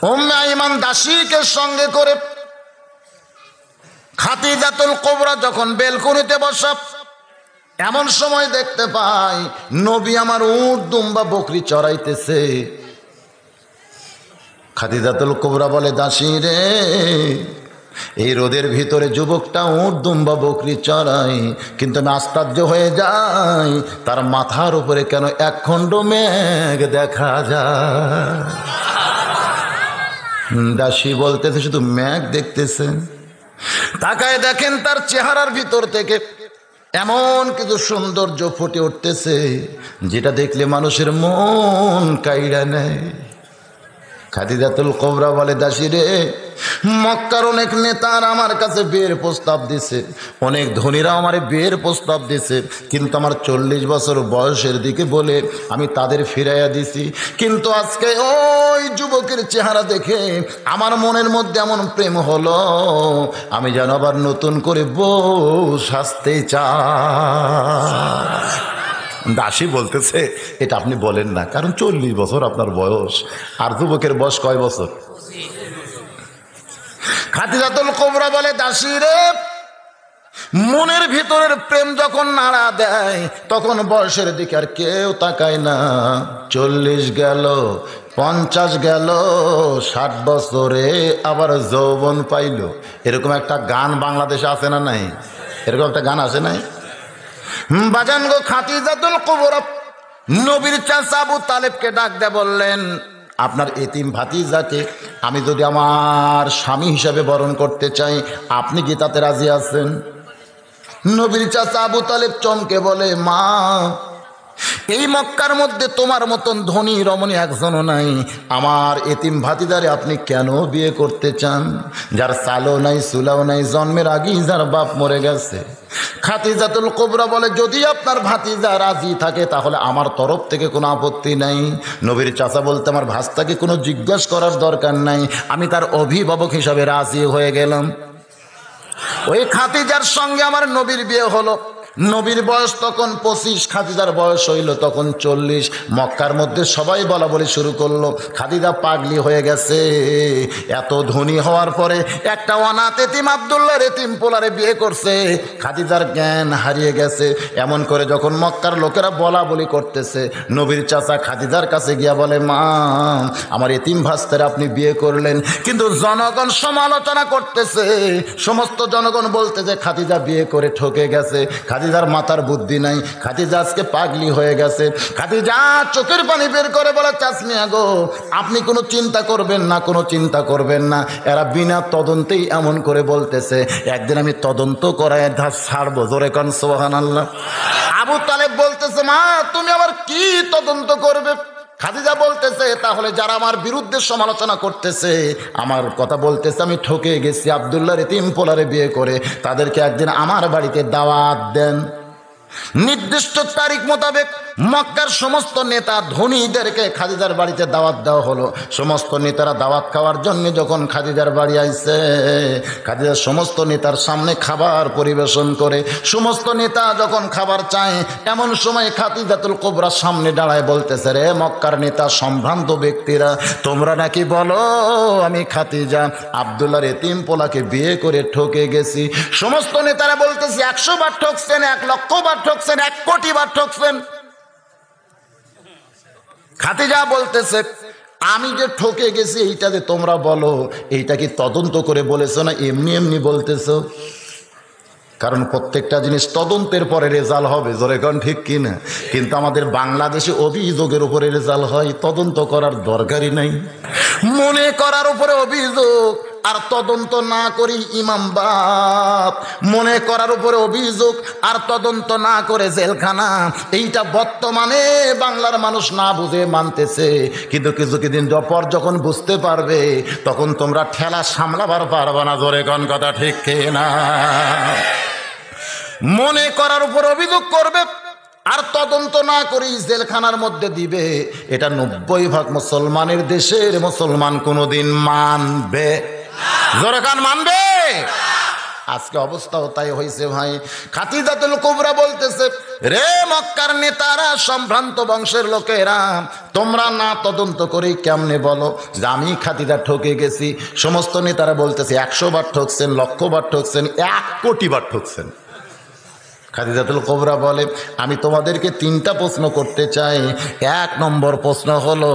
উম্মে আইমান দাসীকে সঙ্গে করে খাদিজাতুল কুবরা যখন বেলকুনিতে বসা, এমন সময় দেখতে পাই নবী আমার উট দুম্বা বকরি চড়াইতেছে। খাদিজাতুল কুবরা বলে, দাসী রে, এই রোদের ভিতরে যুবকটা উট দুম্বা বকরি চড়াই, কিন্তু আমি আশ্চর্য হয়ে যাই তার মাথার উপরে কেন একখণ্ড মেঘ দেখা যায়। দাসী বলতেছে, শুধু মেঘ দেখতেছে। তাকায় দেখেন তার চেহারার ভিতর থেকে এমন কিছু সৌন্দর্য ফুটে উঠতেছে যেটা দেখলে মানুষের মন কাইড়া নেয়। খাদিজাতুল কুবরা বলে, দাসী রে, মক্কার অনেক নেতার আমার কাছে বিয়ের প্রস্তাব দিছে, অনেক ধনীরা আমার বিয়ের প্রস্তাব দিছে, কিন্তু আমার 40 বছর বয়সের দিকে বলে আমি তাদের ফিরাইয়া দিছি। কিন্তু আজকে ওই যুবকের চেহারা দেখে আমার মনের মধ্যে এমন প্রেম হলো, আমি যেন আবার নতুন করে বউ সাজতে চাই। দাসী বলতেছে, এটা আপনি বলেন না, কারণ 40 বছর আপনার বয়স, আর যুবকের বয়স কয় বছর? খাদিজাতুল কুবরা বলে, দাসী রে, মনের ভিতরের প্রেম যখন নাড়া দেয় তখন বয়সের দিকে আর কেউ তাকায় না। 40 গেল, 50 গেল, 60 বছরে আবার যৌবন পাইল। এরকম একটা গান বাংলাদেশে আছে না নাই? এরকম একটা গান আছে নাই? বাজান গো, খাদিজাতুল কুবরা নবীর চাচা আবু তালেবকে ডাক দিয়ে বললেন, আপনার এতিম ভাতিজাকে আমি যদি আমার স্বামী হিসাবে বরণ করতে চাই, আপনি কি তাতে রাজি আছেন? নবীর চাচা আবু তালেব চমকে বলে, মা, এই মক্কার মধ্যে তোমার মতন ধনী রমণী একজনও নাই, আমার এতিম ভাতিজারে আপনি কেন বিয়ে করতে চান, যার চালও নাই চুলাও নাই, জন্মের আগেই যার বাপ মরে গেছে? খাদিজাতুল কুবরা বলে, যদি আপনার ভাতিজা রাজি থাকে তাহলে আমার তরফ থেকে কোনো আপত্তি নাই। নবীর চাচা বলতে, আমার ভাস্তাকে কোনো জিজ্ঞাসা করার দরকার নাই, আমি তার অভিভাবক হিসাবে রাজি হয়ে গেলাম। ওই খাদিজার সঙ্গে আমার নবীর বিয়ে হলো। নবীর বয়স তখন 25, খাদিজার বয়স হইল তখন 40। মক্কার মধ্যে সবাই বলা বলি শুরু করলো, খাদিজা পাগলি হয়ে গেছে। এত ধনী হওয়ার পরে একটা অনাথ এতিম আব্দুল্লাহর এতিম পোলারে বিয়ে করছে, খাদিজার জ্ঞান হারিয়ে গেছে। এমন করে যখন মক্কার লোকেরা বলা বলি করতেছে, নবীর চাচা খাদিজার কাছে গিয়া বলে, মা, আমার এতিম ভাস্তারে আপনি বিয়ে করলেন, কিন্তু জনগণ সমালোচনা করতেছে, সমস্ত জনগণ বলতেছে খাদিজা বিয়ে করে ঠকে গেছে, খাদিজার মাথার বুদ্ধি নাই, খাদিজা আজকে পাগলি হয়ে গেছে। খাদিজা চোখের পানি বের করে বলে, চাচমিয়া গো, আপনি কোনো চিন্তা করবেন না, কোনো চিন্তা করবেন না, এরা বিনা তদন্তেই এমন করে বলতেছে, একদিন আমি তদন্ত করায় ধার ছাড়বো। জোরে কান সুবহানাল্লাহ। আবু তালেব বলতেছে, মা, তুমি আবার কি তদন্ত করবে? খাদিজা বলতেছে, তাহলে যারা আমার বিরুদ্ধে সমালোচনা করতেছে, আমার কথা বলতেছে আমি ঠকে গেছি আব্দুল্লাহর এতিম পোলারে বিয়ে করে, তাদেরকে একদিন আমার বাড়িতে দাওয়াত দেন। নির্দিষ্ট তারিখ মোতাবেক মক্কার সমস্ত নেতা ধনীদেরকে খাদিজার বাড়িতে দাওয়াত দেওয়া হলো। সমস্ত নেতারা দাওয়াত খাওয়ার জন্য যখন খাদিজার বাড়ি আইছে, খাদিজার সমস্ত নেতার সামনে খাবার পরিবেশন করে, সমস্ত নেতা যখন খাবার চায়, এমন সময় খাদিজাতুল কুবরা সামনে দাঁড়ায় বলতেছে, রে মক্কার নেতা সম্ভ্রান্ত ব্যক্তিরা, তোমরা নাকি বলো আমি খাদিজা আব্দুল্লাহর এতিম পোলাকে বিয়ে করে ঠকে গেছি। সমস্ত নেতারা বলতেছে, 100 বার ঠকছেন, 1 লক্ষ বার ঠকছেন, 1 কোটি বার ঠকছেন। খাদিজা বলতেছে, আমি যে ঠকে গেছি এইটা যে তোমরা বলো, এইটা কি তদন্ত করে বলেছো না এমনি এমনি বলতেছো? কারণ প্রত্যেকটা জিনিস তদন্তের পরে রেজাল্ট হবে, জোরে কোন ঠিক কিনা? কিন্তু আমাদের বাংলাদেশে অভিযোগের উপরে রেজাল্ট হয়, তদন্ত করার দরকারই নাই। মনে করার উপরে অভিযোগ, আর তদন্ত না করি ইমাম বাপ। মনে করার উপরে অভিযোগ আর তদন্ত না করে জেলখানা। এইটা বর্তমানে বাংলার মানুষ না বুঝে মানতেছে, কিন্তু কিছুদিন পর যখন বুঝতে পারবে তখন তোমরা ঠেলা সামলাবার পারবে না। জোরে কোন কথা ঠিক কিনা? মনে করার উপর অভিযোগ করবে আর তদন্ত না করেই জেলখানার মধ্যে দিবে, এটা 90% মুসলমানের দেশের মুসলমান কোনোদিন মানবে? জোরে কান মানবে? আজকে অবস্থাও তাই হয়েছে ভাই। খাদিজাতুল কুবরা বলতেছে, রে মক্কার নেতারা, সম্ভ্রান্ত বংশের লোকেরা, তোমরা না তদন্ত করে কেমনে বলো যে আমি খাদিজা ঠকে গেছি? সমস্ত নেতারা বলতেছে 100 বার ঠকছেন, 1,00,000 বার ঠকছেন, 1 কোটি বার ঠকছেন। খাদিজাতুল কুবরা বলে, আমি তোমাদেরকে 3টা প্রশ্ন করতে চাই। 1 নম্বর প্রশ্ন হলো,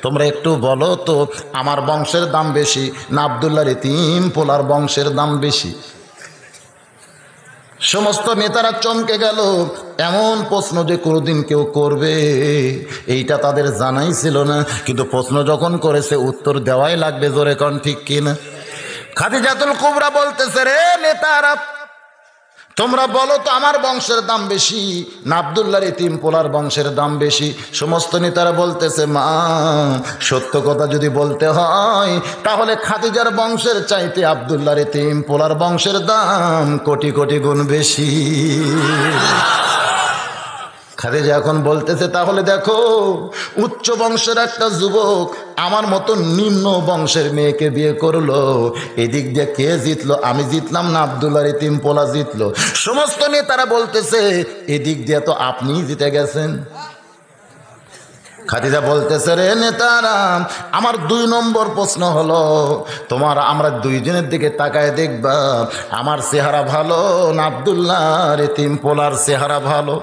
তোমরা একটু বলো তো আমার বংশের দাম বেশি না আব্দুল্লাহর এতিম পোলার বংশের দাম বেশি? সমস্ত নেতারা চমকে গেল। এমন প্রশ্ন যে কোনোদিন কেউ করবে এইটা তাদের জানাই ছিল না, কিন্তু প্রশ্ন যখন করেছে উত্তর দেওয়াই লাগবে, জোরে কোন ঠিক কিনা? খাদিজাতুল কুবরা বলতেছে, রে নেতারা, তোমরা বলো তো আমার বংশের দাম বেশি না আব্দুল্লাহর এতিম পোলার বংশের দাম বেশি? সমস্ত নেতারা বলতেছে, মা সত্য কথা যদি বলতে হয় তাহলে খাদিজার বংশের চাইতে আব্দুল্লাহর এতিম পোলার বংশের দাম কোটি কোটি গুণ বেশি। খাদিজা এখন বলতেছে, তাহলে দেখো উচ্চ বংশের একটা যুবক আমার মতো নিম্ন বংশের মেয়েকে বিয়ে করলো, এদিক দিয়ে কে জিতলো? আমি জিতলাম না আব্দুল্লাহর এতিম পোলা জিতলো? সমস্ত নেতারা বলতেছে, এদিক দিয়ে তো আপনিই জিতে গেছেন। খাদিজা বলতেছে, রে নেতারা, আমার 2 নম্বর প্রশ্ন হলো, আমরা 2 জনের দিকে তাকায় দেখবা আমার চেহারা ভালো না আব্দুল্লাহর এতিম পোলার চেহারা ভালো?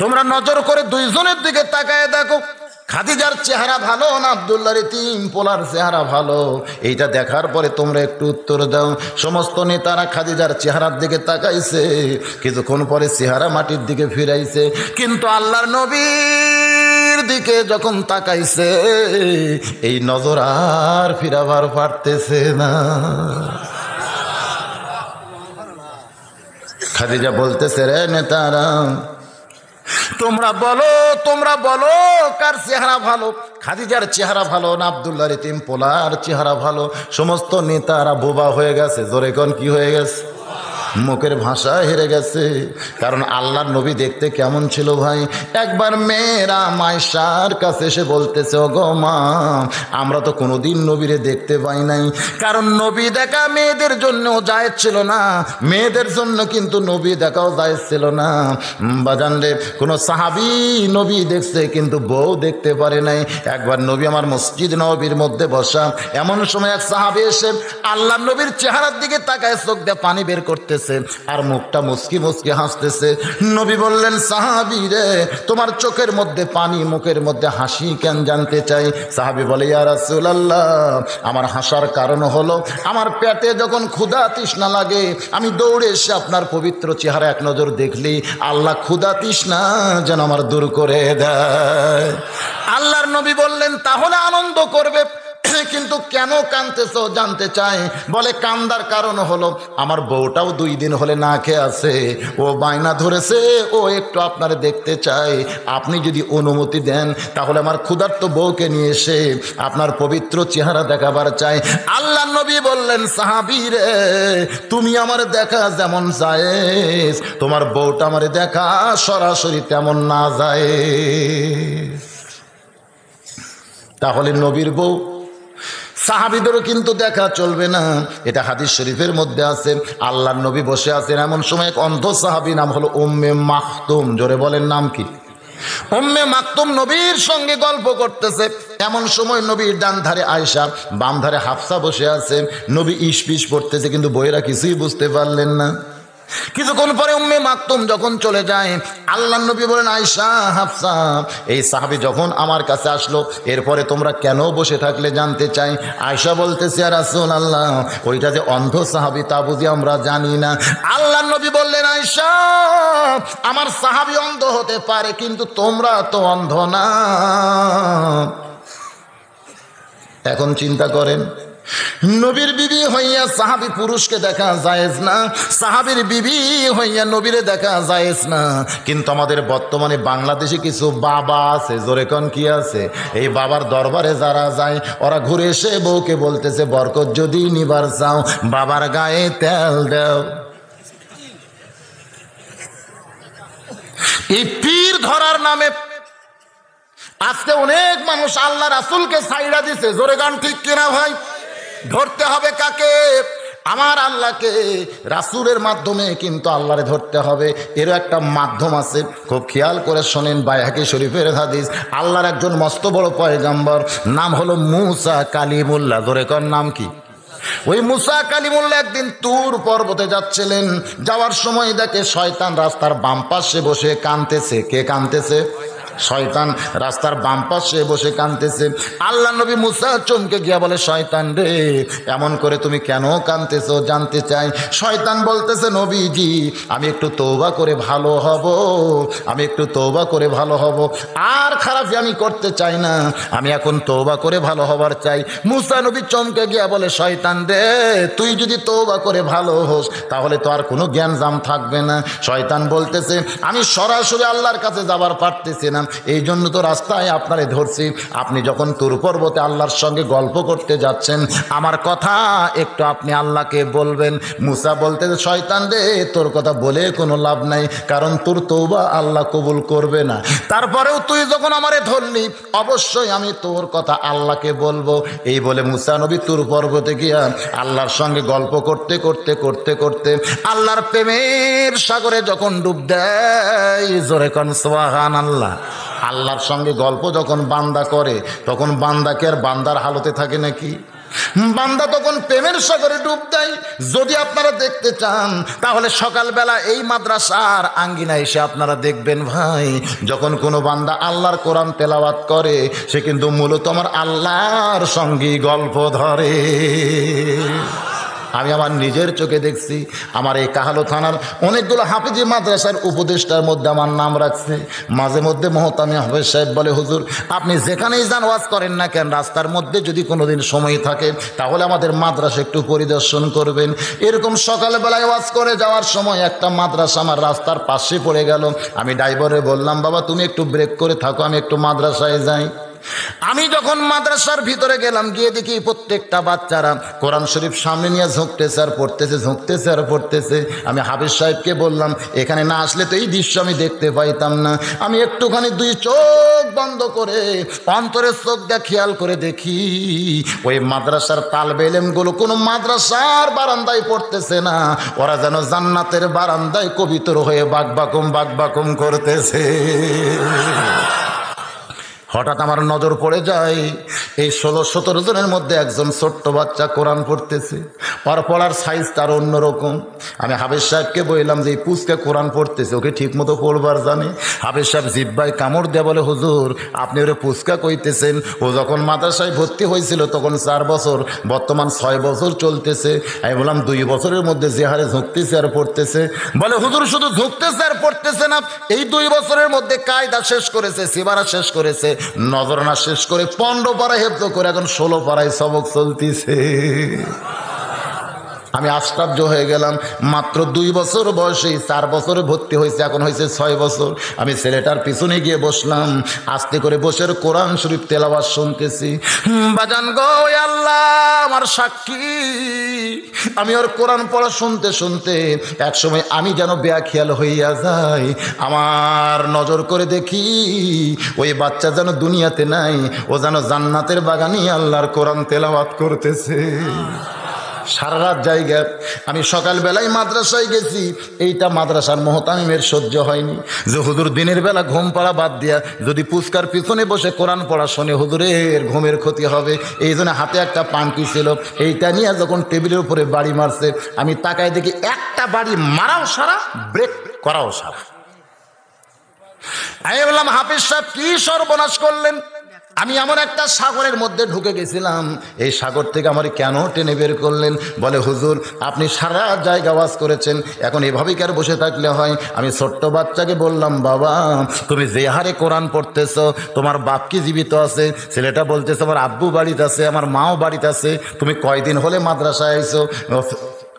তোমরা নজর করে 2 জনের দিকে তাকায় দেখো, খাদিজার চেহারা ভালো না আব্দুল্লাহর এতিম পোলার চেহারা ভালো? এইটা দেখার পরে তোমরা একটু উত্তর দাও। সমস্ত নেতারা খাদিজার চেহারার দিকে তাকাইছে, কিছুক্ষণ পরে চেহারা মাটির দিকে ফিরাইছে, কিন্তু আল্লাহর নবীর দিকে যখন তাকাইছে এই নজর আর ফিরাবার পারতেছে না। খাদিজা বলতেছে, রে নেতারা, তোমরা বলো কার চেহারা ভালো, খাদিজার চেহারা ভালো না আব্দুল্লাহর এতিম পোলার চেহারা ভালো? সমস্ত নেতারা বোবা হয়ে গেছে, জোরে কোন কি হয়ে গেছে? মুখের ভাষা হেরে গেছে। কারণ আল্লাহর নবী দেখতে কেমন ছিল ভাই? একবার মেয়েরা মায়েশার কাছে এসে বলতেছে, ও গো মা, আমরা তো কোনোদিন নবীরে দেখতে পাই নাই। কারণ নবী দেখা মেয়েদের জন্যও জায়েজ ছিল না, মেয়েদের জন্য কিন্তু নবী দেখাও জায়েজ ছিল না। বাজানরে, কোনো সাহাবী নবী দেখছে কিন্তু বউ দেখতে পারে নাই। একবার নবী আমার মসজিদ নববীর মধ্যে বসা, এমন সময় এক সাহাবী এসে আল্লাহর নবীর চেহারার দিকে তাকায় চোখ দিয়ে পানি বের করতেছে আর মুখটা মুচকি মুচকি হাসতেছে। নবী বললেন, সাহাবী রে, তোমার চোখের মধ্যে পানি, মুখের মধ্যে হাসি কেন জানতে চাই? সাহাবী বলে, ইয়া রাসূলুল্লাহ, আমার হাসার কারণ হলো আমার পেটে যখন ক্ষুধা তৃষ্ণা লাগে আমি দৌড়ে এসে আপনার পবিত্র চেহারা এক নজর দেখলি আল্লাহ ক্ষুধা তৃষ্ণা যেন আমার দূর করে দেয়। আল্লাহর নবী বললেন, তাহলে আনন্দ করবে, কিন্তু কেন কাঁদতেছো জানতে চাই? বলে, কান্দার কারণ হলো আমার বউটাও 2 দিন হলে না খেয়ে আছে, ও বায়না ধরেছে ও একটু আপনারে দেখতে চাই। আপনি যদি অনুমতি দেন তাহলে আমার ক্ষুধার্ত বউকে নিয়ে এসে আপনার পবিত্র চেহারা দেখাবার চাই। আল্লাহ নবী বললেন, সাহাবী রে, তুমি আমার দেখা যেমন জায়েজ, তোমার বউটা আমারে দেখা সরাসরি তেমন না জায়েজ। তাহলে নবীর বউ সাহাবীদেরও কিন্তু দেখা চলবে না, এটা হাদিস শরীফের মধ্যে আছে। আল্লাহর নবী বসে আছেন, এমন সময় এক অন্ধ সাহাবী, নাম হলো উম্মে মাকতুম, জোরে বলেন নাম কি? উম্মে মাকতুম নবীর সঙ্গে গল্প করতেছে। এমন সময় নবীর ডান ধারে আয়েশা, বাম ধারে হাফসা বসে আছে। নবী ইশপিশ পড়তেছে, কিন্তু বইয়েরা কিছুই বুঝতে পারলেন না। কিছুক্ষণ পরে উম্মে মাকতুম যখন চলে যায়, আল্লাহর নবী বলেন, আয়েশা, হাফসা, এই সাহাবী যখন আমার কাছে আসলো এরপরে তোমরা কেন বসে থাকলে জানতে চাই। আয়েশা বলতেছে, ইয়া রাসূলুল্লাহ, ওইটা যে অন্ধ সাহাবী তা বুঝি আমরা জানি না। আল্লাহর নবী বললেন, আয়েশা, আমার সাহাবী অন্ধ হতে পারে কিন্তু তোমরা তো অন্ধ না। এখন চিন্তা করেন, নবীর বিবি হইয়া সাহাবী পুরুষকে দেখা জায়েজ না, সাহাবীর বিবি হইয়া নবীরে দেখা জায়েজ না। কিন্তু আমাদের বর্তমানে বাংলাদেশে কিছু বাবা আছে, জোরে কোন কি আছে? এই বাবার দরবারে যারা যায় ওরা ঘুরে এসে বউকে বলতেছে, বরকত যদি নিবার চাও বাবার গায়ে তেল দাও। এই পীর ধরার নামে আজকে অনেক মানুষ আল্লাহ রাসূলকে ছাইড়া দিছে, জোরে গান ঠিক কিনা ভাই? ধরতে হবে কাকে? আমার আল্লাহকে রাসূলের মাধ্যমে কিন্তু আল্লাহরে ধরতে হবে। এরও একটা মাধ্যম আছে, খুব খেয়াল করে শোনেন। বাইহাকি শরীফের হাদিস, আল্লাহর একজন মস্ত বড় পয়গম্বর, নাম হলো মুসা কালিমুল্লাহ। ধরে কর নাম কি? ওই মুসা কালিমুল্লাহ একদিন তুর পর্বতে যাচ্ছিলেন। যাওয়ার সময় দেখে শয়তান রাস্তার বাম পাশে বসে কাঁদতেছে। কে কাঁদতেছে? শয়তান রাস্তার বাম পাশে বসে কাঁদতেছে। আল্লাহ নবী মুসা চমকে গিয়া বলে, শয়তান রে, এমন করে তুমি কেন কাঁদতেছো জানতে চাই। শয়তান বলতেছে, নবীজি আমি একটু তওবা করে ভালো হব, আমি একটু তওবা করে ভালো হব, আর খারাপ আমি করতে চাই না, আমি এখন তওবা করে ভালো হবার চাই। মুসা নবী চমকে গিয়া বলে, শয়তান রে, তুই যদি তওবা করে ভালো হোস তাহলে তো আর কোনো জ্ঞান জাম থাকবে না। শয়তান বলতেছে, আমি সরাসরি আল্লাহর কাছে যাবার পারতেছি না, এই জন্য তো রাস্তায় আপনারে ধরছি। আপনি যখন তুর পর্বতে আল্লাহর সঙ্গে গল্প করতে যাচ্ছেন, আমার কথা একটু আপনি আল্লাহকে বলবেন। মুসা বলতেছে, শয়তান রে, তোর কথা বলে কোনো লাভ নাই, কারণ তোর তওবা আল্লাহ কবুল করবে না। তারপরেও তুই যখন আমারে ধরলি, অবশ্যই আমি তোর কথা আল্লাহকে বলবো। এই বলে মুসা নবী তুর পর্বতে গিয়া আল্লাহর সঙ্গে গল্প করতে করতে করতে করতে আল্লাহর প্রেমের সাগরে যখন ডুব দেয়, জোরে কোন সুবহানাল্লাহ। আল্লাহর সঙ্গে গল্প যখন বান্দা করে, তখন বান্দাকে আর বান্দার হালতে থাকে নাকি? বান্দা তখন প্রেমের সাগরে ডুব দেয়। যদি আপনারা দেখতে চান তাহলে সকালবেলা এই মাদ্রাসার আঙ্গিনা এসে আপনারা দেখবেন ভাই, যখন কোনো বান্দা আল্লাহর কোরআন তেলাওয়াত করে, সে কিন্তু মূলত আমার আল্লাহর সঙ্গে গল্প ধরে। আমি আমার নিজের চোখে দেখছি। আমার এই কাহালো থানার অনেকগুলো হাফেজি মাদ্রাসার উপদেষ্টার মধ্যে আমার নাম রাখছে। মাঝে মধ্যে মহতামি হাফেজ সাহেব বলে, হুজুর আপনি যেখানেই যান ওয়াজ করেন না কেন, রাস্তার মধ্যে যদি কোনোদিন সময় থাকে তাহলে আমাদের মাদ্রাসা একটু পরিদর্শন করবেন। এরকম সকালবেলায় ওয়াজ করে যাওয়ার সময় একটা মাদ্রাসা আমার রাস্তার পাশে পড়ে গেল। আমি ড্রাইভারে বললাম, বাবা তুমি একটু ব্রেক করে থাকো, আমি একটু মাদ্রাসায় যাই। আমি যখন মাদ্রাসার ভিতরে গেলাম, গিয়ে দেখি প্রত্যেকটা বাচ্চারা কোরআন শরীফ সামনে নিয়ে ঝুঁকতেছে আর পড়তেছে, ঝুঁকতেছে আর পড়তেছে। আমি হাফেজ সাহেবকে বললাম, এখানে না আসলে তো এই দৃশ্য আমি দেখতে পাইতাম না। আমি একটুখানি দুই চোখ বন্ধ করে অন্তরের চোখ দিয়ে খেয়াল করে দেখি, ওই মাদ্রাসার তালবে ইলমগুলো কোনো মাদ্রাসার বারান্দায় পড়তেছে না, ওরা যেন জান্নাতের বারান্দায় কবিতর হয়ে বাকবাকুম করতেছে। হঠাৎ আমার নজর পড়ে যায়, এই 16-17 জনের মধ্যে একজন ছোট্ট বাচ্চা কোরআন পড়তেছে। পড়ার সাইজটা আর অন্যরকম। আমি হাফেজ সাহেবকে বললাম যে এই পুচকে কোরআন পড়তেছে, ওকে ঠিক মতো পড়বার জানে? হাফেজ সাহেব জিব্বায় কামড় দেয়া বলে, হুজুর আপনি ওরে পুচকা কইতেছেন, ও যখন মাদ্রাসায় ভর্তি হয়েছিল তখন 4 বছর, বর্তমান 6 বছর চলতেছে। আমি বললাম 2 বছরের মধ্যে যে হারে ঝুঁকতেছে আর পড়তেছে। বলে, হুজুর শুধু ঝুঁকতেছে আর পড়তেছে না, এই 2 বছরের মধ্যে কায়দা শেষ করেছে, সিবারা শেষ করেছে, নজরানা শেষ করে 15 পারা হেফজ করে এখন 16 পারায় সবক চলতেছে। আমি আশ্চর্য হয়ে গেলাম। মাত্র 2 বছর বয়সেই 4 বছরে ভর্তি হয়েছে, এখন হয়েছে 6 বছর। আমি ছেলেটার পিছনে গিয়ে বসলাম, আস্তে করে বসে কোরআন শরীফ তেলাওয়াত শুনতেছি। বাজান গো, আল্লাহ আমার সাক্ষী, আমি ওর কোরআন পড়া শুনতে শুনতে একসময় আমি যেন বেয়াখিয়াল হইয়া যাই। আমার নজর করে দেখি ওই বাচ্চা যেন দুনিয়াতে নাই, ও যেন জান্নাতের বাগানে আল্লাহর কোরআন তেলাওয়াত করতেছে। সারা রাত জায়গা। আমি সকালবেলায় মাদ্রাসায় গেছি, এইটা মাদ্রাসার মহতামিমের সহ্য হয়নি যে হুজুর দিনের বেলা ঘুম পড়া বাদ দিয়া যদি পুস্কার পিছনে বসে কোরআন পড়া শোনে, হুজুরের ঘুমের ক্ষতি হবে। এই জন্য হাতে একটা পাঙ্কি ছিল, এইটা নিয়ে যখন টেবিলের উপরে বাড়ি মারছে, আমি তাকায় দেখি একটা বাড়ি মারাও সারা, ব্রেক করাও সারা। আমি বললাম, হাফেজ সাহেব কি সর্বনাশ করলেন? আমি এমন একটা সাগরের মধ্যে ঢুকে গেছিলাম, এই সাগর থেকে আমার কেন টেনে বের করলেন? বলে, হুজুর আপনি সারা জায়গা ওয়াজ করেছেন, এখন এভাবেই কি আর বসে থাকলে হয়? আমি ছোট্ট বাচ্চাকে বললাম, বাবা তুমি যে হারে কোরআন পড়তেছ, তোমার বাপ কি জীবিত আছে? ছেলেটা বলতেছে, আমার আব্বু বাড়িতে আছে, আমার মাও বাড়িতে আছে, তুমি কয়দিন হলে মাদ্রাসায় আইছো?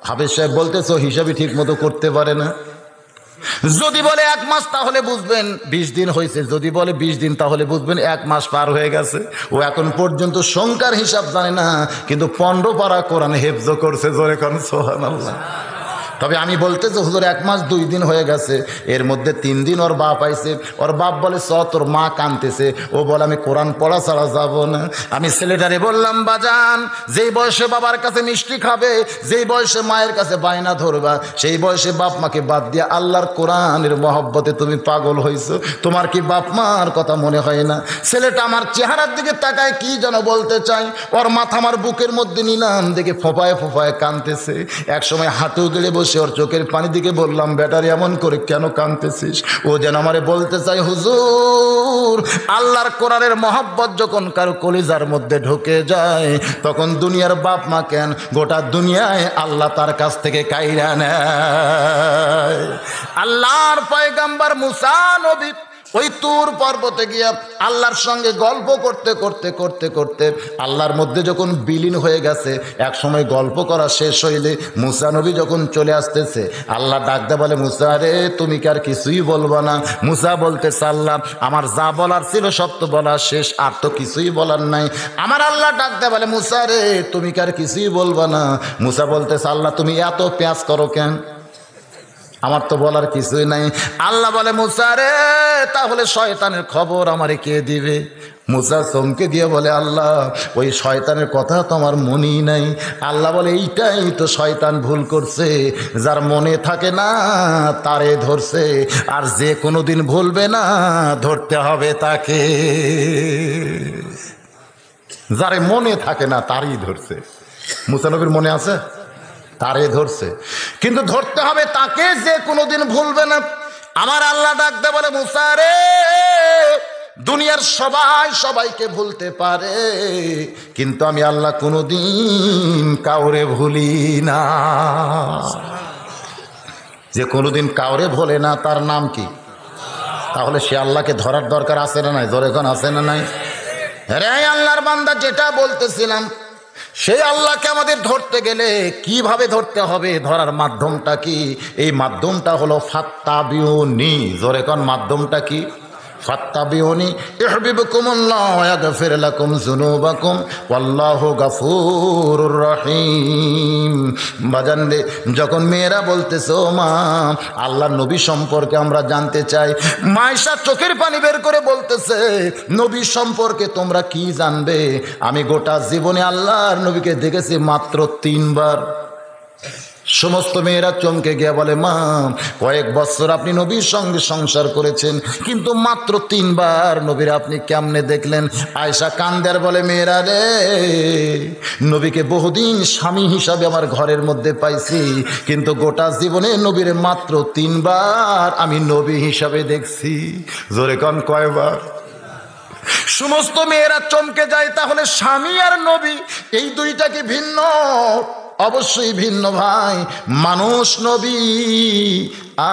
হাফেজ সাহেব বলতেছো হিসাবই ঠিক মতো করতে পারে না। যদি বলে 1 মাস তাহলে বুঝবেন 20 দিন হয়েছে, যদি বলে 20 দিন তাহলে বুঝবেন 1 মাস পার হয়ে গেছে। ও এখন পর্যন্ত সংখ্যার হিসাব জানে না, কিন্তু 15 পারা কোরআন হেফজ করছে। জোরে কোন সুবহানাল্লাহ। তবে আমি বলতে যে হুজুর 1 মাস 2 দিন হয়ে গেছে, এর মধ্যে 3 দিন ওর বাপ আইছে, ওর বাপ বলে চ তোর মা কাঁদতেছে, ও বলে আমি কোরআন পড়া ছাড়া যাব না। আমি ছেলেটারে বললাম বাজান, যেই বয়সে বাবার কাছে মিষ্টি খাবে, যেই বয়সে মায়ের কাছে বায়না ধরবা, সেই বয়সে বাপ মাকে বাদ দিয়ে আল্লাহর কোরআনের মহব্বতে তুমি পাগল হইছো, তোমার কি বাপ মার কথা মনে হয় না? ছেলেটা আমার চেহারার দিকে তাকায় কি যেন বলতে চাই, ওর মাথা আমার বুকের মধ্যে নিলাম, দেখে ফোঁপায় ফোঁপায় কাঁদতেছে। এক সময় হাঁটু গেড়ে বসে ওর চোখের পানি দিকে বললাম, বেটারে এমন করে কেন কাঁদতেছিস? ও যেন আমারে বলতে চাই, হুজুর আল্লাহর কোরআনের মহব্বত যখন কারো কলিজার মধ্যে ঢুকে যায়, তখন দুনিয়ার বাপ মা কেন, গোটা দুনিয়ায় আল্লাহ তার কাছ থেকে কাইরা নেয়। আল্লাহর পয়গম্বর মুসা নবী ওই তুর পর্বতে গিয়া আল্লাহর সঙ্গে গল্প করতে করতে করতে করতে আল্লাহর মধ্যে যখন বিলীন হয়ে গেছে, এক সময় গল্প করা শেষ হইলে মুসা নবী যখন চলে আসতেছে, আল্লাহ ডাকতে বলে, মুসা রে তুমি কি আর কিছুই বলবা না? মুসা বলতে আল্লাহ আমার যা বলার ছিল সব তো বলা শেষ, আর তো কিছুই বলার নাই। আমার আল্লাহ ডাকতে বলে, মুসা রে তুমি কি আর কিছুই বলবা না? মুসা বলতে আল্লাহ তুমি এত পেঁয়াজ করো কেন? আমার তো বলার কিছুই নাই। আল্লাহ বলে, মুসা রে তাহলে শয়তানের খবর আমারে কে দিবে? মুসা চমকে দিয়ে বলে, আল্লাহ ওই শয়তানের কথা তো আমার মনেই নাই। আল্লাহ বলে, এইটাই তো শয়তান ভুল করছে, যার মনে থাকে না তারে ধরছে, আর যে কোনোদিন ভুলবে না ধরতে হবে তাকে। যারে মনে থাকে না তারই ধরছে। মুসা নবীর মনে আছে, তারে ধরছে, কিন্তু ধরতে হবে তাকে যে কোনোদিন ভুলবে না। আমার আল্লাহ ডাকতে বলে, মুসা রে দুনিয়ার সবাই সবাইকে ভুলতে পারে, কিন্তু আমি আল্লাহ কোনোদিন কাউরে ভুলি না। যে কোনোদিন কাউরে ভোলে না তার নাম কি? তাহলে সে আল্লাহকে ধরার দরকার আছে না নাই? জোরে কোন আছে না নাই? রে আল্লাহর বান্দা, যেটা বলতেছিলাম, সেই আল্লাহকে আমাদের ধরতে গেলে কিভাবে ধরতে হবে? ধরার মাধ্যমটা কি? এই মাধ্যমটা হলো ফাত্তাবিউনি। জোরে কোন মাধ্যমটা কি? ফাত্তাবিউনি ইউহিব্বুকুমুল্লাহ ওয়া ইয়াগফির লাকুম যুনুবাকুম ওয়াল্লাহু গফুরুর রহিম। বাজানরে, যখন মেয়েরা বলতেছে ও মা আল্লাহর নবী সম্পর্কে আমরা জানতে চাই, মায়েশা চোখের পানি বের করে বলতেছে, নবী সম্পর্কে তোমরা কি জানবে? আমি গোটা জীবনে আল্লাহর নবীকে দেখেছি মাত্র 3 বার। সমস্ত মেয়েরা চমকে গিয়া বলে, মা কয়েক বছর আপনি নবীর সঙ্গে সংসার করেছেন, কিন্তু মাত্র 3 বার নবীর আপনি কেমনে দেখলেন? আয়েশা কান্দার বলে, মেয়েরা রে নবীকে বহুদিন স্বামী হিসাবে আমার ঘরের মধ্যে পাইছি, কিন্তু গোটা জীবনে নবীর মাত্র 3 বার আমি নবী হিসাবে দেখছি। জোরে কোন কয়বার? সমস্ত মেয়েরা চমকে যায়। তাহলে স্বামী আর নবী এই দুইটা কি ভিন্ন? অবশ্যই ভিন্ন ভাই। মানুষ নবী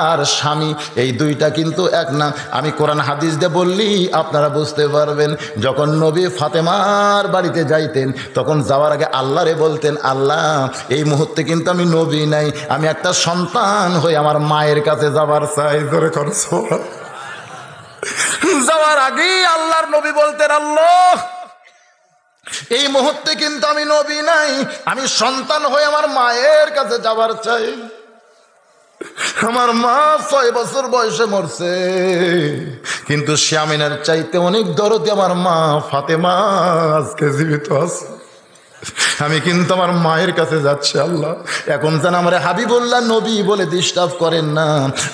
আর স্বামী এই দুইটা কিন্তু এক না। আমি কোরআন হাদিস দিয়ে বললি আপনারা বুঝতে পারবেন। যখন নবী ফাতেমার বাড়িতে যাইতেন, তখন যাওয়ার আগে আল্লাহরে বলতেন, আল্লাহ এই মুহূর্তে কিন্তু আমি নবী নাই, আমি একটা সন্তান হয়ে আমার মায়ের কাছে যাবার চাই। ধরে করছো যাওয়ার আগেই আল্লাহর নবী বলতেন, আল্লাহ এই মুহূর্তে কিন্তু আমি নবী নাই, আমি সন্তান হয়ে আমার মায়ের কাছে যাবার চাই। আমার মা 6 বছর বয়সে মরছে, কিন্তু শামিনার চাইতে অনেক দরদি আমার মা ফাতেমা আজকে জীবিত আছে। আমি কিন্তু আমার মায়ের কাছে যাচ্ছি। আল্লাহ এখন যেন আমার হাবিবুল্লাহ নবী বলে ডিস্টার্ব করেন না,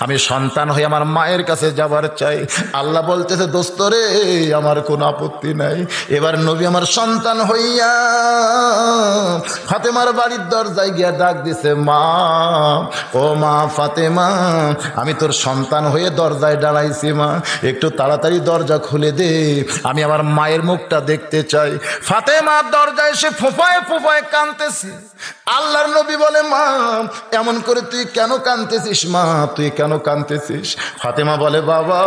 আমি সন্তান হয়ে আমার মায়ের কাছে যাবার চাই। আল্লাহ বলতেছে, দোস্ত রে আমার কোনো আপত্তি নাই। এবার নবী আমার সন্তান হইয়া ফাতেমার বাড়ির দরজায় গিয়া ডাক দিছে, মা ও মা ফাতেমা, আমি তোর সন্তান হয়ে দরজায় দাঁড়াইছি, মা একটু তাড়াতাড়ি দরজা খুলে দে, আমি আমার মায়ের মুখটা দেখতে চাই। ফাতেমার দরজায় এসে ফোঁপায় ফোঁপায় কাঁদতেছি। আল্লাহর নবী বলে, মা এমন করে তুই কেন কাঁদতেছিস? মা তুই কেন কাঁদতেছিস? ফাতেমা বলে, বাবা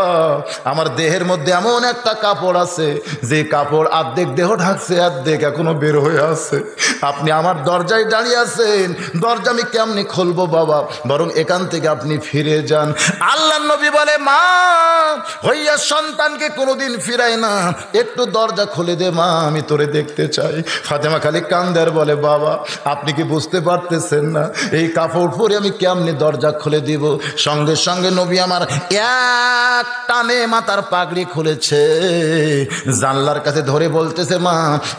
আমার দেহের মধ্যে এমন একটা কাপড় আছে, যে কাপড় অর্ধেক দেহ ঢাকছে, অর্ধেক এখনো বের হয়ে আছে। আপনি আমার দরজায় দাঁড়িয়ে আছেন, দরজা আমি কেমনি খুলবো বাবা, বরং এখান থেকে আপনি ফিরে যান। আল্লাহর নবী বলে, মা হইয়া সন্তানকে কোনোদিন ফিরায় না, একটু দরজা খুলে দে মা, আমি তোরে দেখতে চাই। ফাতেমা খালি কান্দার বলে, বাবা আপনি কি বুঝতে পারতেছেন না এই কাপড় পরে আমি কেমনি দরজা খুলে দিব। সঙ্গে সঙ্গে নবী আমার এক টানে মাথার পাগড়ি খুলেছে, জানলার কাছে ধরে বলতেছে, মা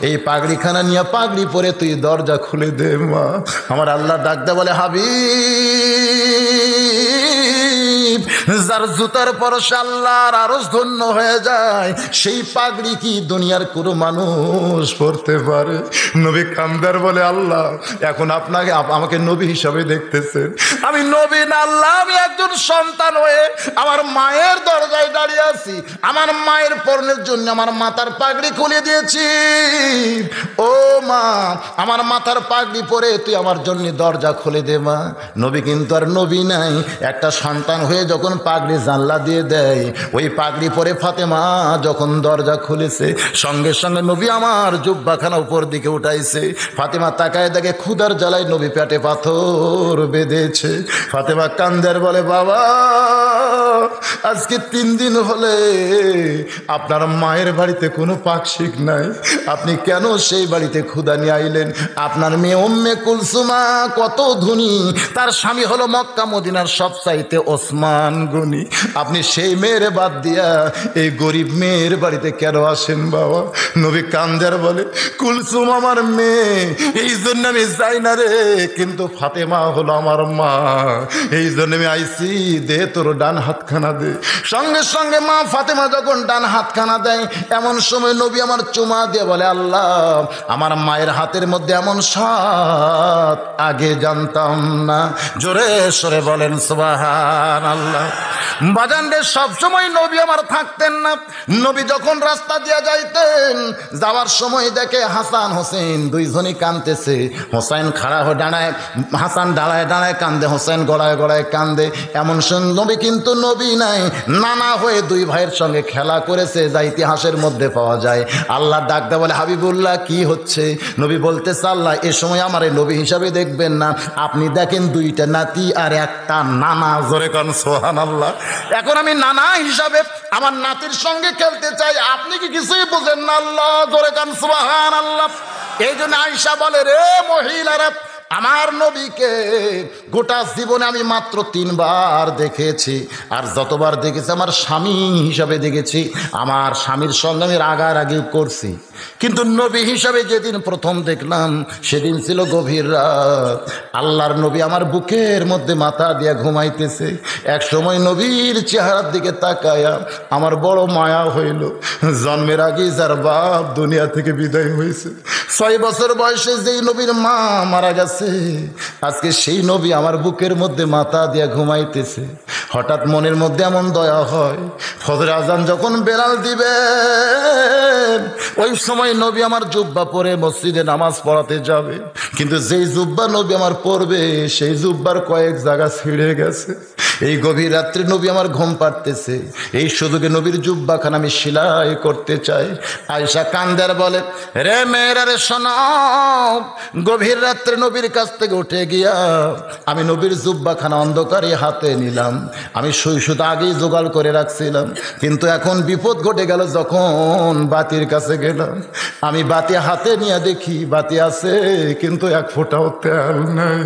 এই পাগড়িখানা নিয়ে পাগড়ি পরে তুই দরজা খুলে দে মা। আমার আল্লাহ ডাকতে বলে, হাবিব, যার জুতার পরশে আল্লাহর আরশ ধন্য হয়ে যায় সেই পাগড়ি কি দুনিয়ার কোনো মানুষ পরতে পারে? নবী কান্দার বলে, আল্লাহ এখন আপনাকে আমাকে নবী হিসাবে দেখতেছেন, আমি নবী না আল্লাহ, আমি একজন সন্তান হয়ে আমার মায়ের দরজায় দাঁড়িয়ে আছি, আমার মায়ের পরনের জন্য আমার মাথার পাগড়ি খুলে দিয়েছি। ও মা, আমার মাথার পাগড়ি পরে তুই আমার জন্য দরজা খুলে দে মা। নবী কিন্তু আর নবী নাই, একটা সন্তান হয়ে যখন পাগড়ি জানলা দিয়ে দেয়, ওই পাগড়ি পরে ফাতেমা যখন দরজা খুলেছে, সঙ্গে সঙ্গে নবী আমার জুব্বাখানা উপর দিকে উঠাইছে। ফাতেমা তাকায় দেখে ক্ষুধার জ্বালায় নবী পেটে পাথর বেঁধেছে। ফাতেমা কান্দের বলে, বাবা আজকে 3 দিন হলে আপনার মায়ের বাড়িতে কোনো পাকশিক নাই, আপনি কেন সেই বাড়িতে ক্ষুধা নিয়ে আইলেন? আপনার মেয়ে উম্মে কুলসুমা কত ধনী, তার স্বামী হলো মক্কা মদিনার সবচাইতে ওসমান গনি, আপনি সেই মেয়ের বাদ দিয়া এই গরিব মেয়ের বাড়িতে কেন আসেন বাবা? নবী কান্দার বলে, কুলসুম আমার মেয়ে, এই জন্য আমি যাই না রে, কিন্তু ফাতেমা হলো আমার মা, এই জন্য আমি আইসি, দে তোর ডান হাতখানা দে। সঙ্গে সঙ্গে মা ফাতেমা যখন ডান হাতখানা দেয়, এমন সময় নবী আমার চুমা দিয়ে বলে, আল্লাহ আমার মায়ের হাতের মধ্যে এমন স্বাদ আগে জানতাম না। জোরে সরে বলেন সুবহানাল্লাহ। বাজান রে, সবসময় নবী আমার থাকতেন না। নবী যখন রাস্তা দিয়ে যাইতেন, যাওয়ার সময় দেখে হাসান হোসেন দুইজনই কাঁদতেছে। হোসেন খাড়া হয়ে দাঁড়ায়, হাসান দাঁড়ায় দাঁড়ায় কান্দে, হোসেন গড়ায় গড়ায় কান্দে। এমন নবী কিন্তু নবী নাই, নানা হয়ে দুই ভাইয়ের সঙ্গে খেলা করেছে, যা ইতিহাসের মধ্যে পাওয়া যায়। আল্লাহ ডাকতে বলে, হাবিবুল্লাহ কি হচ্ছে? নবী বলতেছে, আল্লাহ এ সময় আমার এই নবী হিসাবে দেখবেন না, আপনি দেখেন 2টা নাতি আর একটা নানা। জোরে কান সুবহানাল্লাহ। এখন আমি নানা হিসাবে আমার নাতির সঙ্গে খেলতে চাই, আপনি কি কিছুই বুঝেন না? আল্লাহ জোরে কান সুবহানাল্লাহ। এই জন্য আয়েশা বলে, রে মহিলারা, আমার নবীকে গোটা জীবনে আমি মাত্র 3 বার দেখেছি, আর যতবার দেখেছি আমার স্বামী হিসাবে দেখেছি। আমার স্বামীর সঙ্গে আমি রাগারাগি করছি, কিন্তু নবী হিসাবে যেদিন প্রথম দেখলাম সেদিন ছিল গভীর রাত। আল্লাহর নবী আমার বুকের মধ্যে মাথা দিয়া ঘুমাইতেছে। এক সময় নবীর চেহারার দিকে তাকায়া আমার বড় মায়া হইল। জন্মের আগে যার বাপ দুনিয়া থেকে বিদায় হয়েছে, 6 বছর বয়সে যেই নবীর মা মারা গেছে, আজকে সেই নবী আমার বুকের মধ্যে মাথা দিয়া ঘুমাইতেছে। হঠাৎ মনের মধ্যে এমন দয়া হয়, ফজর আজান যখন বেলাল দিবে, ওই সময় নবী আমার জুব্বা পরে মসজিদে নামাজ পড়াতে যাবে, কিন্তু যেই জুব্বা নবী আমার পড়বে সেই জুব্বার কয়েক জায়গা ছিঁড়ে গেছে। এই গভীর রাত্রে নবী আমার ঘুম পাড়তেছে, এই সুযোগে নবীর জুব্বাখানা আমি সেলাই করতে চাই। আয়েশা কান্দার বলে, রে মেয়েরা রে শোনাও, গভীর রাত্রে নবীর কাছ থেকে উঠে গিয়া আমি নবীর জুব্বাখানা অন্ধকারে হাতে নিলাম। আমি শুধু আগেই জোগাড় করে রাখছিলাম, কিন্তু এখন বিপদ ঘটে গেল। যখন বাতির কাছে গেলাম, আমি বাতি হাতে নিয়ে দেখি বাতি আছে, কিন্তু 1 ফোঁটাও তেল নাই।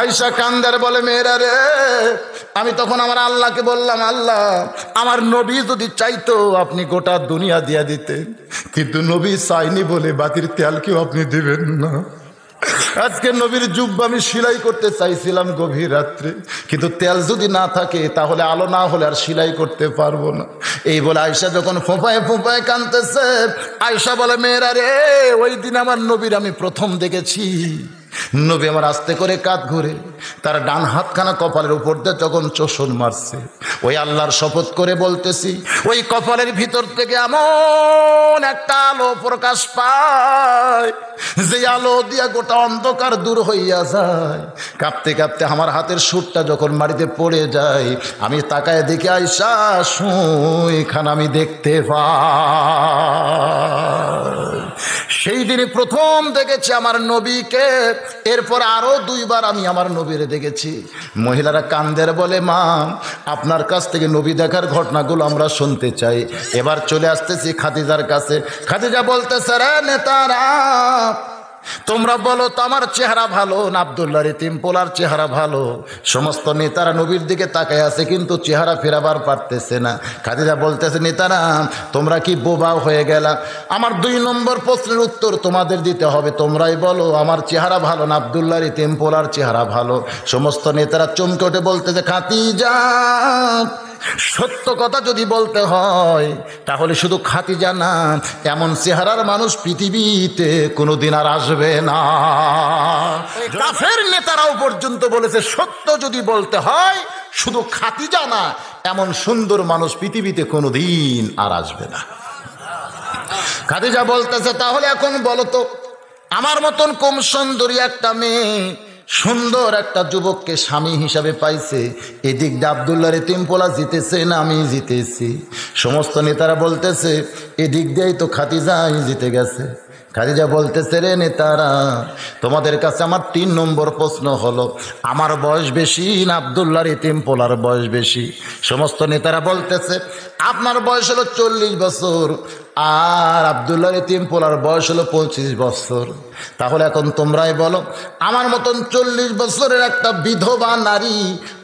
আয়েশা কান্দার বলে, মেয়েরা রে, আমি তখন আমার আল্লাহকে বললাম, আল্লাহ আমার নবী যদি চাইতো আপনি গোটা দুনিয়া দিয়া দিতেন, কিন্তু নবী চাইনি বলে বাতির তেলকেও আপনি দিবেন না। আজকে নবীর জুব্বা আমি সেলাই করতে চাইছিলাম গভীর রাত্রে, কিন্তু তেল যদি না থাকে তাহলে আলো না হলে আর সেলাই করতে পারবো না। এই বলে আয়েশা যখন ফোঁপায় ফোঁপায় কাঁদতেছে, আয়েশা বলে, মেয়েরা রে, ওই দিন আমার নবীর আমি প্রথম দেখেছি। নবী আমার আস্তে করে কাঁধ ঘুরে তার ডান হাতখানা কপালের উপর দিয়ে যখন চোষণ মারছে, ওই আল্লাহর শপথ করে বলতেছি, ওই কপালের ভিতর থেকে এমন একটা আলো প্রকাশ পায়, যে আলো দিয়া গোটা অন্ধকার দূর হইয়া যায়। কাঁপতে কাঁপতে আমার হাতের সুরটা যখন মাটিতে পড়ে যায়, আমি তাকায় দেখি আয়েশা সুইখানা আমি দেখতে পাই। সেই দিনে প্রথম দেখেছি আমার নবীকে, এরপর আরো 2 বার আমি আমার নবীরে দেখেছি। মহিলারা কান্দের বলে, মা আপনার কাছ থেকে নবী দেখার ঘটনাগুলো আমরা শুনতে চাই। এবার চলে আসতেছি খাদিজার কাছে। খাদিজা বলতেছে, রে নেতারা, তোমরা বলো তো আমার চেহারা ভালো না আব্দুল্লাহ ইতিম পোলার চেহারা ভালো? সমস্ত নেতারা নবীর দিকে তাকায় আছে, কিন্তু চেহারা ফেরাবার পারতেছে না। খাদিজা বলতেছে, নেতারা তোমরা কি বোবা হয়ে গেলা? আমার 2 নম্বর প্রশ্নের উত্তর তোমাদের দিতে হবে। তোমরাই বলো আমার চেহারা ভালো না আব্দুল্লাহ ইতিম পোলার চেহারা ভালো? সমস্ত নেতারা চমকে উঠে বলতেছে, খাদিজা সত্য কথা যদি বলতে হয় তাহলে শুধু খাদিজা না, এমন চেহারার মানুষ পৃথিবীতে কোনোদিন আর আসবে না। কাফের নেতারাও পর্যন্ত বলেছে সত্য যদি বলতে হয় শুধু খাদিজা না, এমন সুন্দর মানুষ পৃথিবীতে কোনোদিন আর আসবে না। খাদিজা বলতেছে, তাহলে এখন বলো তো আমার মতন কম সুন্দরী একটা মেয়ে সুন্দর একটা যুবককে স্বামী হিসাবে পাইছে, এদিক দিয়ে আব্দুল্লাহ ইতিম পোলা জিতেছে না আমি জিতেছি? সমস্ত নেতারা বলতেছে এদিক দিয়েই তো খাদিজাই জিতে গেছে। খাদিজা বলতেছে, রে নেতারা তোমাদের কাছে আমার 3 নম্বর প্রশ্ন হলো, আমার বয়স বেশি না আব্দুল্লাহ ইতিম পোলার বয়স বেশি? সমস্ত নেতারা বলতেছে আপনার বয়স হলো 40 বছর আর আব্দুল্লাহ ইতিম পোলার বয়স হলো 25 বছর। তাহলে এখন তোমরাই বলো আমার মতন 40 বছরের একটা বিধবা নারী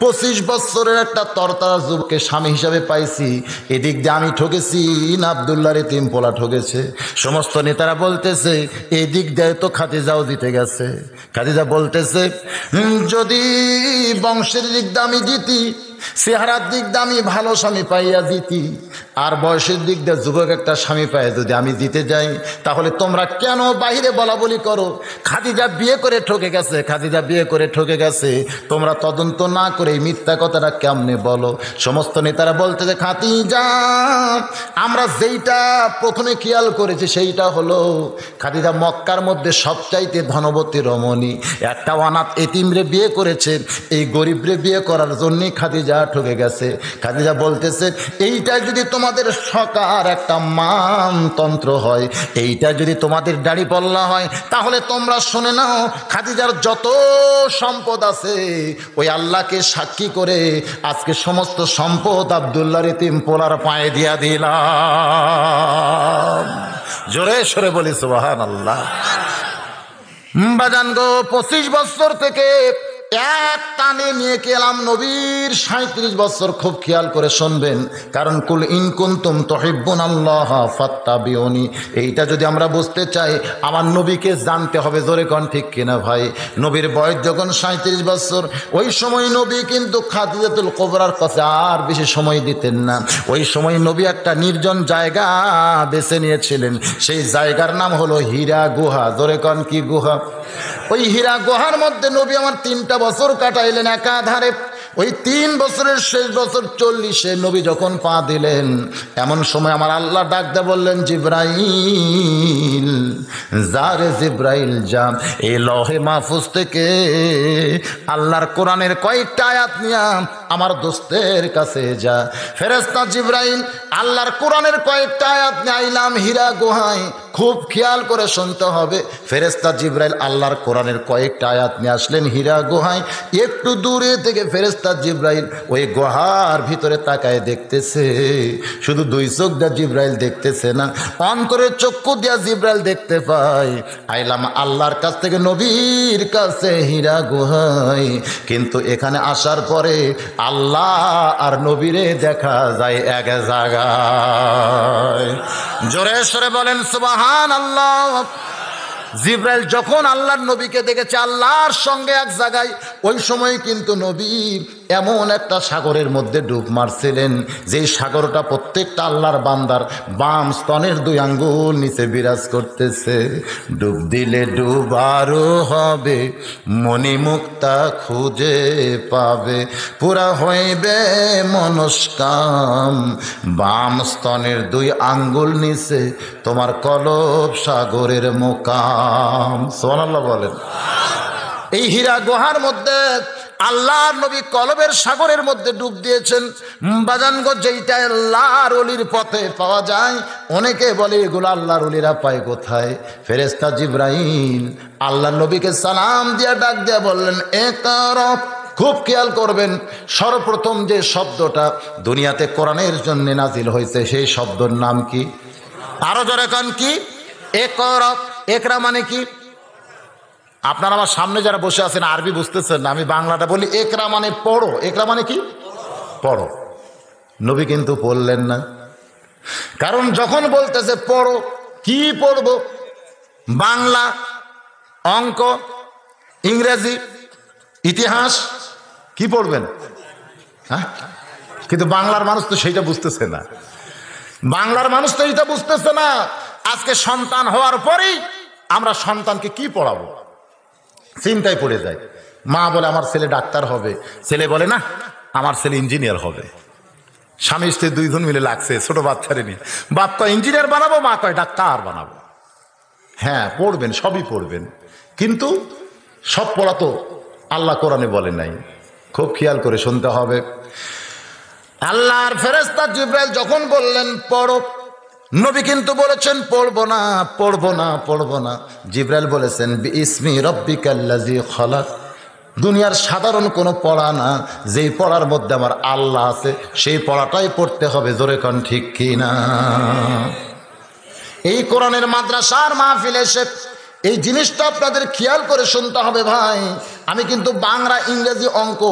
25 বছরের একটা তরতারা যুবককে স্বামী হিসাবে পাইছি, এদিক দিয়ে আমি ঠকেছি না আব্দুল্লাহ ইতিম পোলা ঠকেছে? সমস্ত নেতারা বলতেছে এই দিক দিয়ে তো খাদিজাও জিতে গেছে। খাদিজা বলতেছে যদি বংশের দিক দিয়ে আমি জিতি, চেহারার দিক দিয়ে আমি ভালো স্বামী পাইয়া জিতি, আর বয়সের দিক দিয়ে যুবক একটা স্বামী পাই যদি আমি জিতে যাই, তাহলে তোমরা কেন বাহিরে বলা বলি করো খাদিজা বিয়ে করে ঠকে গেছে, খাদিজা বিয়ে করে ঠকে গেছে? তোমরা তদন্ত না করে এই মিথ্যা কথাটা কেমনে বলো? সমস্ত নেতারা বলতে যে খাদিজা আমরা যেইটা প্রথমে খেয়াল করেছি সেইটা হলো খাদিজা মক্কার মধ্যে সবচাইতে ধনবতী রমণী, একটা অনাথ এতিমরে বিয়ে করেছে, এই গরিবরে বিয়ে করার জন্যই খাদিজা ঠকে গেছে। খাদিজা বলতেছে এইটা যদি তোমাদের সকার একটা মানতন্ত্র হয়, এইটা যদি তোমাদের দাড়ি পাল্লা হয়, তাহলে তোমরা শুনে নাও খাদিজার যত সম্পদ আছে ওই আল্লাহকে সাক্ষী করে আজকে সমস্ত সম্পদ আব্দুল্লাহ ইতিম পোলার পায়ে দিয়া দিলাম। জোরে সরে বলি সুবহানাল্লাহ। বাজান গো 25 বছর থেকে এক টানে নিয়ে গেলাম নবীর 37 বছর। খুব খেয়াল করে শুনবেন, কারণ কুল ইন কুনতুম তুহিব্বুনাল্লাহ ফাত্তাবিউনি, এইটা যদি আমরা বুঝতে চাই আমার নবীকে জানতে হবে। জোরে কোন ঠিক কিনা ভাই? নবীর বয়স যখন 37 বছর, ওই সময় নবী কিন্তু খাদিজাতুল কুবরার কাছে আর বেশি সময় দিতেন না। ওই সময় নবী একটা নির্জন জায়গা বেছে নিয়েছিলেন, সেই জায়গার নাম হলো হীরা গুহা। জোরে কোন কি গুহা? ওই হীরা গুহার মধ্যে নবী আমার 3টা বছর কাটাইলেন একাধারে। ওই 3 বছরের শেষ বছর 40-এ নবী যখন পা দিলেন, এমন সময় আমার আল্লাহ ডাক দিয়ে বললেন জিব্রাইল যা রে জিব্রাইল যা, এই লহে মাহফুজ থেকে আল্লাহর কোরআনের কয়েকটা আয়াত নিয়ে আমার দোস্তের কাছে যা। ফেরেশতা জিব্রাইল আল্লাহর কোরআনের কয়েকটা আয়াত নিয়ে আইলাম হীরা গুহায়। খুব খেয়াল করে শুনতে হবে, ফেরেশতা জিব্রাইল আল্লাহর কোরআনের কয়েকটা আয়াত নিয়ে আসলেন হীরা গুহায়। একটু দূরে থেকে ফেরেশতা জিব্রাইল ওই গুহার ভিতরে তাকায় দেখতেছে। শুধু 2 চোখ দিয়ে জিব্রাইল দেখতেছে না, অন্তরের চক্ষু দিয়া জিব্রাইল দেখতে পায় আইলাম আল্লাহর কাছ থেকে নবীর কাছে হীরা গুহায়। কিন্তু এখানে আসার পরে আল্লাহ আর নবীরে দেখা যায় এক জায়গায়। জোরে সরে বলেন সুবহানাল্লাহ। জিব্রাইল যখন আল্লাহর নবীকে দেখেছে আল্লাহর সঙ্গে এক জায়গায়, ওই সময় কিন্তু নবী এমন একটা সাগরের মধ্যে ডুব মারছিলেন, যেই সাগরটা প্রত্যেকটা আল্লাহর বান্দার বাম স্তনের 2 আঙ্গুল নিচে বিরাজ করতেছে। ডুব দিলে ডুবারও হবে, মণিমুক্তা খুঁজে পাবে, পুরা হইবে মনস্কাম, বাম স্তনের 2 আঙ্গুল নিচে তোমার কলব সাগরের মোকাম। সুবহানাল্লাহ বলেন। এই হীরা গুহার মধ্যে আল্লাহর নবী কলবের সাগরের মধ্যে ডুব দিয়েছেন। বাজানগো যেইটা আল্লাহর ওলির পথে পাওয়া যায়, অনেকে বলে এগুলো আল্লাহর ওলিরা পায় কোথায়? ফেরেশতা জিব্রাইল আল্লাহর নবীকে সালাম দিয়া ডাক দিয়া বললেন ইকরা। খুব খেয়াল করবেন, সর্বপ্রথম যে শব্দটা দুনিয়াতে কোরআনের জন্য নাজিল হয়েছে সেই শব্দের নাম কি? আরো জোরে কান কি? ইকরা। ইকরা মানে কি? আপনারা আমার সামনে যারা বসে আছেন আরবি বুঝতেছেন না, আমি বাংলাটা বলি। একরা মানে পড়ো, একরা মানে কি? পড়ো। নবী কিন্তু পড়লেন না, কারণ যখন বলতেছে পড়ো, কি পড়বো? বাংলা, অঙ্ক, ইংরেজি, ইতিহাস, কি পড়বেন? হ্যাঁ, কিন্তু বাংলার মানুষ তো সেইটা বুঝতেছে না। বাংলার মানুষ তো এইটা বুঝতেছে না। আজকে সন্তান হওয়ার পরেই আমরা সন্তানকে কি পড়াবো চিন্তায় পড়ে যায়। মা বলে আমার ছেলে ডাক্তার হবে, ছেলে বলে না আমার ছেলে ইঞ্জিনিয়ার হবে। স্বামী স্ত্রী দুইজন মিলে লাগছে ছোট বাচ্চারে নিয়ে, বাপ কয় ইঞ্জিনিয়ার বানাবো, মা কয় ডাক্তার বানাবো। হ্যাঁ পড়বেন, সবই পড়বেন, কিন্তু সব পড়া তো আল্লাহ কোরআনে বলে নাই। খুব খেয়াল করে শুনতে হবে। আল্লাহর ফেরেশতা জিবরাইল যখন বললেন পড়ো, নবী কিন্তু বলেছেন পড়বো না, পড়বো না, পড়বো না। জিবরাইল বলেছেন বিইসমি রব্বিকাল্লাযী খলাক। দুনিয়ার সাধারণ কোনো পড়া না, যেই পড়ার মধ্যে আমার আল্লাহ আছে সেই পড়াটাই পড়তে হবে। জোরে কোন ঠিক কি না? এই কোরআনের মাদ্রাসার মাহফিলে এসে এই জিনিসটা আপনাদের খেয়াল করে শুনতে হবে ভাই। আমি কিন্তু বাংলা, ইংরেজি, অঙ্ক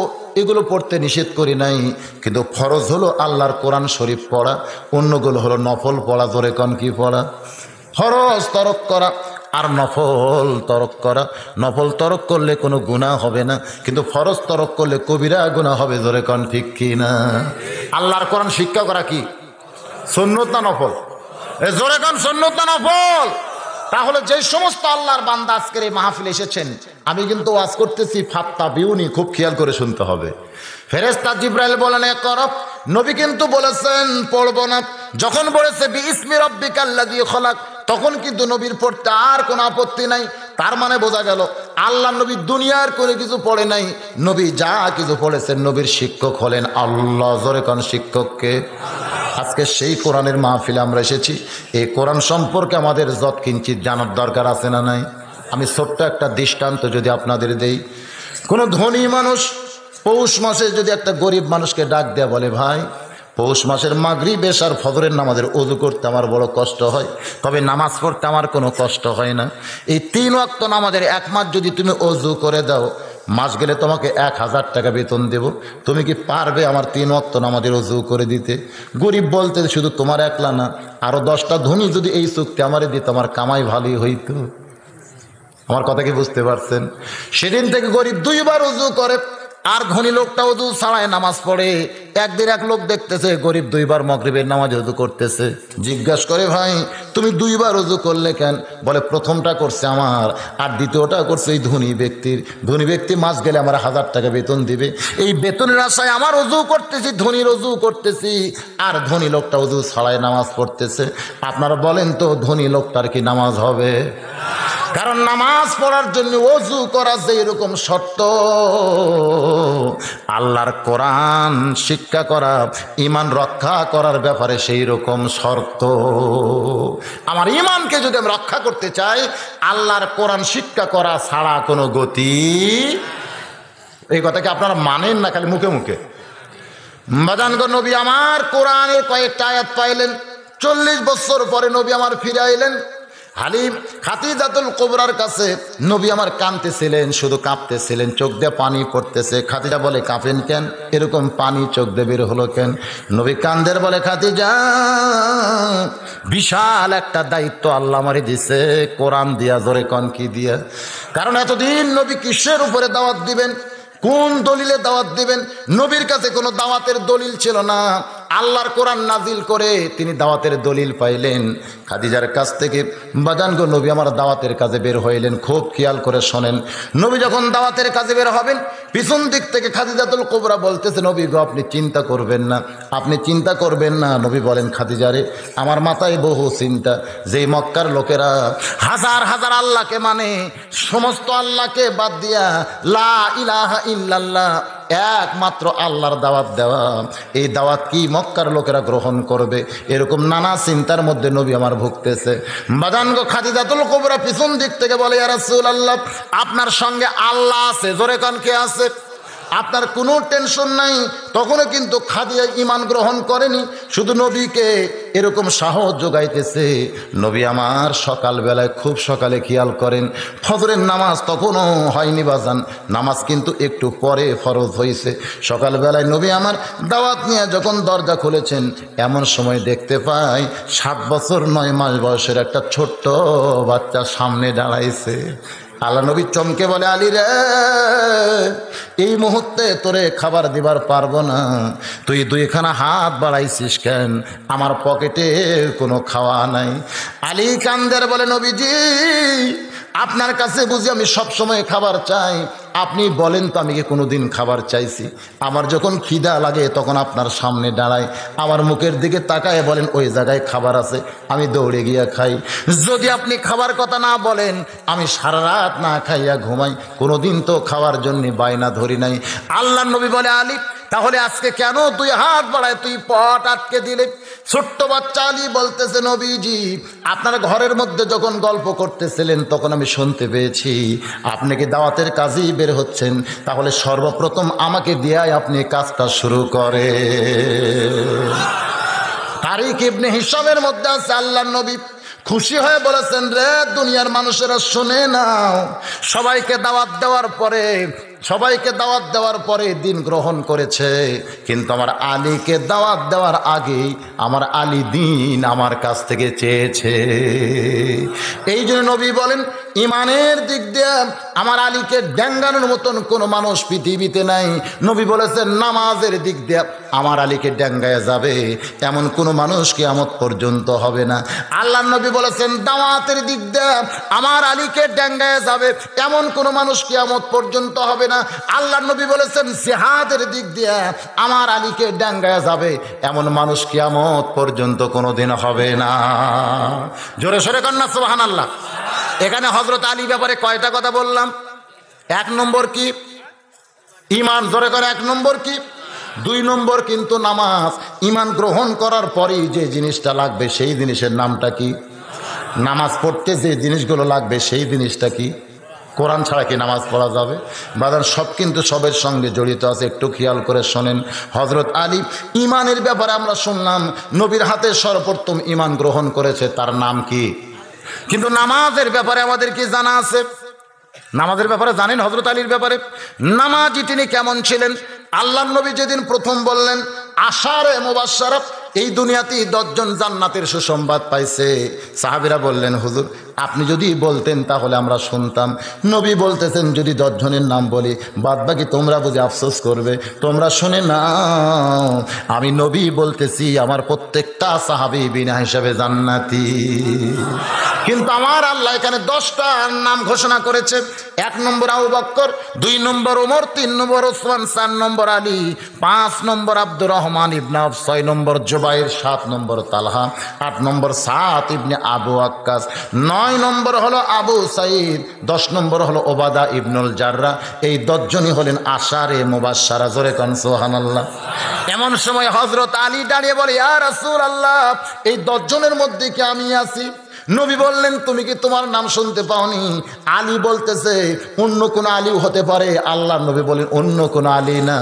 এগুলো পড়তে নিষেধ করি নাই, কিন্তু ফরজ হলো আল্লাহর কোরআন শরীফ পড়া, অন্যগুলো হলো নফল পড়া। জোরে কোন কি পড়া? ফরজ তরক করা আর নফল তরক করা। নফল তরক করলে কোনো গুনাহ হবে না, কিন্তু ফরজ তরক করলে কবিরা গুনাহ হবে। জোরে কোন ঠিক কি না? আল্লাহর কোরআন শিক্ষা করা কি সুন্নত না নফল? জোরে কোন সুন্নত না নফল? তাহলে যে সমস্ত আল্লাহর বান্দা আজকের এই মাহফিলে এসেছেন, আমি কিন্তু ওয়াজ করতেছি ফাত্তা বিউনি, খুব খেয়াল করে শুনতে হবে। ফেরেশতা জিবরাইল বলেন করব, নবী কিন্তু বলেছেন পড়বো না। যখন বলেছে বিইসমি রব্বিকাল্লাযী খলাক, তখন কিন্তু নবীর পড়তে আর কোনো আপত্তি নাই। তার মানে বোঝা গেল আল্লাহ নবী দুনিয়ার করে কিছু পড়ে নাই, নবী যা কিছু পড়েছেন নবীর শিক্ষক হলেন আল্লাহ। জোরে কোন শিক্ষককে? আজকে সেই কোরআনের মাহফিলে আমরা এসেছি। এই কোরআন সম্পর্কে আমাদের যত কিঞ্চিত জানার দরকার আছে না নাই? আমি ছোট্ট একটা দৃষ্টান্ত যদি আপনাদের দেই, কোনো ধনী মানুষ পৌষ মাসে যদি একটা গরিব মানুষকে ডাক দেয়া বলে ভাই পৌষ মাসের মাগরিব, এশার, ফজরের নামাজের ওযু করতে আমার বড় কষ্ট হয়, তবে নামাজ পড়তে আমার কোনো কষ্ট হয় না। এই 3 ওয়াক্ত নামাজের 1 মাস যদি তুমি ওযু করে দাও, মাস গেলে তোমাকে 1000 টাকা বেতন দেব। তুমি কি পারবে আমার 3 ওয়াক্ত নামাজের ওযু করে দিতে? গরিব বলতে শুধু তোমার একলা না, আরো 10টা ধনী যদি এই চুক্তি আমারে দিত, আমার কামাই ভালোই হইতো। আমার কথা কি বুঝতে পারছেন? সেদিন থেকে গরিব 2 বার ওযু করে, আর ধনী লোকটা ওযু ছাড়ায় নামাজ পড়ে। একদিন এক লোক দেখতেছে গরিব 2 বার মাগরিবের নামাজ ওযু করতেছে, জিজ্ঞাসা করে ভাই তুমি 2 বার ওযু করলে কেন? বলে প্রথমটা করছে আমার, আর দ্বিতীয়টা করছে এই ধনী ব্যক্তির। ধনী ব্যক্তি মাস গেলে আমার 1000 টাকা বেতন দিবে, এই বেতনের আশায় আমার ওযু করতেছি, ধনীর ওযু করতেছি, আর ধনী লোকটা ওযু ছাড়ায় নামাজ পড়তেছে। আপনারা বলেন তো ধনী লোকটার কি নামাজ হবে? কারণ নামাজ পড়ার জন্য ওযু করা যে এরকম শর্ত, আল্লাহর কোরআন শিক্ষা করা, ঈমান রক্ষা করার ব্যাপারে সেই রকম শর্ত। আমার ঈমানকে যদি আমি রক্ষা করতে চাই, আল্লাহর কোরআন শিক্ষা করা ছাড়া কোনো গতি। এই কথা কি আপনারা মানেন না খালি মুখে মুখে? বাজানগো, নবী আমার কোরআনের কয়েকটা আয়াত পাইলেন, 40 বছর পরে নবী আমার ফিরে আইলেন। হালিম খাদিজাতুল কুবরার কাছে নবী আমার কাঁদতেছিলেন, শুধু কাঁপতেছিলেন, চোখ দিয়ে পানি পড়তেছে। খাদিজা বলে কাঁপেন কেন? এরকম পানি চোখ দিয়ে বের হলো কেন? নবী কান্দের বলে খাদিজা বিশাল একটা দায়িত্ব আল্লাহ আমারে দিছে কোরআন দিয়া। জোরে কোন কি দিয়া? কারণ এতদিন নবী কিসের উপরে দাওয়াত দিবেন, কোন দলিলে দাওয়াত দিবেন? নবীর কাছে কোনো দাওয়াতের দলিল ছিল না। আল্লাহর কোরআন নাজিল করে তিনি দাওয়াতের দলিল পাইলেন খাদিজার কাছ থেকে। বাজানগো, নবী আমার দাওয়াতের কাজে বের হইলেন। খুব খেয়াল করে শোনেন, নবী যখন দাওয়াতের কাজে বের হবেন, পিছন দিক থেকে খাদিজাতুল কুবরা বলতেছে নবী গো আপনি চিন্তা করবেন না, আপনি চিন্তা করবেন না। নবী বলেন খাদিজারে আমার মাথায় বহু চিন্তা, যেই মক্কার লোকেরা হাজার হাজার আল্লাহকে মানে, সমস্ত আল্লাহকে বাদ দিয়া লা ইলাহা ইল্লাল্লাহ একমাত্র আল্লাহর দাওয়াত দেওয়া, এই দাওয়াত কি মক্কার লোকেরা গ্রহণ করবে? এরকম নানা চিন্তার মধ্যে নবী আমার ভুগতেছে। বাজানগো, খাদিজাতুল কুবরা পিছন দিক থেকে বলে ইয়া রাসূলুল্লাহ আপনার সঙ্গে আল্লাহ আছে। জোরে কোন কে আছে? আপনার কোনো টেনশন নাই। তখনও কিন্তু খাদিজা ঈমান গ্রহণ করেনি, শুধু নবীকে এরকম সাহস যোগাইতেছে। নবী আমার সকালবেলায় খুব সকালে খেয়াল করেন, ফজরের নামাজ তখনও হয়নি বাজান, নামাজ কিন্তু একটু পরে ফরজ হয়েছে। সকালবেলায় নবী আমার দাওয়াত নিয়ে যখন দরজা খুলেছেন, এমন সময় দেখতে পাই 7 বছর 9 মাস বয়সের একটা ছোট্ট বাচ্চা সামনে দাঁড়াইছে। আল্লাহ নবী চমকে বলে, আলী রে, এই মুহূর্তে তোরে খাবার দিবার পারবো না, তুই 2খানা হাত বাড়াইছিস কেন? আমার পকেটে কোনো খাওয়া নাই। আলী কান্দের বলে, নবীজি আপনার কাছে বুঝি আমি সবসময় খাবার চাই? আপনি বলেন তো আমি কি কোনোদিন খাবার চাইছি? আমার যখন খিদা লাগে তখন আপনার সামনে দাঁড়াই, আমার মুখের দিকে তাকায় বলেন ওই জায়গায় খাবার আছে, আমি দৌড়ে গিয়ে খাই। যদি আপনি খাবার কথা না বলেন, আমি সারা রাত না খাইয়া ঘুমাই, কোনোদিন তো খাওয়ার জন্য বায়না ধরি নাই। আল্লাহর নবী বলে, আলী তাহলে আজকে কেন 2 হাত বাড়ায় তুই পট আটকে দিলে? ছোট্ট বাচ্চা আলী বলতেছে, নবীজি আপনার ঘরের মধ্যে যখন গল্প করতেছিলেন তখন আমি শুনতে পেয়েছি আপনি কি দাওয়াতের কাজেই বের হচ্ছেন, তাহলে সর্বপ্রথম আমাকে দিয়াই আপনি কাজটা শুরু করে। তারিখ ইবনে হিশামের মধ্যে আছে, আল্লাহর নবী খুশি হয়ে বলেছেন, রে দুনিয়ার মানুষেরা শুনে নাও, সবাইকে দাওয়াত দেওয়ার পরে দিন গ্রহণ করেছে, কিন্তু আমার আলীকে দাওয়াত দেওয়ার আগেই আমার আলী দিন আমার কাছ থেকে চেয়েছে। এই জন্য নবী বলেন, ইমানের দিক দিয়ে আমার আলীকে ড্যাঙ্গানোর মতন কোনো মানুষ পৃথিবীতে নাই। নবী বলেছেন, নামাজের দিক দিয়ে আমার আলীকে ড্যাঙ্গায় যাবে এমন কোনো মানুষ কিয়ামত পর্যন্ত হবে না। আল্লাহর নবী বলেছেন, দাওয়াতের দিক দিয়ে আমার আলীকে ড্যাঙ্গায় যাবে এমন কোনো মানুষ কিয়ামত পর্যন্ত হবে না। আল্লাহর নবী বলেছেন, জিহাদের দিক দিয়ে আমার আলীকে ড্যাঙ্গায় যাবে এমন মানুষ কিয়ামত পর্যন্ত কোনোদিন হবে না। জোরে সোরে কন্যা সুবহানাল্লাহ। এখানে হযরত আলী ব্যাপারে কয়টা কথা বললাম? 1 নম্বর কি? ঈমান। জোরে করে 1 নম্বর কি? 2 নম্বর কিন্তু নামাজ। ঈমান গ্রহণ করার পরেই যে জিনিসটা লাগবে সেই জিনিসের নামটা কি? নামাজ পড়তে যে জিনিসগুলো লাগবে সেই জিনিসটা কি? কোরআন ছাড়া কি নামাজ পড়া যাবে? বাজার সব কিন্তু সবের সঙ্গে জড়িত আছে, একটু খেয়াল করে শোনেন। হযরত আলী ঈমানের ব্যাপারে আমরা শুনলাম নবীর হাতে সর্বপ্রথম ঈমান গ্রহণ করেছে, তার নাম কি? কিন্তু নামাজের ব্যাপারে আমাদের কি জানা আছে? নামাজের ব্যাপারে জানেন হযরত আলীর ব্যাপারে? নামাজি তিনি কেমন ছিলেন? আল্লাহর নবী যেদিন প্রথম বললেন আশারে মুবাশশারা, এই দুনিয়াতেই 10 জন জান্নাতের সুসংবাদ পাইছে, সাহাবীরা বললেন, হুজুর আপনি যদি বলতেন তাহলে আমরা শুনতাম। নবী বলতেছেন, যদি 10 জনের নাম বলি বাদ বাকি তোমরা বুঝে আফসোস করবে, তোমরা শুনে নাও, আমি নবী বলতেছি আমার প্রত্যেকটা সাহাবী বিনা হিসাবে জান্নাতি। কিন্তু আমার আল্লাহ এখানে 10টার নাম ঘোষণা করেছে। 1 নম্বর আবু বকর, 2 নম্বর ওমর, 3 নম্বর ওসমান, 4 নম্বর আলী, 5 নম্বর আব্দুর রহমান ইবনে আওফ, 6 নম্বর জুবাইর, 7 নম্বর তালহা, 8 নম্বর সাদ ইবনে আবু ওয়াক্কাস, 9 নম্বর হলো আবু সাঈদ, 10 নম্বর হলো ওবাদা ইবনুল জাররা। এই 10 জনই হলেন আশারে মুবাশশারা। জোরে কান সুবহানাল্লাহ। এমন সময় হযরত আলী দাঁড়িয়ে বলে, ইয়া রাসূলুল্লাহ এই 10 জনের মধ্যে কি আমি আছি? নবী বললেন, তুমি কি তোমার নাম শুনতে পাওনি? আলী বলতেছে, অন্য কোন আলীও হতে পারে। আল্লাহ নবী বলেন, অন্য কোন আলী না,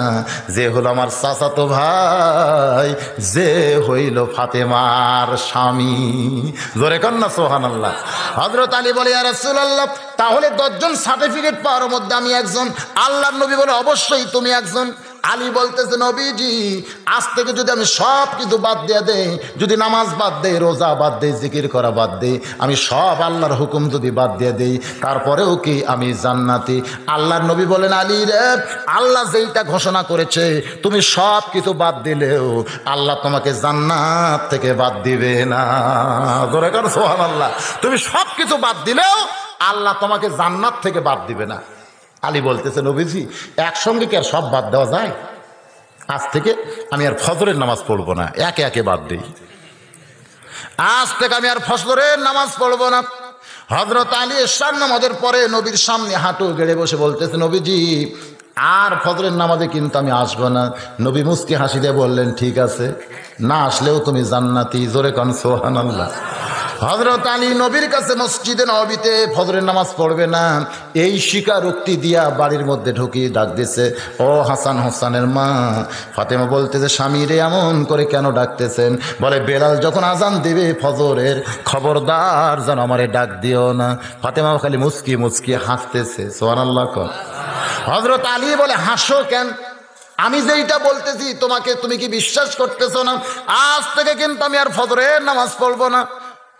যে হলো আমার চাচাতো ভাই, যে হইল ফাতেমার স্বামী। জোরে কন্যা সুবহানাল্লাহ। হযরত আলী বলে, ইয়া রাসূলুল্লাহ তাহলে 10 জন সার্টিফিকেট পাওয়ার মধ্যে আমি একজন। আল্লাহর নবী বলে, অবশ্যই তুমি একজন। আলী বলতেছে, নবীজি আজ থেকে যদি আমি সব কিছু বাদ দিয়ে দেই, যদি নামাজ বাদ দেই, রোজা বাদ দেই, জিকির করা বাদ দেই, আমি সব আল্লাহর হুকুম যদি বাদ দিয়ে দেই, তারপরেও কি আমি জান্নাতি? আল্লাহর নবী বলেন, আলী রে, আল্লাহ যেইটা ঘোষণা করেছে তুমি সব কিছু বাদ দিলেও আল্লাহ তোমাকে জান্নাত থেকে বাদ দিবে না। জোরে কর সুবহানাল্লাহ। তুমি সব কিছু বাদ দিলেও আল্লাহ তোমাকে জান্নাত থেকে বাদ দিবে না। আলী বলতেছে, নবীজি একসঙ্গে কি আর সব বাদ দেওয়া যায়? আজ থেকে আমি আর ফজরের নামাজ পড়বো না, একে একে বাদ দিই। আজ থেকে আমি আর ফজরের নামাজ পড়বো না। হযরত আলী এশার নামাজের পরে নবীর সামনে হাঁটু গেড়ে বসে বলতেছে, নবীজি আর ফজরের নামাজে কিন্তু আমি আসবো না। নবী মুস্কি হাসি দিয়ে বললেন, ঠিক আছে, না আসলেও তুমি জান্নাতি। জোরে কান সুবহানাল্লাহ। হযরত আলী নবীর কাছে মসজিদে নববীতে ফজরের নামাজ পড়বে না, এই স্বীকারোক্তি দিয়া বাড়ির মধ্যে ঢুকিয়ে ডাক দিছে, ও হাসান হোসেনের মা। ফাতেমা বলতেছে, স্বামী রে এমন করে কেন ডাকতেছেন? বলে, বেলাল যখন আজান দিবে ফজরের, খবরদার যেন আমারে ডাক দিও না। ফাতেমা খালি মুচকি মুচকি হাসতেছে। সুবহানাল্লাহ। হযরত আলী বলে, হাসো কেন? আমি যেইটা বলতেছি তুমি কি বিশ্বাস করতেছো না? আজ থেকে কিন্তু আমি আর ফজরের নামাজ পড়বো না।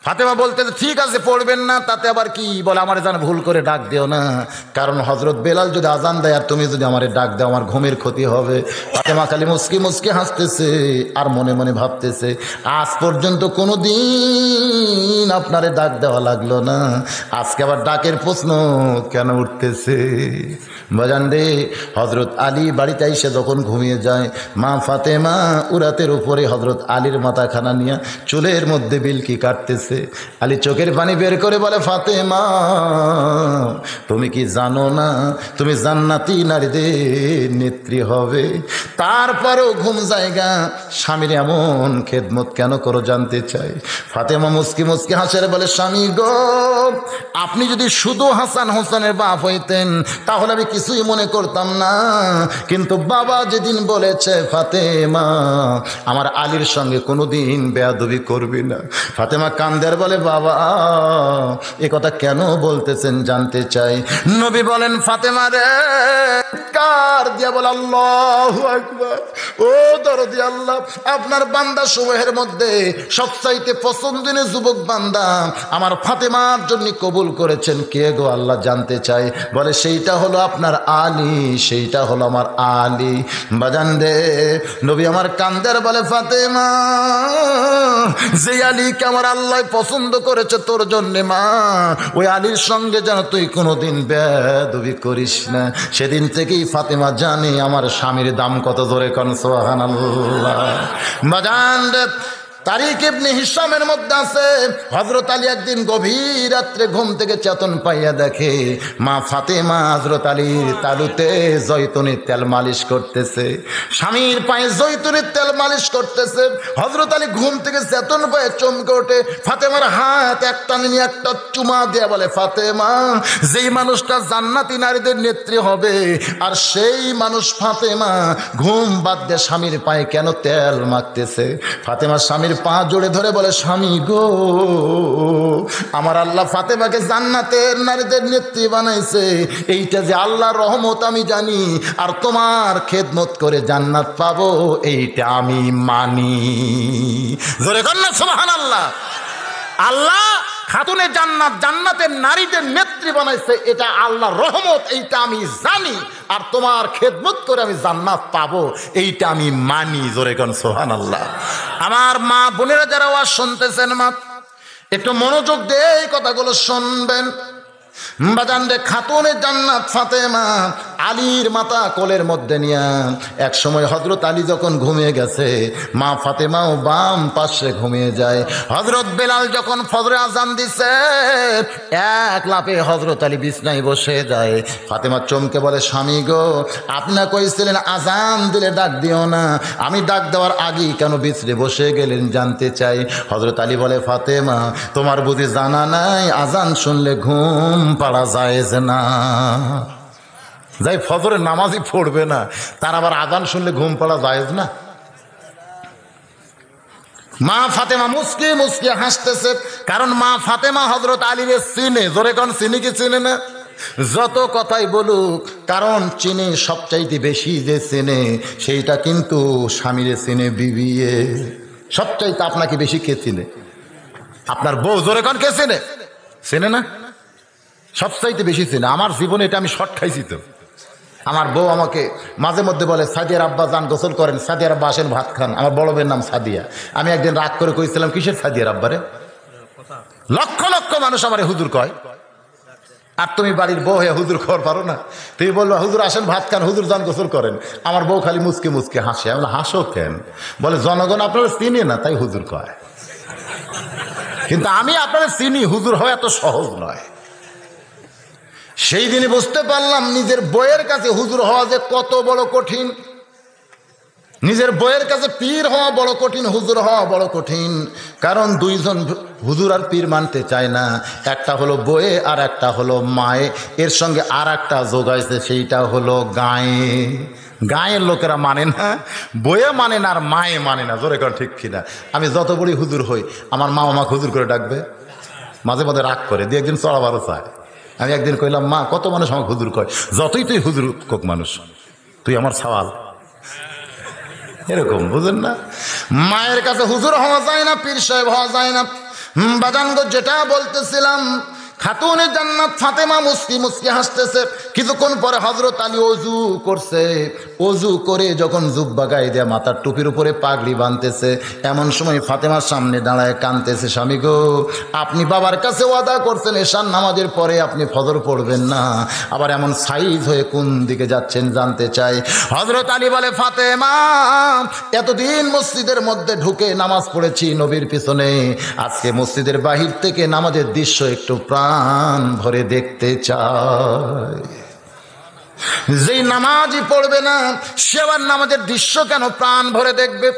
ফাতেমা বলতেছে, ঠিক আছে পড়বেন না, তাতে আবার কি? বলে, আমার যেন ভুল করে ডাক দিও না, কারণ হযরত বেলাল যদি আজান দেয় আর তুমি যদি আমারে ডাক দাও, আমার ঘুমের ক্ষতি হবে। ফাতেমা খালি মুচকি মুচকি হাসতেছে আর মনে মনে ভাবতেছে, আজ পর্যন্ত কোনো দিন আপনারে ডাক দেওয়া লাগলো না, আজকে আবার ডাকের প্রশ্ন কেন উঠতেছে? বাজান রে, হযরত আলী বাড়িতে এসে যখন ঘুমিয়ে যায়, মা ফাতেমা উরাতের উপরে হযরত আলীর মাথাখানা নিয়ে চুলের মধ্যে বিলকি কাটতেছে। আলী চোখের পানি বের করে বলে, ফাতেমা তুমি কি জানো না তুমি জান্নাতি নারীদের নেত্রী হবে? তারপরেও ঘুম জায়গা স্বামীর এমন খেদমত কেন করো জানতে চাই। ফাতেমা মুচকি মুচকি হাসে বলে, স্বামী গো, আপনি যদি শুধু হাসান হোসেনের বাপ হইতেন তাহলে আমি কিছুই মনে করতাম না, কিন্তু বাবা যেদিন বলেছে ফাতেমা আমার আলীর সঙ্গে কোনোদিন বেয়াদবি করবি না, ফাতেমা কান্দের বলে, বাবা এ কথা কেন বলতেছেন জানতে চাই। নবী বলেন, ফাতেমা রে, কার দিয়া বলে, আল্লাহু আকবার। ও দরদি আল্লাহ, আপনার বান্দা সমূহের মধ্যে সবচাইতে পছন্দনীয় যুবক বান্দা আমার ফাতেমার জন্য কবুল করেছেন কে গো আল্লাহ জানতে চাই। বলে, সেইটা হলো আপনার আলী, সেইটা হলো আমার আলী। বাজান রে, নবী আমার কান্দের বলে, ফাতেমা যে আলীকে আমার আল্লাহ পছন্দ করেছে তোর জন্য মা, ওই আলীর সঙ্গে যেন তুই কোনোদিন বেয়াদবি করিস না। সেদিন থেকেই ফাতেমা জানে আমার স্বামীর দাম কত। জোরে কোন সুবহানাল্লাহ। বাজান রে, তারিক ইবনে হিশামের মধ্যে আছে, হযরত আলী একদিন গভীর রাত্রে ঘুম থেকে চেতন পাইয়া দেখে মা ফাতেমা হযরত আলীর তালুতে জয়তুনের তেল মালিশ করতেছে, স্বামীর পায়ে জয়তুনের তেল মালিশ করতেছে। হযরত আলী ঘুম থেকে চেতন পায়ে চমকে ওঠে, ফাতেমার হাত একটা নিয়ে একটা চুমা দিয়ে বলে, ফাতেমা যেই মানুষটা জান্নাতি নারীদের নেত্রী হবে, আর সেই মানুষ ফাতেমা ঘুম বাদ দিয়ে স্বামীর পায়ে কেন তেল মাখতেছে? ফাতেমা স্বামীর পা জোড়ে ধরে বলে, স্বামী গো, আমার আল্লাহ ফাতেমাকে জান্নাতের নারীদের নেত্রী বানাইছে, এইটা যে আল্লাহর রহমত আমি জানি, আর তোমার খেদমত করে জান্নাত পাবো এইটা আমি মানি। জোরে কর না সুবহানাল্লাহ। আল্লাহ খাতুনের জান্নাত, জান্নাতের নারীদের নেত্রী বানাইছে, এটা আল্লাহর রহমত, এইটা আমি জানি, আর তোমার খেদমত করে আমি জান্নাত পাবো এইটা আমি মানি। জোরে কোন সুবহানাল্লাহ। আমার মা বোনেরা যারা ওয়াজ শুনতেছেন, মা একটু মনোযোগ দিয়ে এই কথাগুলো শুনবেন। বাজান রে, খাতুনের জান্নাত ফাতেমা আলীর মাথা কোলের মধ্যে নিয়ে এক সময় হযরত আলী যখন ঘুমিয়ে গেছে, মা ফাতেমাও বাম পাশে ঘুমিয়ে যায়। হযরত বেলাল যখন ফজরে আজান দিছে, এক লাফে হযরত আলী বিছনায় বসে যায়। ফাতেমা চমকে বলে, স্বামী গো, আপনি না কইছিলেন আজান দিলে ডাক দিও না, আমি ডাক দেওয়ার আগেই কেন বিছরে বসে গেলেন জানতে চাই। হযরত আলী বলে, ফাতেমা তোমার বুঝি জানা নাই আজান শুনলে ঘুম পাড়া জায়েজ না? যাই ফজরের নামাজই পড়বে না, তার আবার আজান শুনলে ঘুম পাড়া জায়েজ না? মা ফাতেমা মুস্কি মুস্কি হাসতেছে, কারণ মা ফাতেমা হযরত আলীরে চিনে। জোরে কোন চিনি কি চিনে না? যত কথাই বলুক, কারণ চিনে সবচাইতে বেশি যে চিনে সেইটা কিন্তু স্বামীরে চিনে বিবিয়ে। সবচাইতে আপনাকে বেশি কে চিনে? আপনার বউ। জোরে কোন কে চিনে? চিনে না? সবচাইতে বেশি চিনে। আমার জীবনে এটা আমি শর্ট খাইছি। তো আমার বউ আমাকে মাঝে মধ্যে বলে, সাদিয়ার আব্বা যান গোসল করেন, সাদিয়ার আব্বা আসেন ভাত খান। আমার বড় মেয়ের নাম সাদিয়া। আমি একদিন রাগ করে কইছিলাম, কিসের সাদিয়ার আব্বারে? লক্ষ লক্ষ মানুষ আমারে হুজুর কয়, আর তুমি বাড়ির বউ হয়ে হুজুর খবর পারো না? তুমি বলবো হুজুর আসেন ভাত খান, হুজুর যান গোসল করেন। আমার বউ খালি মুচকে মুচকে হাসে। আমি বলি, হাসো কেন? বলে, জনগণ আপনারা চিনে না তাই হুজুর কয়, কিন্তু আমি আপনারা চিনি, হুজুর হওয়া এত সহজ নয়। সেই দিনই বুঝতে পারলাম নিজের বইয়ের কাছে হুজুর হওয়া যে কত বড় কঠিন। নিজের বইয়ের কাছে পীর হওয়া বড় কঠিন, হুজুর হওয়া বড় কঠিন। কারণ দুইজন হুজুর আর পীর মানতে চায় না। একটা হলো বইয়ে আর একটা হলো মায়ে, এর সঙ্গে আর একটা যোগাইছে, সেইটা হলো গায়ে। গায়ের লোকেরা মানে না, বইয়ে মানে না, আর মায়ে মানে না। জোরে কর ঠিক কিনা? আমি যত বড়ই হুজুর হই, আমার মা আমাকে হুজুর করে ডাকবে, মাঝে মাঝে রাগ করে দিয়ে একদিন চড়াবারও চায়। আমি একদিন কইলাম, মা কত মানুষ আমাকে হুজুর কয়, যতই তুই হুজুর কোক মানুষ, তুই আমার সওয়াল। এরকম বুঝেন না? মায়ের কাছে হুজুর হওয়া যায় না, পীর সাহেব হওয়া যায় না। বাজানগো যেটা বলতেছিলাম, খাতুনে জান্নাত ফাতেমা মুস্কি মুস্কি হাসতেছে। কিছুক্ষণ পরে হযরত আলী ওযু করছে, ওযু করে যখন জুব্বা গায়ে দেয়া মাথার টুপির উপরে পাগড়ি বাঁধতেছে, এমন সময় ফাতেমার সামনে দাঁড়ায় কাঁদতেছে, স্বামী গো, আপনি বাবার কাছে ওয়াদা করছেন এশার নামাজের পরে আপনি ফজর পড়বেন না, আবার এমন সাইজ হয়ে কোন দিকে যাচ্ছেন জানতে চাই। হযরত আলী বলে, ফাতেমা, এতদিন মসজিদের মধ্যে ঢুকে নামাজ পড়েছি নবীর পিছনে, আজকে মসজিদের বাহির থেকে নামাজের দৃশ্য একটু প্রাণ ভরে দেখতে চাই। যেই নামাজই পড়বে না সে আবার নামাজের দৃশ্য কেন প্রাণ ভরে দেখবে?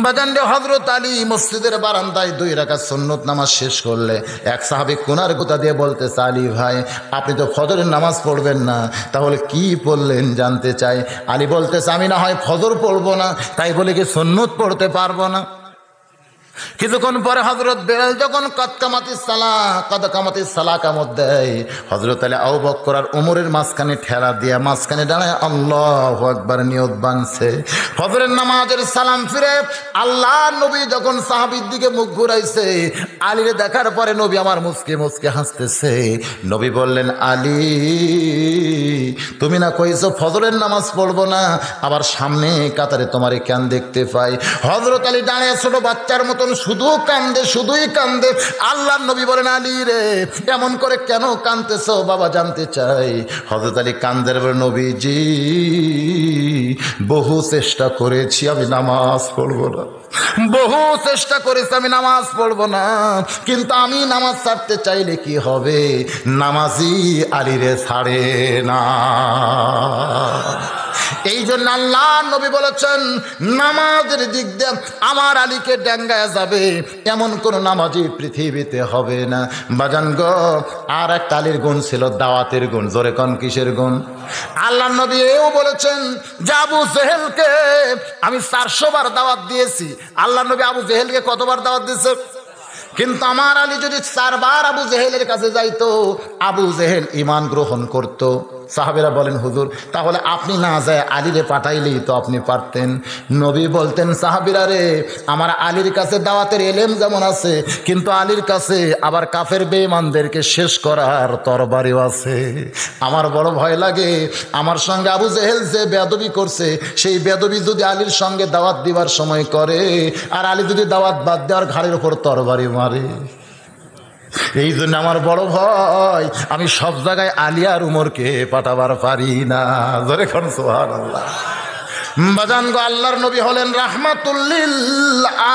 বাজানরে হযরত আলী মসজিদের বারান্দায় 2 রাকাত সুন্নত নামাজ শেষ করলে এক সাহাবী কোনার গোতা দিয়ে বলতেছে, আলী ভাই, আপনি তো ফজরের নামাজ পড়বেন না, তাহলে কি পড়লেন জানতে চাই। আলী বলতেছে, আমি না হয় ফজর পড়বো না, তাই বলে কি সুন্নত পড়তে পারবো না? কিছুক্ষণ পরে হযরত বেলাল যখন কামাতিস সালাহ কামত দেয়, হযরত আলী আবু বকর আর ওমরের মাঝখানে ঠেলা দিয়া মাঝখানে দাঁড়ায় আল্লাহু আকবার নিয়ত বানছে। ফজরের নামাজের সালাম ফিরে আল্লাহ নবী যখন সাহাবীর দিকে মুখ ঘুরাইছে, আলীরে দেখার পরে নবী আমার মুচকে মুচকে হাসতেছে। নবী বললেন, আলী, তুমি না কইছো ফজরের নামাজ পড়বো না, আবার সামনে কাতারে তোমারে কেন দেখতে পাই? হযরত আলী দাঁড়িয়ে ছোট বাচ্চার মতন শুধু কান্দে, শুধুই কান্দে। আল্লাহর নবী বলেন, আলী রে, এমন করে কেন কাঁদতেছো বাবা জানতে চাই। হযরত আলী কান্দের বলে, নবীজি, বহু চেষ্টা করেছি আমি নামাজ পড়বো না, বহু চেষ্টা করেছি আমি নামাজ পড়বো না, কিন্তু আমি নামাজ ছাড়তে চাইলে কি হবে? নামাজি আলীরে ছাড়ে না। এই জন্য আল্লাহ নবী বলেছেন, নামাজের দিক দিয়ে আমার আলীকে ডেঙ্গায় যাবে এমন কোন নামাজি পৃথিবীতে হবে না। বাজান গো, আর এক আলীর গুণ ছিল দাওয়াতের গুণ। জোরে কোন কিসের গুণ? আল্লাহ নবী এও বলেছেন যে আবু জেহেলকে আমি 400 বার দাওয়াত দিয়েছি। আল্লাহ নবী আবু জেহেলকে কতবার দাওয়াত দিয়েছে? কিন্তু আমার আলী যদি 4 বার আবু জেহেলের কাছে যাইতো, আবু জেহেল ঈমান গ্রহণ করত। সাহাবেরা বলেন, হুজুর, তাহলে আপনি না যায় আলীরে পাঠাইলেই তো আপনি পারতেন। নবী বলতেন, সাহাবীরা রে, আমার আলীর কাছে দাওয়াতের এলেম যেমন আছে, কিন্তু আলীর কাছে আবার কাফের বেঈমানদেরকে শেষ করার তরবারিও আছে। আমার বড় ভয় লাগে, আমার সঙ্গে আবু জেহেল যে বেয়াদবি করছে, সেই বেয়াদবি যদি আলীর সঙ্গে দাওয়াত দিবার সময় করে, আর আলী যদি দাওয়াত বাদ দেওয়ার ঘাড়ের উপর তরবারি মারে। এই জন্য আমার বড় ভয়, আমি সব জায়গায় আলী আর উমরকে পাঠাবার পারি না। জোরে কোন সুবহানাল্লাহ। বাজান গো, আল্লাহর নবী হলেন রাহমাতুল লিল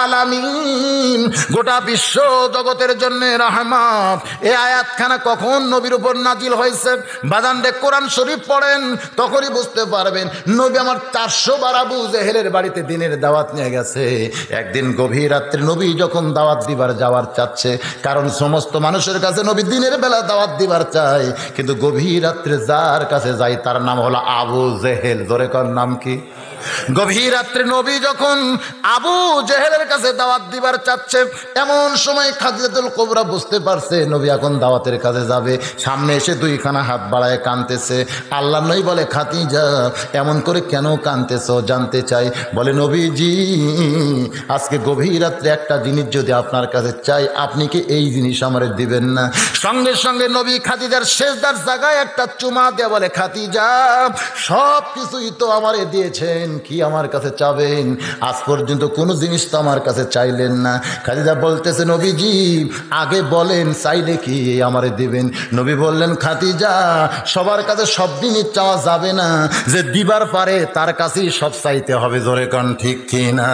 আলামিন, গোটা বিশ্ব জগতের জন্য রহমত। এই আয়াতখানা কখন নবীর উপর নাজিল হয়েছে? বাজান রে, কোরআন শরীফ পড়েন, তখনই বুঝতে পারবেন। নবী আমার 400 বার আবু জেহেলের বাড়িতে দিনের দাওয়াত নিয়ে গেছে। একদিন গভীর রাত্রে নবী যখন দাওয়াত দিবার যাওয়ার চাচ্ছে, কারণ সমস্ত মানুষের কাছে নবী দিনের বেলা দাওয়াত দিবার চায়, কিন্তু গভীর রাত্রে যার কাছে যায় তার নাম হলো আবু জেহেল। জোরে কোন নাম কি? গভীর রাত্রে নবী যখন আবু জেহেলের কাছে দাওয়াত দিবার চাচ্ছে, এমন সময় খাদিজাতুল কুবরা বুঝতে পারছে নবী এখন দাওয়াতের কাছে যাবে। সামনে এসে 2খানা হাত বাড়ায় কাঁদতেছে। আল্লাহ নবী বলে, খাদিজা, এমন করে কেন কাঁদতেছো জানতে চাই। বলে, নবীজি, আজকে গভীর রাত্রে একটা জিনিস যদি আপনার কাছে চাই, আপনি কি এই জিনিস আমারে দিবেন না? সঙ্গে সঙ্গে নবী খাদিজার সেজদার জায়গায় একটা চুমা দেয়া বলে, খাদিজা, সব কিছুই তো আমারে দিয়েছেন, কি আমার কাছে চাবেন? আজ পর্যন্ত কোনো জিনিস তো আমার কাছে চাইলেন না। খাদিজা বলতেছে, নবীজি, আগে বলেন চাইলে কি আমারে দিবেন? নবী বললেন, খাদিজা, সবার কাছে সব জিনিস চাওয়া যাবে না, যে দিবার পারে তার কাছেই সব চাইতে হবে। জোরে কোন ঠিক কিনা?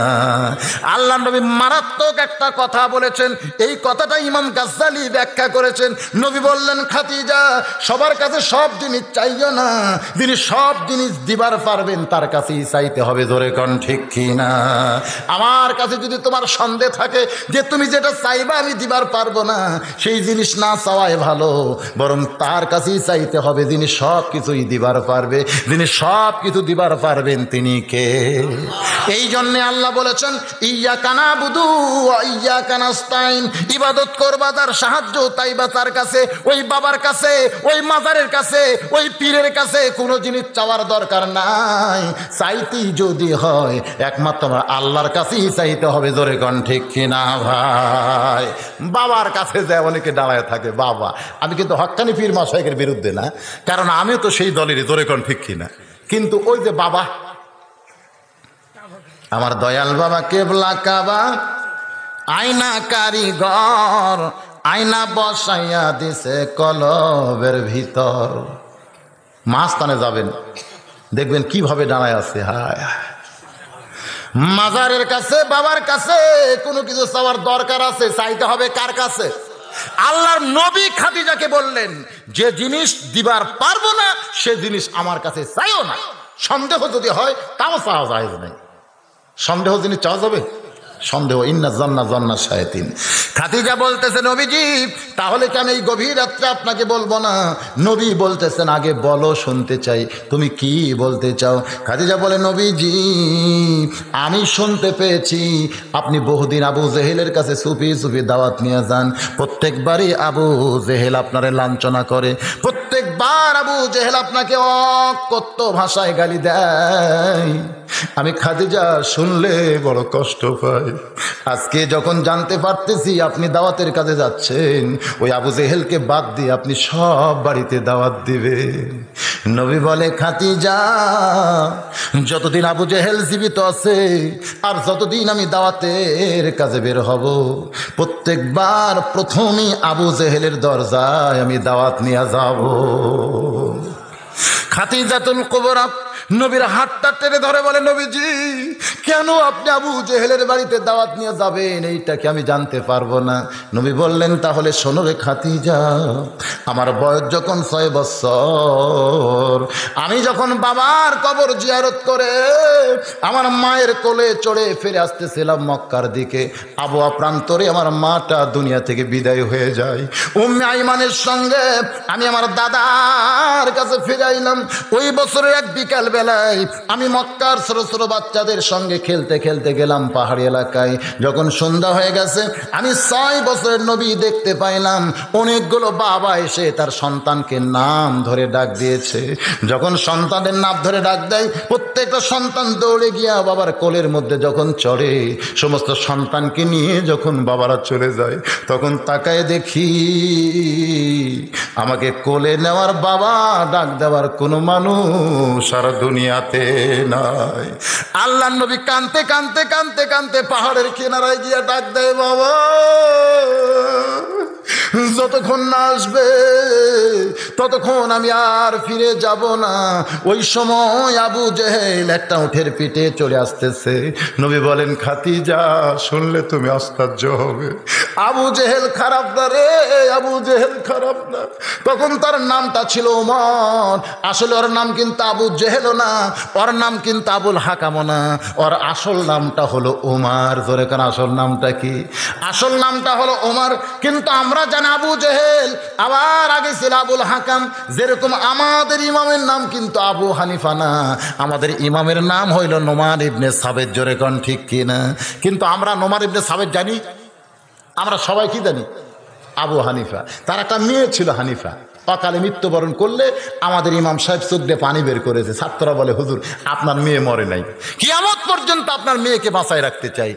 আল্লাহ নবী মারাত্মক একটা কথা বলেছেন, এই কথাটা ইমাম গাজ্জালী ব্যাখ্যা করেছেন। নবী বললেন, খাদিজা, সবার কাছে সব জিনিস চাইও না, যিনি সব জিনিস দিবার পারবেন তার কাছেই চাই। চাইতে হবে, জোরে কোন ঠিক কিনা? আমার কাছে যদি তোমার সন্দেহ থাকে যে তুমি যেটা চাইবা আমি দিবার পারবো না, সেই জিনিস না চাওয়াই ভালো, বরং তার কাছেই চাইতে হবে যিনি সব কিছুই দিবার পারবে। যিনি সব কিছু দিবার পারবেন তিনি কে? এই জন্যে আল্লাহ বলেছেন ইয়্যাকা না'বুদু ওয়া ইয়্যাকা নাস্তাইন, ইবাদত করবা তার, সাহায্য তাইবা তার কাছে, ওই বাবার কাছে, ওই মাজারের কাছে, ওই পীরের কাছে কোনো জিনিস চাওয়ার দরকার নাই। চাইতেই যদি হয় একমাত্র আমার আল্লাহর কাছেই চাইতে হবে, জোরে কোন ঠিক কিনা ভাই? বাবার কাছে যায় অনেকে দাঁড়ায় থাকে বাবা, আমি কিন্তু হক্কানি পীর মাশায়েখের বিরুদ্ধে না, কারণ আমিও তো সেই দলেরই, জোরে কোন ঠিক কিনা? কিন্তু ওই যে বাবা, আমার দয়াল বাবা কেবলা কাবা, আয়না কারিগর, আয়না বসাইয়া দিছে কলবের ভিতর। মাস্তানে যাবেন দেখবেন কিভাবে দাঁড়ায় আছে। হায় মাজারের কাছে, বাবার কাছে কোনো কিছু চাওয়ার দরকার আছে, চাইতে হবে কার কাছে? আল্লাহর নবী খাদিজাকে বললেন যে জিনিস দিবার পারবো না সে জিনিস আমার কাছে চাইও না। সন্দেহ যদি হয় তাও চাওয়া যায় না। সন্দেহ জিনিস চাওয়া যাবে? সন্দেহ ইন্না জন্না শায়াতিন। খাদিজা বলতেছে নবীজি তাহলে কি আমি এই গভীর রাত্রে আপনাকে বলবো না? নবী বলতেছেন আগে বলো, শুনতে চাই, তুমি কি বলতে চাও? খাদিজা বলে নবীজি আমি শুনতে পেয়েছি আপনি বহুদিন আবু জেহেলের কাছে সুফি সুফি দাওয়াত নিয়ে যান, প্রত্যেকবারই আবু জেহেল আপনারে লাঞ্ছনা করে, প্রত্যেকবার আবু জেহেল আপনাকে অকথ্য ভাষায় গালি দেয়। আমি খাদিজা শুনলে বড় কষ্ট পাই। আজকে যখন জানতে পারতেছি আপনি দাওয়াতের কাজে যাচ্ছেন, ওই আবু জেহেলকে বাদ দিয়ে আপনি সব বাড়িতে দাওয়াত দিবেন। নবী বলে খাদিজা যতদিন আবু জেহেল জীবিত আছে আর যতদিন আমি দাওয়াতের কাজে বের হব, প্রত্যেকবার প্রথমেই আবু জেহেলের দরজায় আমি দাওয়াত নিয়ে যাব। খাদিজাতুল কুবরা নবীর হাতটা টেনে ধরে বলে নবীজি কেন আপনি আবু জেহেলের বাড়িতে দাওয়াত নিয়ে যাবেন এইটা কি আমি জানতে পারবো না? নবী বললেন তাহলে শোনো রে খাদিজা, আমার বয়স যখন 6 বছর, আমি যখন বাবার কবর জিয়ারত করে আমার মায়ের কোলে চড়ে ফিরে আসতেছিলাম মক্কার দিকে, আবহাওয়া প্রান্তরে আমার মাটা দুনিয়া থেকে বিদায় হয়ে যায়। উম্মে আইমানের সঙ্গে আমি আমার দাদার কাছে ফিরে আইলাম। ওই বছরের এক বিকাল বেলায় আমি মক্কার ছোট ছোট বাচ্চাদের সঙ্গে খেলতে খেলতে গেলাম পাহাড়ি এলাকায়। যখন সন্ধ্যা হয়ে গেছে আমি 6 বছরের নবী দেখতে পাইলাম। অনেকগুলো বাবা এসে তার সন্তানকে নাম ধরে ডাক দিয়েছে। যখন সন্তানের নাম ধরে ডাক দেয় প্রত্যেকটা সন্তান দৌড়ে গিয়া বাবার কোলের মধ্যে যখন চড়ে, সমস্ত সন্তানকে নিয়ে যখন বাবারা চলে যায় তখন তাকায় দেখি আমাকে কোলে নেওয়ার বাবা ডাক দেওয়ার কোনো মানুষ সারা দুনিয়াতে নাই। আল্লাহ নবী কানতে কানতে কানতে কানতে পাহাড়ের কিনারায় গিয়া ডাক দেয় বাবা যতক্ষণ না আসবে ততক্ষণ আমি আর ফিরে যাব না। ওই সময় আবু জেহেল একটা উঠের পিঠে চলে আসতেছে। নবী বলেন খাদিজা শুনলে তুমি আশ্চর্য হবে, আবু জেহেল খারাপ না রে, আবু জেহেল খারাপ না। তখন তার নামটা ছিল ওমর। আসলে ওর নাম কিন্তু আবু জেহেলও না, ওর নাম কিন্তু আবুল হাকামও না, ওর আসল নামটা হলো ওমর। জোরে কান আসল নামটা কি? আসল নামটা হলো ওমর। কিন্তু আমরা জানি আবু জেহেল, আবার আগে ছিল আবুল হাকাম। যেরকম আমাদের ইমামের নাম কিন্তু আবু হানিফা না, আমাদের ইমামের নাম হইল নোমান ইবনে সাবেত। জোরে কোন ঠিক কিনা? কিন্তু আমরা নোমান ইবনে সাবেত জানি, আমরা সবাই কি জানি? আবু হানিফা। তার একটা মেয়ে ছিল হানিফা, অকালে মৃত্যুবরণ করলে আমাদের ইমাম সাহেব চোখ দিয়ে পানি বের করেছে। ছাত্ররা বলে হুজুর আপনার মেয়ে মরে নাই, কিয়ামত পর্যন্ত আপনার মেয়েকে বাঁচায় রাখতে চাই।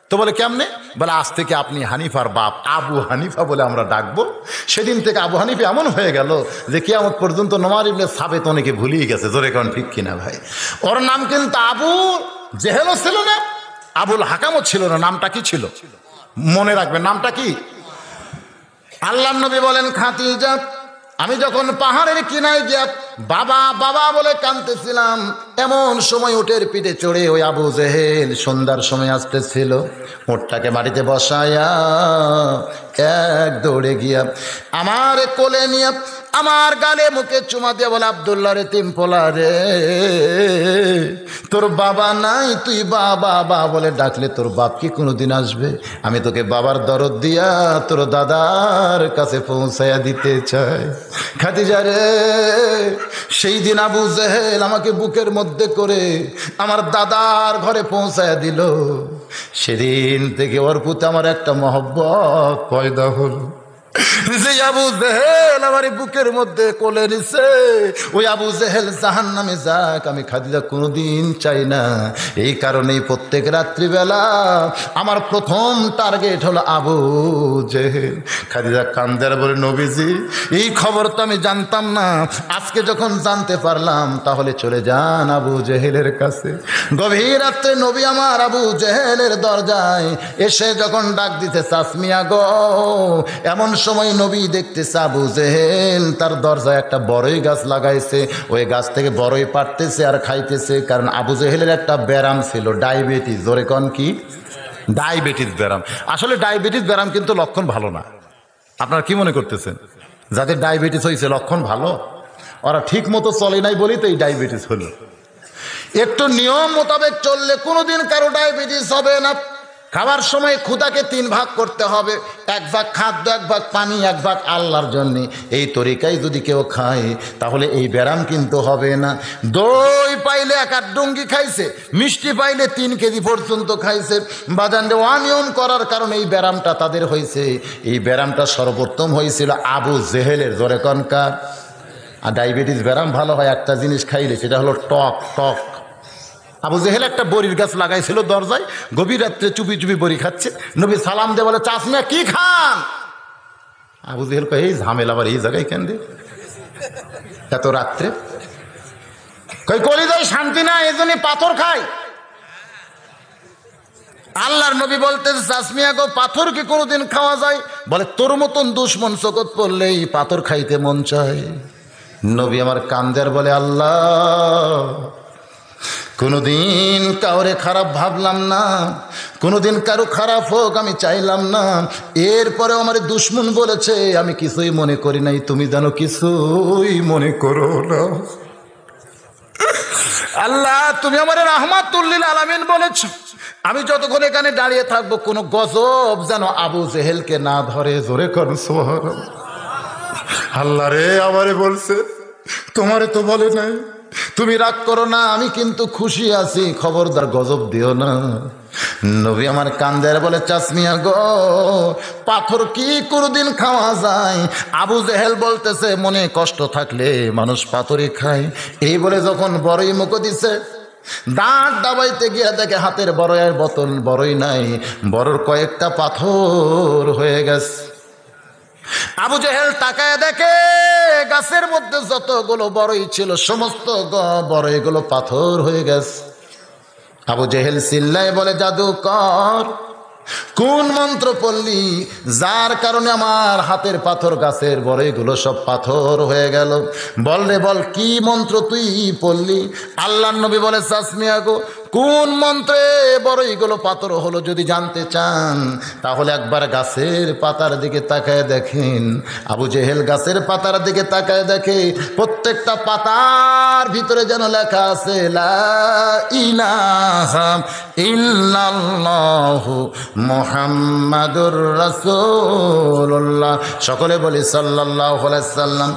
তো বলে কেমনে? বলে আজ থেকে আপনি হানিফার বাপ আবু হানিফা বলে আমরা ডাকবো। সেদিন থেকে আবু হানিফা এমন হয়ে গেল যে কিয়ামত পর্যন্ত নোমান ইবনে সাবেত অনেকে ভুলিয়ে গেছে। জোরে কোন ঠিক কিনা ভাই? ওর নাম কিন্তু আবু জেহেলও ছিল না, আবুল হাকামও ছিল না। নামটা কি ছিল? মনে রাখবেন নামটা কি? আল্লাহর নবী বলেন খাদিজা আমি যখন পাহাড়ের কিনারে গিয়া বাবা বাবা বলে কাঁদতেছিলাম, এমন সময় উটের পিঠে চড়ে ওই আবু জেহেল সন্ধ্যার সময় আসতেছিল। উটটাকে মাটিতে বসায়া এক দৌড়ে গিয়া আমার কোলে নিয়ে আমার গালে মুখে চুমা দিয়ে বলে, আব্দুল্লাহ রে তিমপোলা রে, তোর বাবা নাই, তুই বাবা বাবা বলে ডাকলে তোর বাপ কি কোনোদিন আসবে? আমি তোকে বাবার দরদ দিয়া তোর দাদার কাছে পৌঁছাইয়া দিতে চাই। খাদিজা রে, সেই দিন আবু জেহেল আমাকে বুকের মধ্যে করে আমার দাদার ঘরে পৌঁছাইয়া দিল। সেদিন থেকে ওর প্রতি আমার একটা মহব্বত পয়দা হলো। যে আবু জেহেল আমার বুকের মধ্যে কোলে নিছে, ওই আবু জেহেল জাহান্নামে যাক, আমি খাদিজা কোনোদিন চাই না। এই কারণেই প্রত্যেক রাত্রিবেলা আমার প্রথম টার্গেট হলো আবু জেহেল। খাদিজা কান্দার বলে, নবীজি এই খবর তো আমি জানতাম না, আজকে যখন জানতে পারলাম তাহলে চলে যান আবু জেহেলের কাছে। গভীর রাত্রে নবী আমার আবু জেহেলের দরজায় এসে যখন ডাক দিতে, চাচমিয়া গো, এমন সময় নবী দেখতেছে আবু জেহেল তার দরজায় একটা বড়ই গাছ লাগাইছে, ওই গাছ থেকে বড়ই পাড়তেছে আর খাইতেছে। কারণ আবু জেহেলের একটা ব্যারাম ছিল, ডায়াবেটিস। জোরে কন কি? ডায়াবেটিস ব্যারাম। আসলে ডায়াবেটিস ব্যারাম কিন্তু লক্ষণ ভালো না। আপনারা কি মনে করতেছেন? যাদের ডায়াবেটিস হয়েছে লক্ষণ ভালো? ওরা ঠিক মতো চলে নাই বলেই তো এই ডায়াবেটিস হলো। একটু নিয়ম মোতাবেক চললে কোনোদিন কারো ডায়াবেটিস হবে না। খাবার সময় ক্ষুধাকে 3 ভাগ করতে হবে, 1 ভাগ খাদ্য, 1 ভাগ পানি, 1 ভাগ আল্লাহর জন্যে। এই তরিকায় যদি কেউ খায় তাহলে এই ব্যারাম কিন্তু হবে না। দই পাইলে 1 ডুঙ্গি খাইছে, মিষ্টি পাইলে 3 কেজি পর্যন্ত খাইছে। বাজানরে অনিয়ম করার কারণে এই ব্যারামটা তাদের হয়েছে। এই ব্যারামটা সর্বোত্তম হয়েছিল আবু জেহেলের। জোরে কনকার। আর ডায়াবেটিস ব্যারাম ভালো হয় একটা জিনিস খাইলে, সেটা হলো টক। টক। আবু জেহেল একটা বড়ির গাছ লাগাইছিল দরজায়, গভীর রাত্রে চুপি চুপি বড়ি খাচ্ছে। নবী সালাম দিয়ে বলে, চাচমিয়া কি খান? আবু জেহেল কয়, এই ঝামেলা আবার এই জায়গায় কেন রে এত রাত্রে? কই কলিজায় শান্তি না, এই জন্য পাথর খাই। আল্লাহর নবী বলতেন, চাচমিয়া গো, পাথর কি কোনোদিন খাওয়া যায়? বলে, তোর মতন দুশ্মন চোখত পড়লেই পাথর খাইতে মন চায়। নবী আমার কান্দের বলে, আল্লাহ কোনোদিন কাউরে খারাপ ভাবলাম না, কোনোদিন কারো খারাপ হোক আমি চাইলাম না। এরপরেও আমার দুশ্মন বলেছে, আমি কিছুই মনে করি নাই। তুমি জানো কিছুই মনে করো না। আল্লাহ তুমি আমার রাহমাতুল লিল আলামিন বলেছ, আমি যতক্ষণ এখানে দাঁড়িয়ে থাকবো কোনো গজব যেন আবু জেহেলকে না ধরে। জোরে কর সুবহানাল্লাহ। আল্লাহ রে, আমারে বলছে, তোমারে তো বলে নাই। তুমি রাগ করো না, আমি কিন্তু খুশি আছি, খবরদার গজব দিও না। নবী আমার কান্দের বলে, চাচমিয়া গো, পাথর কি কোনোদিন খাওয়া যায়? আবু জেহেল বলতেছে, মনে কষ্ট থাকলে মানুষ পাথরই খায়। এই বলে যখন বড়ই মুখো দিছে, দাঁত দাবাইতে গিয়ে দেখে হাতের বড়ইয়ের বোতল, বড়ই নাই, বড়র কয়েকটা পাথর হয়ে গেছে। আবু জেহেল তাকায় দেখে গাছের মধ্যে যতগুলো বড়ই ছিল সমস্ত বড়ইগুলো পাথর হয়ে গেছে। আবু জেহেল চিল্লায় বলে, জাদুকর, কোন মন্ত্র পড়লি যার কারণে আমার হাতের পাথর গাছের বড়ইগুলো সব পাথর হয়ে গেল? বল রে বল, কি মন্ত্র তুই পড়লি? আল্লাহর নবী বলে, চাচমিয়া গো, কোন মন্ত্রে বড়ইগুলো পাথর হলো যদি জানতে চান তাহলে একবার গাছের পাতার দিকে তাকায় দেখেন। আবু জেহেল গাছের পাতার দিকে তাকায় দেখে প্রত্যেকটা পাতার ভিতরে যেন লেখা আছে, লা ইলাহা ইল্লাল্লাহু মুহাম্মাদুর রাসূলুল্লাহ। সকলে বলি সাল্লাল্লাহু আলাইহি সাল্লাম।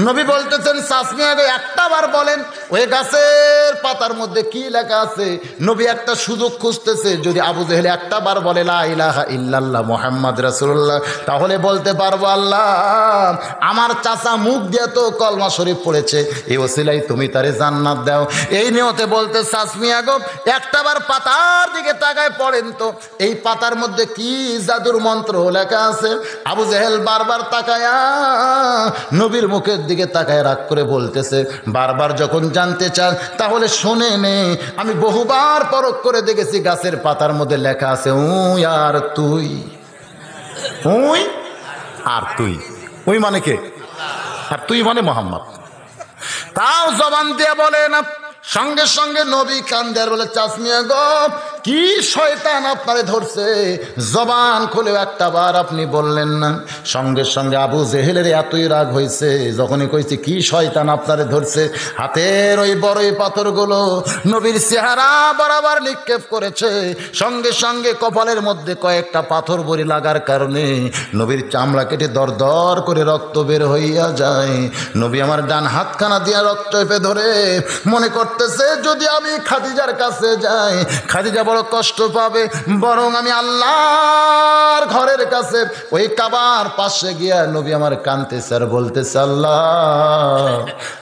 নবী বলতেছেন, চাচমিয়া গো, একটা বার বলেন ওই গাছের পাতার মধ্যে কি লেখা আছে। নবী একটা সুযোগ খুঁজতেছে, যদি আবু জেহেল একটা বার বলে লা ইলাহা ইল্লাল্লাহ মুহাম্মাদ রাসূলুল্লাহ, তাহলে বলতে পারবো, আল্লাহ আমার চাচা মুখ দিয়ে তো কলমা শরীফ পড়েছে, এই ওসিলাই তুমি তারে জান্নাত দাও। এই নিয়তে বলতে, চাচমিয়া গো, একটা বার পাতার দিকে তাকায় পড়েন তো, এই পাতার মধ্যে কি জাদুর মন্ত্র লেখা আছে। আবু জেহেল বারবার তাকায়া নবীর মুখের দিকে তাকায় রাগ করে বলতেছে, বারবার যখন জানতে চান তাহলে শোনে নে, আমি বহুবার পরখ করে দেখেছি গাছের পাতার মধ্যে লেখা আছে, উই আর তুই। উই আর তুই, উই মানে কে? আর তুই মানে মোহাম্মদ। তাও জবান দিয়ে বলে না। সঙ্গে সঙ্গে নবী কান্দের বলে, চাচমিয়া গো, কি শয়তান আপনারে ধরছে? জবান খুলেও একটা বার আপনি বললেন না। সঙ্গে সঙ্গে আবু জেহেলের এতই রাগ হয়েছে, যখনই কইছে কি শয়তান আপনারে ধরছে, হাতের ওই বড়ই পাথরগুলো নবীর চেহারা বরাবর নিক্ষেপ করেছে। সঙ্গে সঙ্গে কপালের মধ্যে কয়েকটা পাথর বড়ি লাগার কারণে নবীর চামড়া কেটে দর দর করে রক্ত বের হইয়া যায়। নবী আমার ডান হাতখানা দিয়া রক্ত চেপে ধরে মনে করতেছে যদি আমি খাদিজার কাছে যাই খাদিজা বড় কষ্ট পাবে, বরং আমি আল্লাহর ঘরের কাছে ওই কাবার পাশে গিয়া নবী আমার কাঁদতেছে আর বলতেছে, আল্লাহ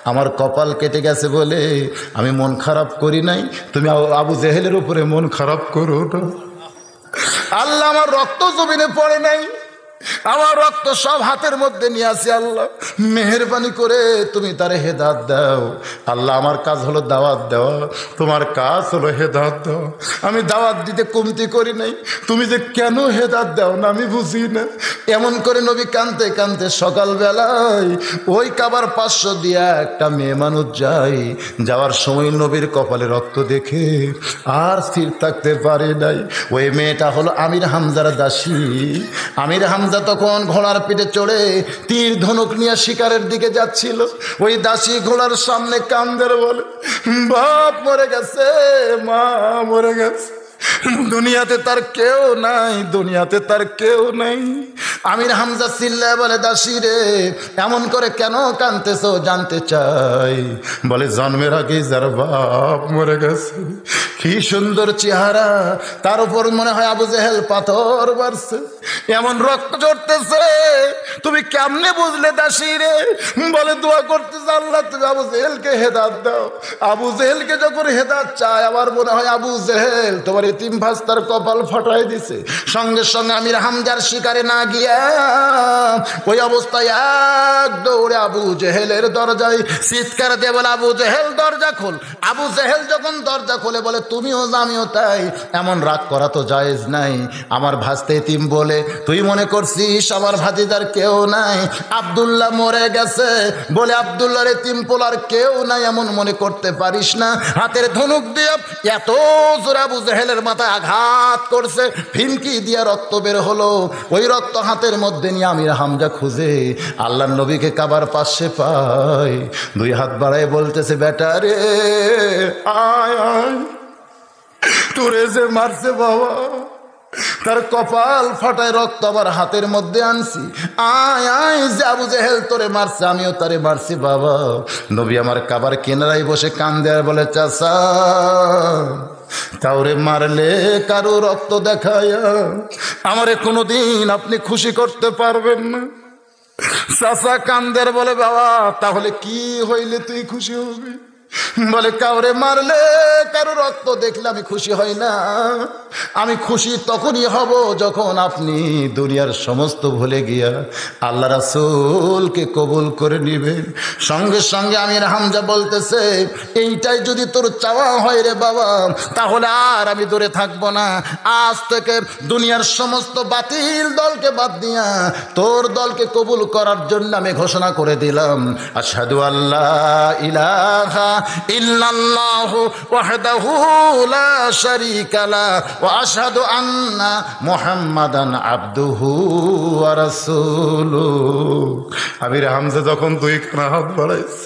আমার কপাল কেটে গেছে বলে আমি মন খারাপ করি নাই, তুমি আবু জেহেলের উপরে মন খারাপ করো না। আল্লাহ আমার রক্ত জমিনে পড়ে নাই, আমার রক্ত সব হাতের মধ্যে নিয়ে আসি, আল্লাহ মেহেরবানি করে তুমি তারে হেদাত দাও। আল্লাহ আমার কাজ হলো দাওয়াত দেওয়া, তোমার কাজ হলো হেদাত দেওয়া। আমি দাওয়াত দিতে কমতি করি নাই, তুমি যে কেন হেদাত দাও না আমি বুঝি না। এমন করে নবী কাঁদতে কাঁদতে সকালবেলায় ওই কাবার 500 দিয়া একটা মেয়ে মানুষ যায়। যাওয়ার সময় নবীর কপালে রক্ত দেখে আর স্থির থাকতে পারে নাই। ওই মেয়েটা হলো আমির হামজার দাসী। আমির হামজা তখন ঘোড়ার পিঠে চড়ে তীর ধনুক নিয়ে শিকারের দিকে যাচ্ছিল। ওই দাসী ঘোড়ার সামনে কান্দের বলে, বাপ মরে গেছে, মা মরে গেছে, দুনিয়াতে তার কেউ নাই, দুনিয়াতে তার কেউ নাই। আমির হামজা চিল্লায় বলে, দাসী রে এমন করে কেন কাঁদতেছ জানতে চাই। বলে, জন্মের আগে যার বাপ মরে গেছে, কি সুন্দর চেহারা, তার উপর মনে হয় আবু জেহেল পাথর মারছে, এমন রক্ত ঝরতেছে, তুমি কেমনে বুঝলে দাসী রে? বলে, দোয়া করতেছে, আল্লাহ তুমি আবু জেহেলকে হেদাত দাও। আবু জেহেলকে যখন হেদাত চায় আমার মনে হয় আবু জেহেল তোমার এতিম ভাস্তার কপাল ফাটাই দিছে। সঙ্গে সঙ্গে আমির হামজার শিকারে না গিয়া ওই অবস্থায় এক দৌড়ে আবু জেহেলের দরজায় চিৎকার দিয়ে বলে, আবু জেহেল দরজা খোল। আবু জেহেল যখন দরজা খোলে বলে, তুমিও আমিও তাই, এমন রাগ করা তো জায়েজ নাই। আমার ভাস্তে এতিম বলে তুই মনে করছিস আমার ভাতিজার কেউ নাই? আব্দুল্লাহ মরে গেছে বলে আব্দুল্লাহর এতিম পোলার কেউ নাই এমন মনে করতে পারিস না। হাতের ধনুক দিয়ে এত জোরে আবু জেহেলের মাথায় আঘাত করছে, ফিনকি দিয়া রক্ত বের হলো। ওই রক্ত হাতের মধ্যে নিয়ে আমির হামজা খুঁজে আল্লাহর নবীকে কাবার পাশে পায়। 2 হাত বাড়ায় বলতেছে, বেটা রে আয় আয়, তোরে যে মারছে বাবা, তার কপাল ফাটায় রক্ত আমার হাতের মধ্যে আনছি, আয় আয় যে আবু জেহেল তোরে মারছে আমিও তারে মারছি বাবা। নবী আমার কাবার কিনারায় বসে কান্দে আর বলে, চাচা কাউরে মারলে কারো রক্ত দেখায়া আমারে কোনোদিন আপনি খুশি করতে পারবেন না। চাচা কান্দের বলে, বাবা তাহলে কি হইলে তুই খুশি হবি? বলে, কাউরে মারলে কারো রক্ত দেখলে আমি খুশি হই না, আমি খুশি তখনই হব যখন আপনি দুনিয়ার সমস্ত ভুলে গিয়া আল্লাহ রাসূলকে কবুল করে নিবেন। সঙ্গে সঙ্গে আমির হামজা বলতেছে, এইটাই যদি তোর চাওয়া হয় রে বাবা, তাহলে আর আমি দূরে থাকবো না। আজ থেকে দুনিয়ার সমস্ত বাতিল দলকে বাদ দিয়া তোর দলকে কবুল করার জন্য আমি ঘোষণা করে দিলাম, আশহাদু আল্লা ইলাহা ইল্লাল্লাহু ওয়াহদাহু লা শারীকা লা ওয়া আশহাদু আন্না মুহাম্মাদান আবদুহু ওয়া রাসূলুহু। আমির হামজা যখন 2 কানা হাত বাড়াইছে,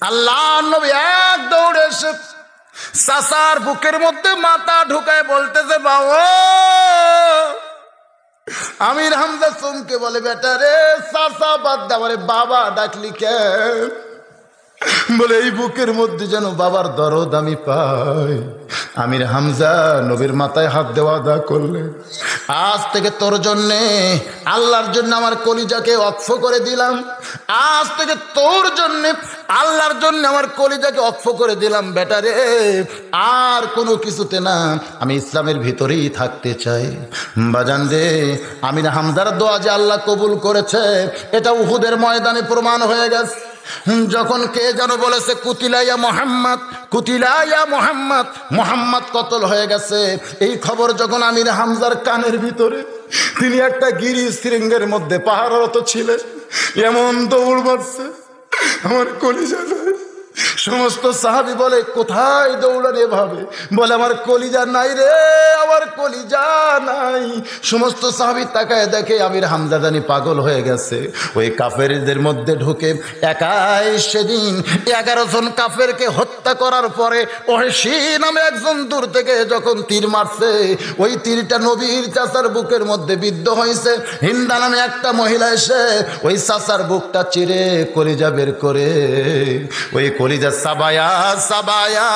আল্লাহর নবী এক দৌড়ে এসে চাচার বুকের মধ্যে মাথা ঢুকায় বলতেছে, বাবা। আমির হামজা চমকে বলে, বেটা রে চাচা বাদ দে, আমারে বাবা ডাকলি কেন? বলে, এই বুকের মধ্যে যেন বাবার দরদ আমি পাই। আমির হামজা নবীর মাথায় হাত দেওয়া দা করলে, আজ থেকে তোর জন্যে আল্লাহর জন্য আমার কলিজাকে ওয়াকফ করে দিলাম, আজ থেকে তোর জন্যে আল্লাহর জন্য আমার কলিজাকে ওয়াকফ করে দিলাম বেটা রে, আর কোনো কিছুতে না, আমি ইসলামের ভিতরেই থাকতে চাই। বাজান রে, আমির হামজার দোয়া যে আল্লাহ কবুল করেছে এটা উহুদের ময়দানে প্রমাণ হয়ে গেছে। যখন কে যেন বলেছে, কুতিলাইয়া মোহাম্মদ, কুতিলাইয়া মোহাম্মদ, মোহাম্মদ কতল হয়ে গেছে, এই খবর যখন আমির হামজার কানের ভিতরে, তিনি একটা গিরি শৃঙ্গের মধ্যে পাহাড়রত ছিলেন, এমন দৌড় মারছে আমার কলিজা সমস্ত সাহাবী বলে কোথায় দৌড়ান এভাবে? বলে আমার কলিজা নাই রে, আমার কলিজা নাই। সমস্ত সাহাবী তাকায় দেখে আমির হামজা জানি পাগল হয়ে গেছে। ওই কাফেরদের মধ্যে ঢুকে একাই সেদিন 11 জন কাফেরকে হত্যা করার পরে ওহশী নামে একজন দূর থেকে যখন তীর মারছে, ওই তীরটা নবীর চাচার বুকের মধ্যে বিদ্ধ হয়েছে। হিন্দা নামে একটা মহিলা এসে ওই চাচার বুকটা চিরে কলিজা বের করে ওই কলিজা সাবায়া সাবায়া,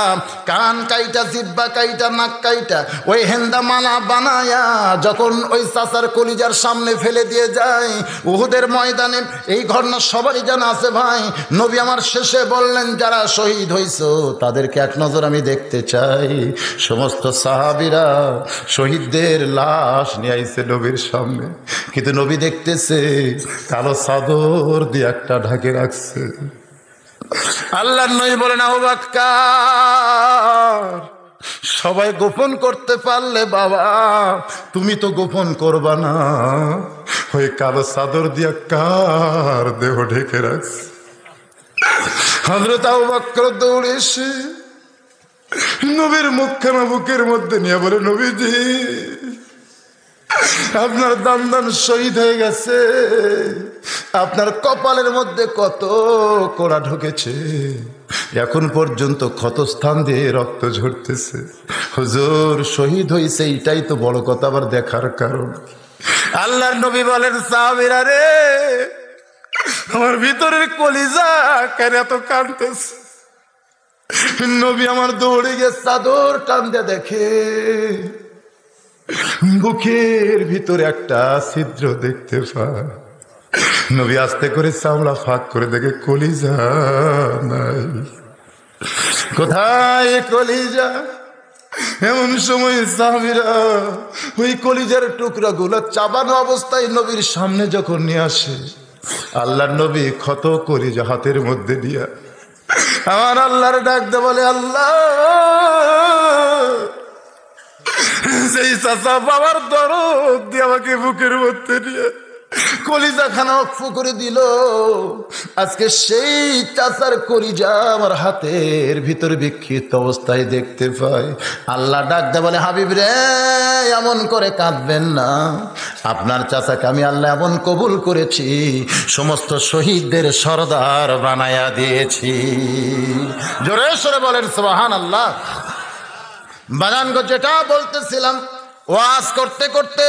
কান কাইটা, জিব্বা কাইটা, নাক কাইটা, ওই হেন্দা মালা বানায়া যখন ওই চাচার কলিজার সামনে ফেলে দিয়ে যায় উহুদের ময়দানে। এই ঘটনা সবারই জানা আছে ভাই। নবী আমার শেষে বললেন যারা শহীদ হইছো তাদেরকে এক নজর আমি দেখতে চাই। সমস্ত সাহাবীরা শহীদদের লাশ নিয়ে আইছে নবীর সামনে, কিন্তু নবী দেখতেছে কালো চাদর দিয়ে একটা ঢাকে রাখছে। আল্লাহর নবী বলেন আবু বকর, সবাই গোপন করতে পারলে বাবা তুমি তো গোপন করবা না, ওই কালো চাদর দিয়া কার দেহ ঢেকে রাখছে? হযরত আবু বকর দৌড়ে এসে নবীর মুখখানা বুকের মধ্যে নিয়ে বলে নবীজি আপনার দান শহীদ হয়ে গেছে, আপনার কপালের মধ্যে কত কোড়া ঢুকেছে, এখন পর্যন্ত ক্ষতস্থান দিয়ে রক্ত ঝরতেছে। হুজুর শহীদ হয়েছে, এটাই তো বড় কথা, আবার দেখার কারণ। আল্লাহর নবী বলেন সাহাবীরা রে, আমার ভিতরের কলিজা কেন এত কাঁদতেছে? নবী আমার দৌড়ে গিয়ে চাদর টান দিয়ে দেখে বুকের ভিতরে একটা ছিদ্র দেখতে পায়। নবী আস্তে করে চামড়া ফাঁক করে দেখে কলিজা নাই। কোথায় কলিজা? এমন সময় সাহাবীরা ওই কলিজার টুকরা গুলো চাবানো অবস্থায় নবীর সামনে যখন নিয়ে আসে, আল্লাহর নবী ক্ষত কলিজা হাতের মধ্যে দিয়া আমার আল্লাহর ডাক দে বলে আল্লাহ, সেই চাচা বাবার দরদ দিয়ে আমাকে বুকের মধ্যে নিয়ে কলিজা খানা অক্ষ করে দিল, আজকে সেই চাচার কলিজা আমার হাতের ভিতরে বিক্ষিপ্ত অবস্থায় দেখতে পাই। আল্লাহ ডাক দে বলে হাবিব রে, এমন করে কাঁদবেন না, আপনার চাচাকে আমি আল্লাহ এমন কবুল করেছি, সমস্ত শহীদদের সরদার বানায়া দিয়েছি। জোরে সরে বলেন সুবহানাল্লাহ। বানানগো যেটা বলতেছিলাম, ওয়াজ করতে করতে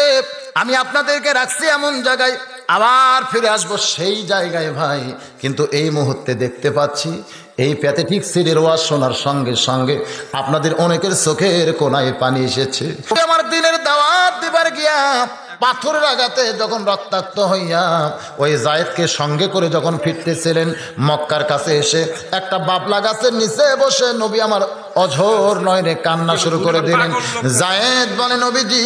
আমি আপনাদেরকে রাখছি এমন জায়গায়, আবার ফিরে আসবো সেই জায়গায় ভাই। কিন্তু এই মুহূর্তে দেখতে পাচ্ছি এই প্যাথেটিক সিডের ওয়াজ শোনার সঙ্গে সঙ্গে আপনাদের অনেকের চোখের কোনায় পানি এসেছে। আমার দিনের দাওয়াত দিবার গিয়া পাথরের আঘাতে যখন রক্তাক্ত হইয়া ওই জায়েদকে সঙ্গে করে যখন ফিরতেছিলেন, মক্কার কাছে এসে একটা বাবলা গাছের নিচে বসে নবী আমার অঝোর নয়নে কান্না শুরু করে দিলেন। জায়েদ বলে নবীজি,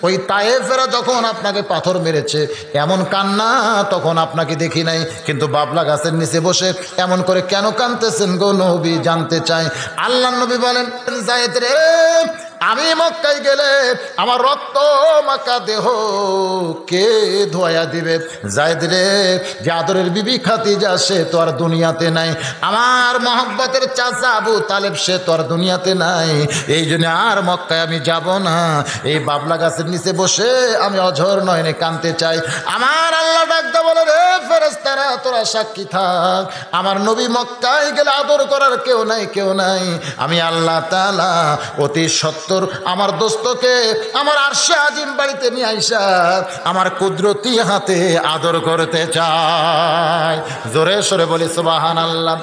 ওই তায়েফেরা যখন আপনাকে পাথর মেরেছে এমন কান্না তখন আপনাকে দেখি নাই, কিন্তু বাবলা গাছের নিচে বসে এমন করে কেন কাঁদতেছেন গো নবী, জানতে চাই। আল্লাহ নবী বলেন জায়েদ রে, আমি মক্কায় গেলে আমার রক্ত মাখা দেহ কে ধোয়া দিবে? জায়েদ রে, যে আদরের বিবি খাদিজা সে তো আর দুনিয়াতে নাই, আমার মহব্বতের চাচা আবু তালেব সে তো আর দুনিয়াতে নাই, এই জন্য আর মক্কায় আমি যাব না। এই বাবলা গাছের নিচে বসে আমি অঝোর নয়নে কাঁদতে চাই। আমার আল্লাহ ডাকতে বলে রে ফেরেশতারা, তোরা সাক্ষী থাক, আমার নবী মক্কায় গেলে আদর করার কেউ নাই, কেউ নাই। আমি আল্লাহ তাআলা অতি সত্য আমার দোস্তকে আমার আরশে আজিম বাড়িতে নিয়ে আইসা আমার কুদরতি হাতে আদর করতে চাই। জোরে সরে বলি সুবহানাল্লাহ।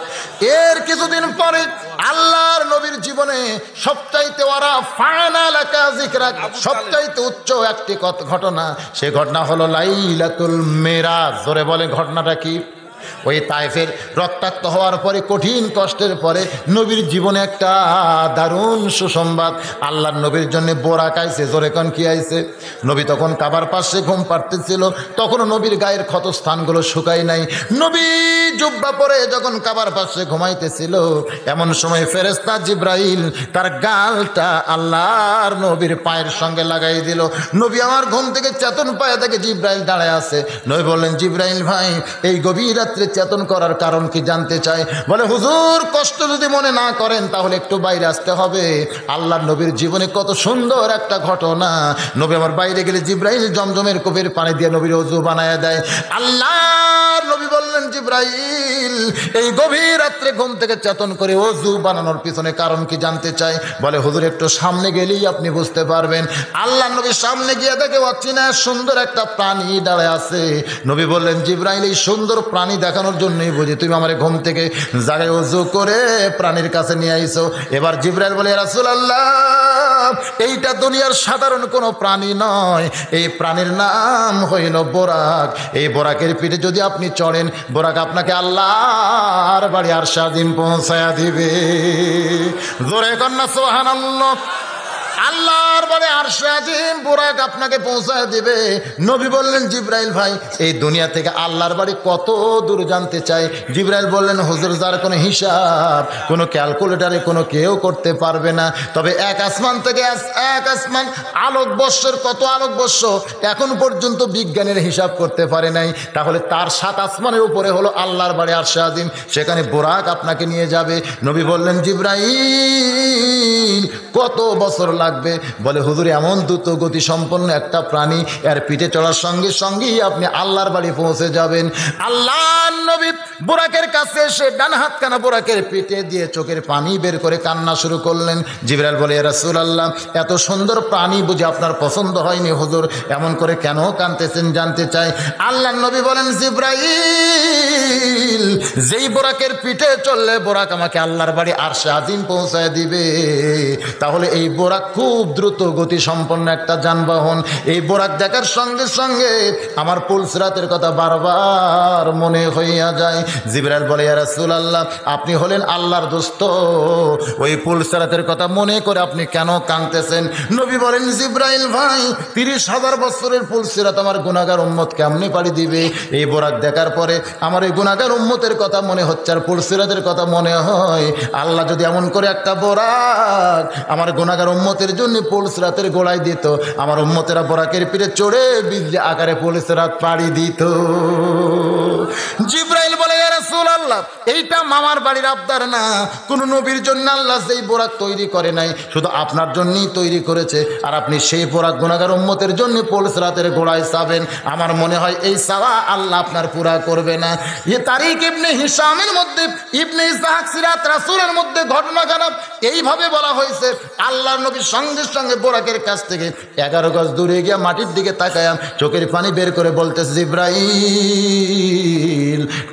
এর কিছুদিন পরে আল্লাহর নবীর জীবনে সবচাইতে ওয়ারা ফাইনাল একা যিকরা, সবচাইতে উচ্চ একটি ঘটনা, সে ঘটনা হলো লাইলাতুল মিরাজ। জোরে বলে ঘটনাটা কি? ওই তায়েফের রক্তাক্ত হওয়ার পরে কঠিন কষ্টের পরে নবীর জীবনে একটা দারুণ সুসংবাদ, আল্লাহর নবীর জন্য বোরাক আইছে। জোরে কোন কি আইছে? নবী তখন কাবার পাশে ঘুম পাড়তেছিল, তখনও নবীর গায়ের ক্ষতস্থানগুলো শুকায় নাই। নবী জুব্বা পরে যখন কাবার পাশে ঘুমাইতেছিল, এমন সময় ফেরেশতা জিব্রাইল তার গালটা আল্লাহর নবীর পায়ের সঙ্গে লাগাই দিল। নবী আমার ঘুম থেকে চেতন পায়ে থেকে জিব্রাইল দাঁড়ায় আছে। নবী বললেন জিব্রাইল ভাই, এই গভীর রাত্রে চেতন করার কারণ কি জানতে চায়। বলে হুজুর কষ্ট যদি মনে না করেন তাহলে একটু বাইরে আসতে হবে। আল্লাহ নবীর জীবনে কত সুন্দর একটা ঘটনা। নবী আমার বাইরে গেলে জিব্রাইল জমজমের কূপের পানি দিয়ে নবীর ওযু বানায়া দেয়। আল্লাহ নবী বললেন জিব্রাইল এই গভীর রাত্রে ঘুম থেকে চেতন করে ওযু বানানোর পিছনে কারণ কি জানতে চাই। বলে হুজুর একটু সামনে গেলেই আপনি বুঝতে পারবেন। আল্লাহ নবী সামনে গিয়ে দেখে অচেনা সুন্দর একটা প্রাণী দাঁড়ায় আছে। নবী বললেন জিব্রাইল এই সুন্দর প্রাণী দেখানোর জন্যই বুঝি তুমি আমার ঘুম থেকে জাগায় ওযু করে প্রাণীর কাছে নিয়ে আইছো। এবার জিব্রাইল বলে ইয়া রাসূলুল্লাহ এইটা দুনিয়ার সাধারণ কোনো প্রাণী নয়, এই প্রাণীর নাম হইল বোরাক। এই বোরাকের পিঠে যদি আপনি চড়েন বোরাক আপনাকে আল্লাহর বাড়ি আরশে আজিম পৌঁছায়া দিবে। জোরে কন্যা সুবহানাল্লাহ। আল্লাহর বাড়ি আরশে আজিম বোরাক আপনাকে পৌঁছায় দিবে। নবী বললেন জিব্রাইল ভাই এই দুনিয়া থেকে আল্লাহর বাড়ি কত দূর জানতে চাই। জিব্রাইল বললেন হুজুর যার কোনো হিসাব কোনো ক্যালকুলেটারে কোনো কেউ করতে পারবে না। তবে এক আসমান থেকে এক আসমান আলোকবর্ষের কত আলোকবর্ষ এখন পর্যন্ত বিজ্ঞানের হিসাব করতে পারে নাই। তাহলে তার 7 আসমানের উপরে হলো আল্লাহর বাড়ি আরশে আজিম, সেখানে বোরাক আপনাকে নিয়ে যাবে। নবী বললেন জিব্রাইল কত বছর লাগবে? বলে হুজুর এমন দ্রুত গতি সম্পন্ন একটা প্রাণী এর পিঠে চড়ার সঙ্গে সঙ্গেই আপনি আল্লাহর বাড়ি পৌঁছে যাবেন। আল্লাহর নবী বোরাকের কাছে এসে ডান হাতখানা বোরাকের পিঠে দিয়ে চোখের পানি বের করে কান্না শুরু করলেন। জিবরাইল বলে ইয়া রাসূলুল্লাহ এত সুন্দর প্রাণী বুঝি আপনার পছন্দ হয়নি হুজুর, এমন করে কেন কাঁদতেছেন জানতে চাই। আল্লাহর নবী বলেন জিবরাইল যেই বোরাকের পিঠে চললে বোরাক আমাকে আল্লাহর বাড়ি আরশে আজিম পৌঁছায় দিবে। তাহলে এই বোরাক খুব দ্রুত গতি সম্পন্ন একটা যানবাহন। এই বোরাক দেখার সঙ্গে সঙ্গে আমার পুলসিরাতের কথা বারবার মনে হইয়া যায়। জিবরাইল বলে ইয়া রাসূলুল্লাহ আপনি হলেন আল্লাহর দোস্ত, ওই পুলসিরাতের কথা মনে করে আপনি কেন কাঁদতেছেন? নবী বলেন জিবরাইল ভাই 30,000 বছরের পুলসিরাত আমার গুনাহগার উম্মত কেমনে পাড়ি দিবে? এই বোরাক দেখার পরে আমার এই গুনাহগার উম্মতের কথা মনে হচ্ছে আর পুলসিরাতের কথা মনে হয়। আল্লাহ যদি এমন করে একটা বোরাক আমার গুনাহগার উম্মতের জন্য পুলসিরাতের গোড়ায় দিত, আমার উম্মতেরা বোরাকের পিঠে চড়ে বিজলি আকারে পুলসিরাত পাড়ি দিত। জিবরাইল বলে ইয়া রাসূলুল্লাহ এইটা মামার বাড়ির আবদার না, কোন নবীর জন্য আল্লাহ যেই বোরাক তৈরি করে নাই শুধু আপনার জন্যই তৈরি করেছে। আর আপনি সেই বোরাক গুনাহগার উম্মতের জন্য পুলসিরাতের গোড়ায় চাবেন, আমার মনে হয় এই চাওয়া আল্লাহ আপনার পুরা করবে না। তারিক ইবনে হিশামের মধ্যে ইবনে ইসহাক সিরাত রাসূলের মধ্যে ঘটনা খারাপ এইভাবে বলা হয়েছে। আল্লাহর নবী সঙ্গে সঙ্গে বোরাকের কাছ থেকে 11 গজ দূরে গিয়ে মাটির দিকে তাকায় চোখের পানি বের করে বলতেছে জিবরাইল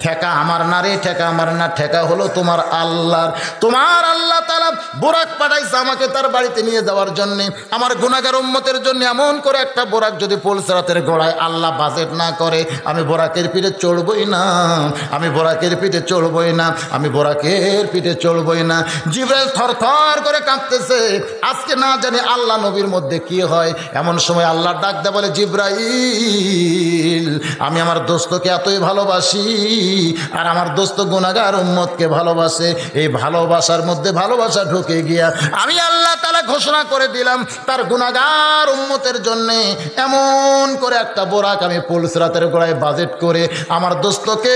ঠেকা আমার না রে, ঠেকা আমার না, ঠেকা হলো তোমার আল্লাহর। তোমার আল্লাহ তাআলা বোরাক পাঠাইছে আমাকে তার বাড়িতে নিয়ে যাওয়ার জন্য। আমার গুনাহগার উম্মতের জন্য এমন করে একটা বোরাক যদি পুলসিরাতের গোড়ায় আল্লাহ বাজেট না করে আমি বোরাকের পিঠে চড়বই না, আমি বোরাকের পিঠে চড়বই না, আমি বোরাকের পিঠে চড়বই না। জিবরাইল থরথর করে কাঁপতেছে। আজকে না জানি আল্লাহ নবীর মধ্যে কি হয়। এমন সময় আল্লাহ ডাক দেয় বলে জিবরাইল আমি আমার দোস্তকে এতই ভালোবাসি আর আমার দোস্ত গুনাহগার উম্মতকে ভালোবাসে। এই ভালোবাসার মধ্যে ভালোবাসা ঢুকে গিয়া আমি আল্লাহ তাআলা ঘোষণা করে দিলাম তার গুনাহগার উম্মতের জন্য এমন করে একটা বোরাক আমি পুলসিরাতের গোড়ায় বাজেট করে আমার দোস্তকে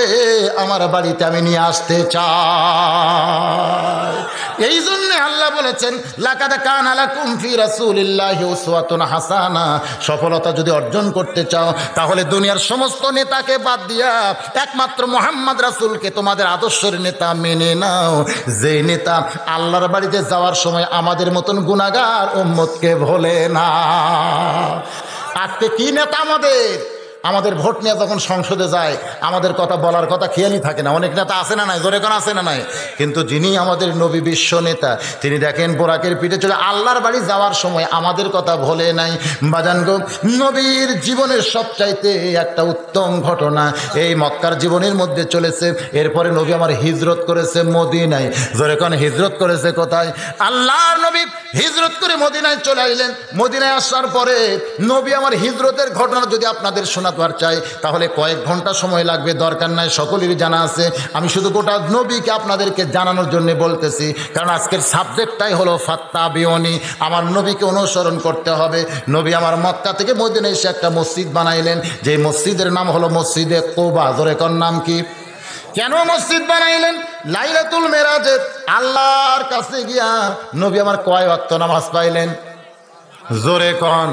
আমার বাড়িতে আমি নিয়ে আসতে চাই। এই জন্য আল্লাহ বলেছেন লাকাদ কানা লাকুম ফি রাসূলিল্লাহি উসওয়াতুন হাসানা। সফলতা যদি অর্জন করতে চাও তাহলে দুনিয়ার সমস্ত নেতাকে বাদ দিয়া একমাত্র মুহাম্মদ রাসূলকে তোমাদের আদর্শের নেতা মেনে নাও, যে নেতা আল্লাহর বাড়িতে যাওয়ার সময় আমাদের মতন গুনাহগার উম্মতকে ভোলে না। আজকে কি নেতা আমাদের ভোট নিয়ে যখন সংসদে যায় আমাদের কথা বলার কথা খেয়ালই থাকে না। অনেক নেতা আছে না নাই, জোরে কোন আছে না নাই? কিন্তু যিনি আমাদের নবী বিশ্ব নেতা তিনি দেখেন বোরাকের পিঠে চলে আল্লাহর বাড়ি যাওয়ার সময় আমাদের কথা ভোলে নাই। বাজান গো নবীর জীবনের সবচাইতে একটা উত্তম ঘটনা এই মক্কার জীবনের মধ্যে চলেছে। এরপরে নবী আমার হিজরত করেছে মদিনায়। জোরে কোন হিজরত করেছে কোথায়? আল্লাহর নবী হিজরত করে মদিনায় চলে আইলেন। মদিনায় আসার পরে নবী আমার হিজরতের ঘটনা যদি আপনাদের শোনাতে চাই তাহলে কয়েক ঘন্টা সময় লাগবে, দরকার নাই, সকলেরই জানা আছে। আমি শুধু গোটা নবীকে আপনাদেরকে জানানোর জন্য বলতেছি, কারণ আজকের সাবজেক্টটাই হলো ফাত্তাবিউনি, আমার নবীকে অনুসরণ করতে হবে। নবী আমার মক্কা থেকে মদিনায় এসে একটা মসজিদ বানাইলেন, যে মসজিদের নাম হলো মসজিদে কুবা। জোরে কোন নাম কি? কেন মসজিদ বানাইলেন? লাইলাতুল মেরাজে আল্লাহর কাছে গিয়া নবী আমার কয় ওয়াক্ত নামাজ পাইলেন? জোরে কন,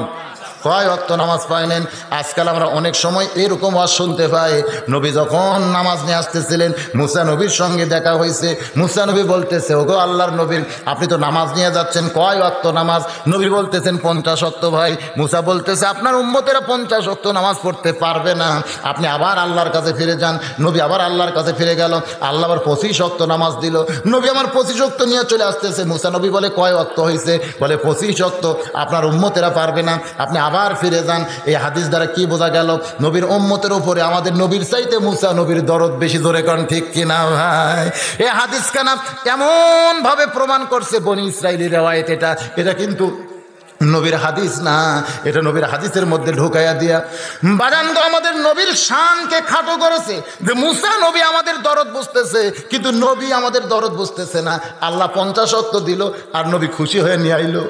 কয় ওয়াক্ত নামাজ পাইলেন? আজকাল আমরা অনেক সময় এরকম ওয়াজ শুনতে পাই, নবী যখন নামাজ নিয়ে আসতেছিলেন মুসা নবীর সঙ্গে দেখা হয়েছে, মুসা নবী বলতেছে, ওগো আল্লাহর নবীর, আপনি তো নামাজ নিয়ে যাচ্ছেন, কয় ওয়াক্ত নামাজ? নবী বলতেছেন 50 ওয়াক্ত। ভাই মুসা বলতেছে, আপনার উম্মতেরা 50 ওয়াক্ত নামাজ পড়তে পারবে না, আপনি আবার আল্লাহর কাছে ফিরে যান। নবী আবার আল্লাহর কাছে ফিরে গেল, আল্লাহ আবার 25 ওয়াক্ত নামাজ দিল। নবী আমার 25 ওয়াক্ত নিয়ে চলে আসতেছে, মুসা নবী বলে, কয় ওয়াক্ত হয়েছে? বলে 25 ওয়াক্ত। আপনার উম্মতেরা পারবে না, আপনি আবার ফিরে যান। এই হাদিস দ্বারা কি বোঝা গেল? নবীর উম্মতের উপরে আমাদের নবীর চাইতে মুসা নবীর দরদ বেশি। জোরে কারণ ঠিক কিনা ভাই? এই হাদিস কানা এমন ভাবে প্রমাণ করছে বনি ইসরাইলি রেওয়ায়েত, এটা কিন্তু নবীর হাদিস না, এটা নবীর হাদিসের মধ্যে ঢুকাইয়া দিয়া বাজান তো আমাদের নবীর শানকে খাটো করেছে। যে মুসা নবী আমাদের দরদ বুঝতেছে, কিন্তু নবী আমাদের দরদ বুঝতেছে না। আল্লাহ 50 ওয়াক্ত দিল আর নবী খুশি হয়ে নিয়ে আইলো,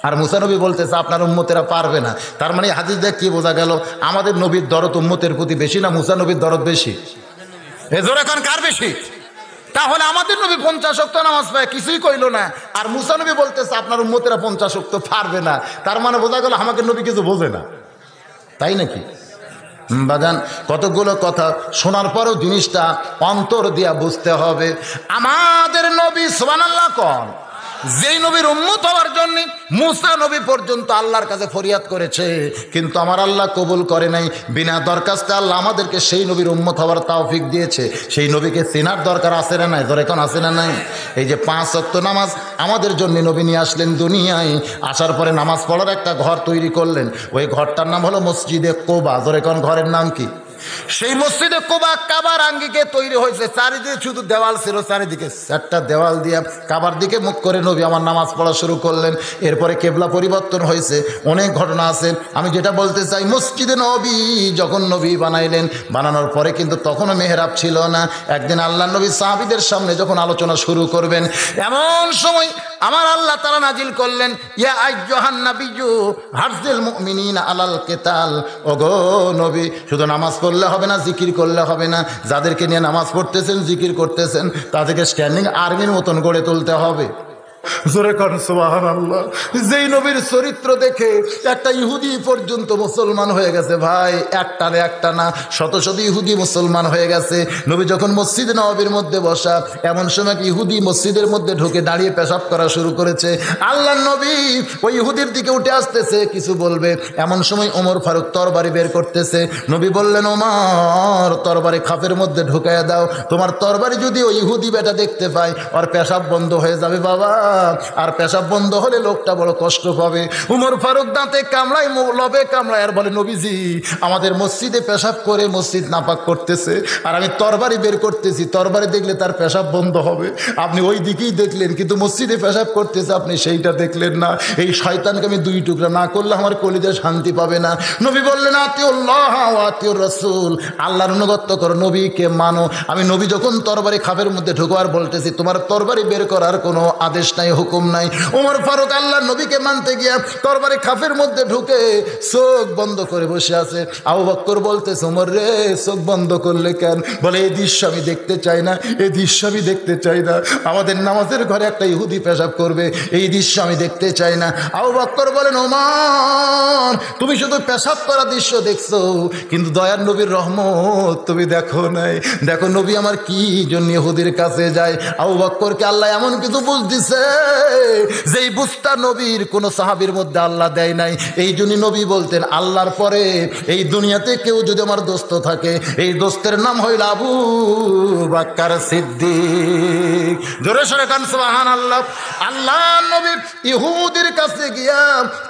আর মুসা নবী বলতেছে আপনার উম্মতেরা পারবে না। তার মানে হাদিস দেখ কি বোঝা গেল? আমাদের নবীর দরদ উম্মতের প্রতি বেশি না মুসা নবীর দরদ বেশি? এজোর এখন কার বেশি? তাহলে আমাদের নবী 50 ওয়াক্ত নামাজ পায়, কিছুই কইল না, আর মুসা নবী বলতেছে আপনার উম্মতেরা 50 ওয়াক্ত পারবে না। তার মানে বোঝা গেল আমাদের নবী কিছু বোঝে না, তাই নাকি বাজান? কতগুলো কথা শোনার পরও জিনিসটা অন্তর দিয়া বুঝতে হবে। আমাদের নবী সুবহানাল্লাহ কোন, যেই নবীর উম্মত হওয়ার জন্য মুসা নবী পর্যন্ত আল্লাহর কাছে ফরিয়াদ করেছে, কিন্তু আমার আল্লাহ কবুল করে নাই। বিনা দরখাস্তে আল্লাহ আমাদেরকে সেই নবীর উম্মত হওয়ার তৌফিক দিয়েছে। সেই নবীকে চেনার দরকার আছে না নাই? ধরে এখন আছে না নাই? এই যে 5 ওয়াক্ত নামাজ আমাদের জন্য নবী নিয়ে আসলেন দুনিয়ায়, আসার পরে নামাজ পড়ার একটা ঘর তৈরি করলেন। ওই ঘরটার নাম হলো মসজিদে কোবা। ধরে এখন ঘরের নাম কি? সেই মসজিদে কোবা কাবার আঙ্গিকে তৈরি হয়েছে, চারিদিকে শুধু দেওয়াল ছিল, চারিদিকে 4টা দেওয়াল দিয়া কাবার দিকে মুখ করে নবী আমার নামাজ পড়া শুরু করলেন। এরপরে কেবলা পরিবর্তন হয়েছে, অনেক ঘটনা আছে। আমি যেটা বলতে চাই, মসজিদে নবী যখন নবী বানাইলেন, বানানোর পরে কিন্তু তখনও মেহরাব ছিল না। একদিন আল্লাহ নবী সাহাবীদের সামনে যখন আলোচনা শুরু করবেন, এমন সময় আমার আল্লাহ তাআলা নাজিল করলেন, ইয়া আইয়ুহান নাবিয়্যু হারজিল মুমিনিনা আলাল কিতাল। ওগো নবী, শুধু নামাজ পড়লে হবে না, জিকির করলে হবে না। যাদেরকে নিয়ে নামাজ পড়তেছেন, জিকির করতেছেন, তাদেরকে স্ট্যান্ডিং আর্মির মতন গড়ে তুলতে হবে। জোরে কর সুবহানাল্লাহ। যেই নবীর চরিত্র দেখে একটা ইহুদি পর্যন্ত মুসলমান হয়ে গেছে ভাই, একটা না, শত শত ইহুদি মুসলমান হয়ে গেছে। নবী যখন মসজিদ নববীর মধ্যে বসা, এমন সময় ইহুদি মসজিদের মধ্যে ঢুকে দাঁড়িয়ে পেশাব করা শুরু করেছে। আল্লাহর নবী ওই ইহুদির দিকে উঠে আসতেছে, কিছু বলবে, এমন সময় ওমর ফারুক তরবারি বের করতেছে। নবী বললেন, ওমর তরবারি খাপের মধ্যে ঢুকাইয়া দাও, তোমার তরবারি যদি ওই ইহুদি বেটা দেখতে পায়, ওর পেশাব বন্ধ হয়ে যাবে বাবা, আর পেশাব বন্ধ হলে লোকটা বড় কষ্ট পাবে। উমর ফারুক দাঁতে কামড়ায়, লবে কামড়ায়, আর বলে, নবীজি আমাদের মসজিদে পেশাব করে মসজিদ নাপাক করতেছে, আর আমি তরবারি বের করতেছি, তরবারি দেখলে তার পেশাব বন্ধ হবে। আপনি ওই দিকেই দেখলেন, কিন্তু মসজিদে পেশাব করতেছে আপনি সেইটা দেখলেন না। এই শয়তানকে আমি 2 টুকরা না করলে আমার কলিজা শান্তি পাবে না। নবী বললেন, আতিউল্লাহ ওয়া আতিউর রাসূল, আল্লাহর অনুগত্য করো, নবীকে মানো। আমি নবী যখন তরবারি খাপের মধ্যে ঢোকার বলতেছি, তোমার তরবারি বের করার কোনো আদেশ নাই, হুকুম নাই। ওমর ফারুক আল্লাহ নবীকে মানতে গিয়া তরবারি খাপের মধ্যে ঢুকে চোখ বন্ধ করে বসে আছে। আবু বকর বলতেছে, ওমর রে চোখ বন্ধ করলে কেন? বলে, এই দৃশ্য আমি দেখতে চাই না, এই দৃশ্য আমি দেখতে চাই না। আমাদের নামাজের ঘরে একটা ইহুদি পেশাব করবে, এই দৃশ্য আমি দেখতে চাই না। আবু বকর বলেন, ওমর তুমি শুধু পেশাব করা দৃশ্য দেখছো, কিন্তু দয়ার নবীর রহমত তুমি দেখো নাই। দেখো নবী আমার কি জন্য ইহুদির কাছে যায়। আবু বকরকে আল্লাহ এমন কিছু বুঝ দিছে যেই বুঝটা নবীর কোন সাহাবীর মধ্যে আল্লাহ দেয় নাই। এই জন্য নবী বলতেন, আল্লাহর পরে এই দুনিয়াতে কেউ যদি আমার দোস্ত থাকে, এই দোস্তের নাম হইল আবু বকর সিদ্দিক। জোরে সরে কান সুবহানাল্লাহ। আল্লাহ নবী ইহুদির কাছে গিয়া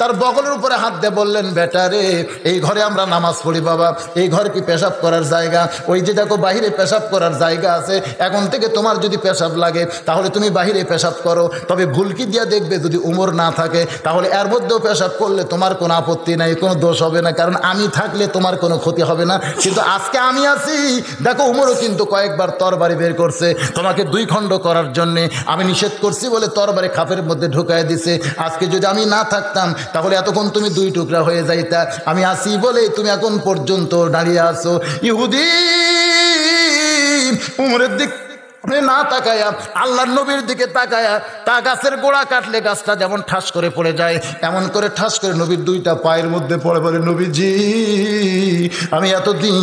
তার বগলের উপরে হাত দিয়ে বললেন, বেটা রে, এই ঘরে আমরা নামাজ পড়ি বাবা, এই ঘর কি পেশাব করার জায়গা? ওই যে দেখো বাহিরে পেশাব করার জায়গা আছে, এখন থেকে তোমার যদি পেশাব লাগে তাহলে তুমি বাহিরে পেশাব করো। তবে ভুলকি দিয়া দেখবে যদি উমর না থাকে, তাহলে এর মধ্যেও পেশাব করলে তোমার কোনো আপত্তি নাই, কোনো দোষ হবে না, কারণ আমি থাকলে তোমার কোনো ক্ষতি হবে না। কিন্তু আজকে আমি আছি, দেখো উমরও কিন্তু কয়েকবার তরবারি বের করছে তোমাকে 2 খণ্ড করার জন্যে। আমি নিষেধ করছি বলে তরবারি খাপের মধ্যে ঢুকায় দিছে। আজকে যদি আমি না থাকতাম তাহলে এতক্ষণ তুমি 2 টুকরা হয়ে যাইতা। আমি আসি বলে তুমি এখন পর্যন্ত দাঁড়িয়ে আছো। ইহুদি উমরের দিক না তাকায়া আল্লাহর নবীর দিকে তাকায়া তা গাছের গোড়া কাটলে গাছটা যেমন ঠাস করে পড়ে যায়, এমন করে ঠাস করে নবীর দুইটা পায়ের মধ্যে পড়ে বলে, নবীজি আমি এতদিন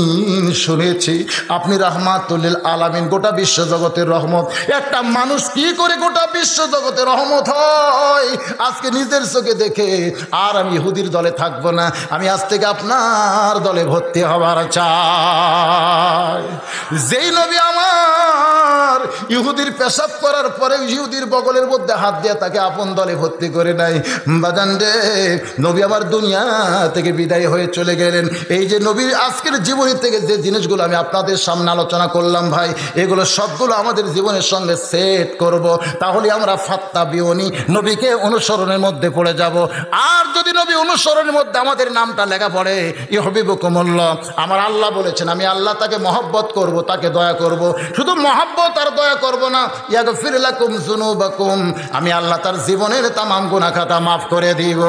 শুনেছি আপনি রাহমাতুল লিল আলামিন, গোটা বিশ্বজগতের রহমত। একটা মানুষ কি করে গোটা বিশ্বজগতের রহমত হয় আজকে নিজের চোখে দেখে আর আমি ইহুদির দলে থাকবো না, আমি আজ থেকে আপনার দলে ভর্তি হবার চাই। যেই নবী আমার ইহুদির পেশাব করার পরে ইহুদির বগলের মধ্যে হাত দিয়ে তাকে আপন দলে ভর্তি করে নাই, বাজান রে নবী আমার দুনিয়া থেকে বিদায় হয়ে চলে গেলেন। এই যে নবীর আজকের জীবনী থেকে যে জিনিসগুলো আমি আপনাদের সামনে আলোচনা করলাম ভাই, এগুলো সবগুলো আমাদের জীবনের সঙ্গে সেট করব, তাহলে আমরা ফাত্তাবিউনি নবীকে অনুসরণের মধ্যে পড়ে যাব। আর যদি নবী অনুসরণের মধ্যে আমাদের নামটা লেখা পড়ে ইউহিব্বুকুমুল্লাহ, আমার আল্লাহ বলেছেন আমি আল্লাহ তাকে মহব্বত করব, তাকে দয়া করব। শুধু মহব্বত আর দয়া করব না, ইয়াগফির লাকুম যুনুবাকুম, আমি আল্লাহ তার জীবনের তামাম গুনাহ খাতা মাফ করে দিব।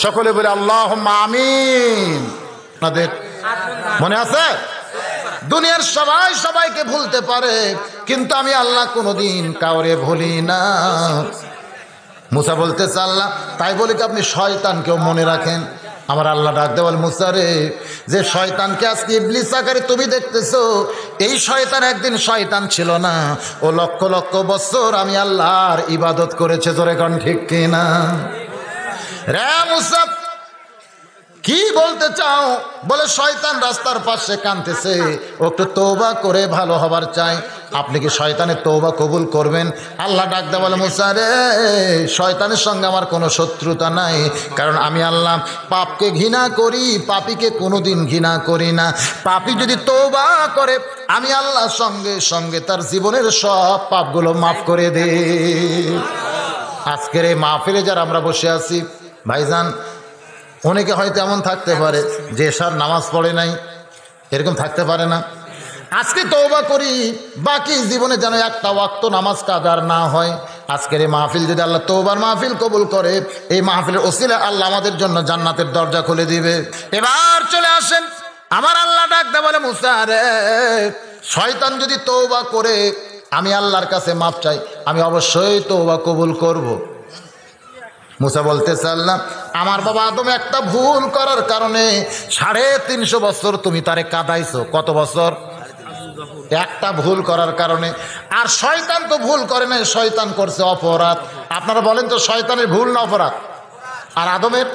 সকলে বলে আল্লাহুম্মা আমিন। আপনাদের মনে আছে? দুনিয়ার সবাই সবাইকে ভুলতে পারে, কিন্তু আমি আল্লাহ কোনোদিন কাউরে ভুলি না। মুসা বলতেছে আল্লাহ তাই বলে কি আপনি শয়তানকেও মনে রাখেন? আমার আল্লাহ ডাক দেওয়াল, মুসা রে, যে শয়তানকে আজকে ইবলিস আকারে তুমি দেখতেছো, এই শয়তান একদিন শয়তান ছিল না, ও লক্ষ লক্ষ বছর আমি আল্লাহর ইবাদত করেছে। জোরে কোন ঠিক কিনা? রে মুসা কি বলতে চাও? বলে শয়তান রাস্তার পাশে কাঁদতেছে, ও একটু তওবা করে ভালো হবার চাই, আপনি কি শয়তানের তওবা কবুল করবেন? আল্লাহ ডাক দেয়া বলে, মুসা রে, শয়তানের সঙ্গে আমার কোনো শত্রুতা নাই, কারণ আমি আল্লাহ পাপকে ঘৃণা করি, পাপীকে কোনোদিন ঘৃণা করি না। পাপী যদি তওবা করে আমি আল্লাহ সঙ্গে সঙ্গে তার জীবনের সব পাপগুলো মাফ করে দে। আজকের এই মাহফিলে যারা আমরা বসে আছি ভাইজান, অনেকে হয়তো এমন থাকতে পারে যে এশার নামাজ পড়ে নাই, এরকম থাকতে পারে না। আজকে তওবা করি, বাকি জীবনে যেন একটা ওয়াক্ত নামাজ কাদার না হয়। আজকের এই মাহফিল যদি আল্লাহ তওবার মাহফিল কবুল করে, এই মাহফিলের ওসিলায় আল্লাহ আমাদের জন্য জান্নাতের দরজা খুলে দিবে। এবার চলে আসেন, আমার আল্লাহ ডাক দেয়া বলে, মুসা রে, শয়তান যদি তওবা করে আমি আল্লাহর কাছে মাপ চাই, আমি অবশ্যই তওবা কবুল করব। মুসা বলতেছে আল্লাহ আমার বাবা আদম একটা ভুল করার কারণে 350 বছর তুমি তারে কাঁদাইছো। কত বছর? একটা ভুল করার কারণে। আর শয়তান তো ভুল করে নাই, শয়তান করছে অপরাধ। আপনারা বলেন তো শয়তানের ভুল না অপরাধ? আর আদমের?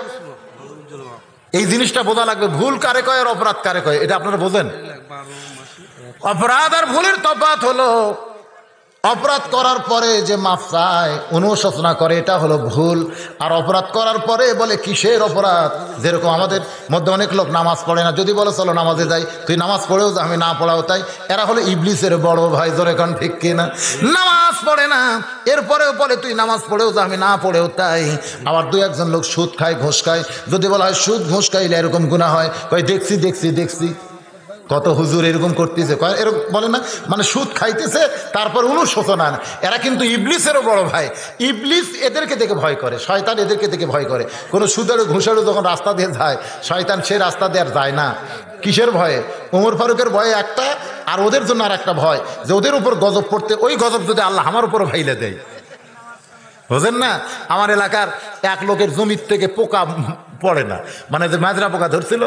এই জিনিসটা বোঝা লাগবে, ভুল কারে কয় আর অপরাধ কারে কয়, এটা আপনারা বোঝেন? অপরাধ আর ভুলের তফাৎ হলো, অপরাধ করার পরে যে মাফ চায়, অনুশোচনা করে, এটা হলো ভুল। আর অপরাধ করার পরে বলে কিসের অপরাধ? যেরকম আমাদের মধ্যে অনেক লোক নামাজ পড়ে না, যদি বলে চলো নামাজে যাই, তুই নামাজ পড়েও যা, আমি না পড়াও তাই, এরা হলো ইবলিসের বড় ভাই। জোরে কোন ঠিক কিনা? নামাজ পড়ে না, এরপরেও বলে তুই নামাজ পড়েও যা, আমি না পড়েও তাই। আবার দুই একজন লোক সুদ খায়, ঘুষ খায়, যদি বলা হয় সুদ ঘুষ খাইলে এরকম গুনাহ হয়, কয় দেখছি দেখছি দেখছি কত হুজুর এরকম করতেছে, এরকম বলে না, মানে সুদ খাইতেছে তারপর অনুশোচনা না। এরা কিন্তু ইবলিসেরও বড় ভাই। ইবলিস এদেরকে দেখে ভয় করে, শয়তান এদেরকে দেখে ভয় করে। কোনো সুদারু ঘুষারু যখন রাস্তা দিয়ে যায়, শয়তান সে রাস্তা দিয়ে আর যায় না। কিসের ভয়ে? ওমর ফারুকের ভয়ে একটা, আর ওদের জন্য আর একটা ভয়, যে ওদের উপর গজব পড়তে, ওই গজব যদি আল্লাহ আমার উপরও ভাইলে দেয়। বুঝেন না? আমার এলাকার এক লোকের জমির থেকে পোকা পড়ে না, মানে যে মাজরা পোকা ধরছিল,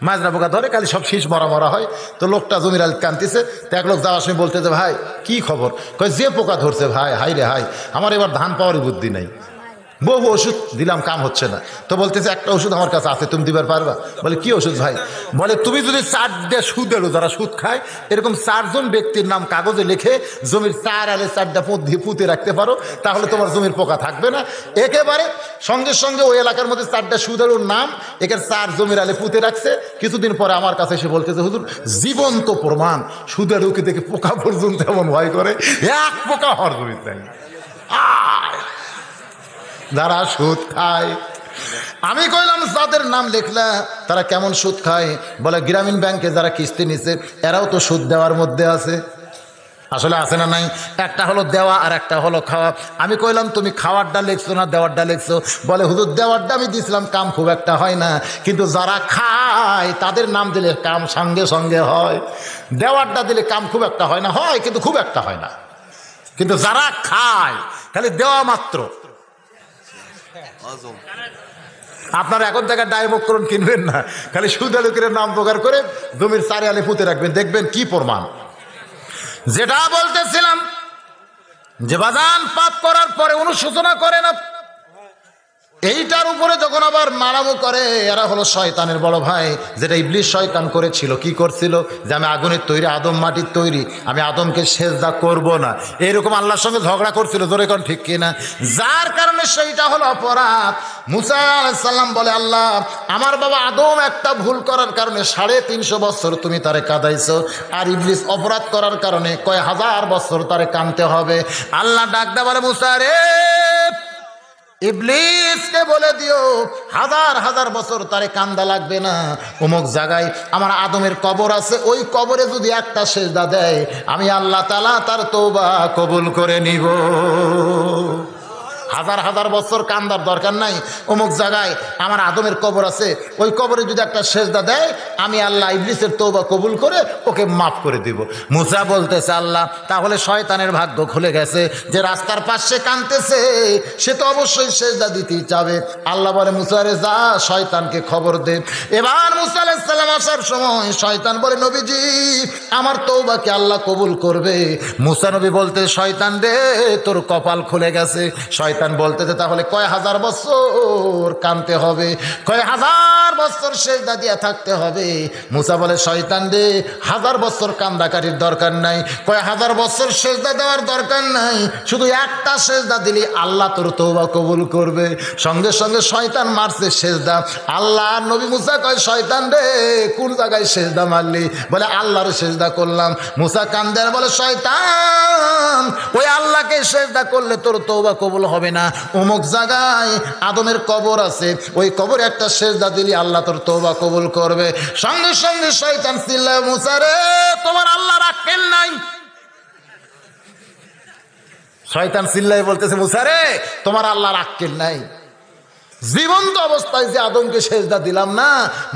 মাজরা পোকা ধরে খালি সব শীষ মরা মরা হয়। তো লোকটা জমির আল কানতেছে, তো এক লোক যাওয়ার সময় বলতেছে, ভাই কি খবর? কয় যে পোকা ধরছে ভাই, হাই রে হাই, আমার এবার ধান পাওয়ারই বুদ্ধি নাই, বহু ওষুধ দিলাম কাম হচ্ছে না। তো বলতেছে একটা ওষুধ আমার কাছে আছে, তুমি দিবার পারবা? বলে কি ওষুধ ভাই? বলে তুমি যদি 4টা সুদেরও, যারা সুদ খায়, এরকম 4 জন ব্যক্তির নাম কাগজে লিখে জমির 4 আলে 4টা পুঁতে রাখতে পারো, তাহলে তোমার জমির পোকা থাকবে না। একেবারে সঙ্গে সঙ্গে ওই এলাকার মধ্যে 4টা সুদেরোর নাম একের 4 জমির আলে পুঁতে রাখছে। কিছুদিন পরে আমার কাছে এসে বলতেছে, হুজুর জীবন্ত প্রমাণ, সুদেরোকে দেখে পোকা পর্যন্ত এমন ভয় করে, এক পোকা হওয়ার জমির নাই। যারা সুদ খায়, আমি কইলাম যাদের নাম লিখলা তারা কেমন সুদ খায়? বলে গ্রামীণ ব্যাংকে যারা কিস্তি নিছে এরাও তো সুদ দেওয়ার মধ্যে আছে। আসলে আছে না নাই? একটা হলো দেওয়া আর একটা হলো খাওয়া। আমি কইলাম তুমি খাওয়ারটা লিখছো না দেওয়ারটা লিখছো? বলে হুজুর দেওয়ারটা আমি দিয়েছিলাম, কাম খুব একটা হয় না, কিন্তু যারা খায় তাদের নাম দিলে কাম সঙ্গে সঙ্গে হয়। দেওয়ারটা দিলে কাম খুব একটা হয় না, হয় কিন্তু খুব একটা হয় না। কিন্তু যারা খায় খালি দেওয়া মাত্র। আপনারা এখন থেকে ডায়মকরণ কিনবেন না, খালি সুদ আলুকের নাম প্রকার করে জমির চারি আলি পুঁতে রাখবেন, দেখবেন কি প্রমাণ। যেটা বলতেছিলাম যে বাজান পাপ করার পরে অনুশোচনা করে না, এইটার উপরে যখন আবার মারামো করে, এরা হলো শয়তানের বড় ভাই। যেটা ইবলিস শয়তান করেছিল, কি করছিল, যে আমি আগুনের তৈরি, আদম মাটির তৈরি, আমি আদমকে সেজদা করব না, এরকম আল্লাহর সঙ্গে ঝগড়া করছিল, জোরে কোন ঠিক কিনা? যার কারণে সেইটা হলো অপরাধ। মুসা আলাইহিস সালাম বলে, আল্লাহ আমার বাবা আদম একটা ভুল করার কারণে 350 বছর তুমি তারে কাঁদাইছো, আর ইবলিস অপরাধ করার কারণে কয় হাজার বছর তারে কাঁদতে হবে। আল্লাহ ডাকদা বলে, মুসা রে, ইবলিসকে বলে দিও হাজার হাজার বছর তারে কান্দা লাগবে না। অমুক জায়গায় আমার আদমের কবর আছে, ওই কবরে যদি একটা সেজদা দেয়, আমি আল্লাহ তাআলা তার তওবা কবুল করে নিব। হাজার হাজার বছর কান্দার দরকার নাই। অমুক জায়গায় আমার আদমের কবর আছে, ওই কবরে যদি একটা সেজদা দেয়, আমি আল্লাহ ইবলিসের তওবা কবুল করে ওকে মাফ করে দিব। মুসা বলতেছে, আল্লাহ তাহলে শয়তানের ভাগ্য খুলে গেছে, যে রাস্তার পাশে কাঁদতেছে সে তো অবশ্যই সেজদা দিতেই চাবে। আল্লাহ বলে, মুসা রে যা, শয়তানকে খবর দে। এবার মুসা আলাইহিস সালাম আসার সময় শয়তান বলে, নবীজি আমার তওবাকে আল্লাহ কবুল করবে। মুসা নবী বলতে, শয়তান রে তোর কপাল খুলে গেছে। শয়তান বলতেছে, তাহলে কয় হাজার বছর কাঁদতে হবে, কয় হাজার বছর সেজদা দিয়া থাকতে হবে? মুসা বলে, শয়তান রে হাজার বছর কান্দাকারীর দরকার নাই, কয় হাজার বছর সেজদা দেওয়ার দরকার নাই, শুধু একটা সেজদা দিলি আল্লাহ তোর তওবা কবুল করবে। সঙ্গে সঙ্গে শয়তান মারছে সেজদা। আল্লাহ নবী মুসা কয়, শয়তান রে কোন জায়গায় সেজদা মারলি? বলে, আল্লাহর সেজদা করলাম। মুসা কান্দে আর বলে, শয়তান ওই আল্লাহকে সেজদা করলে তোর তওবা কবুল হবে না। অমুক জায়গায় আদমের কবর আছে, ওই কবরে একটা সেজদা দিলি আল্লাহ তোর তওবা কবুল করবে। সঙ্গে সঙ্গে শয়তান চিল্লায়, মুসা রে তোমার আল্লাহর আক্কেল নাই। শয়তান চিল্লাই বলতেছে, মুসা রে তোমার আল্লাহর আক্কেল নাই। জীবন্ত অবস্থায় যে আদমকে সেজদা দিলাম না,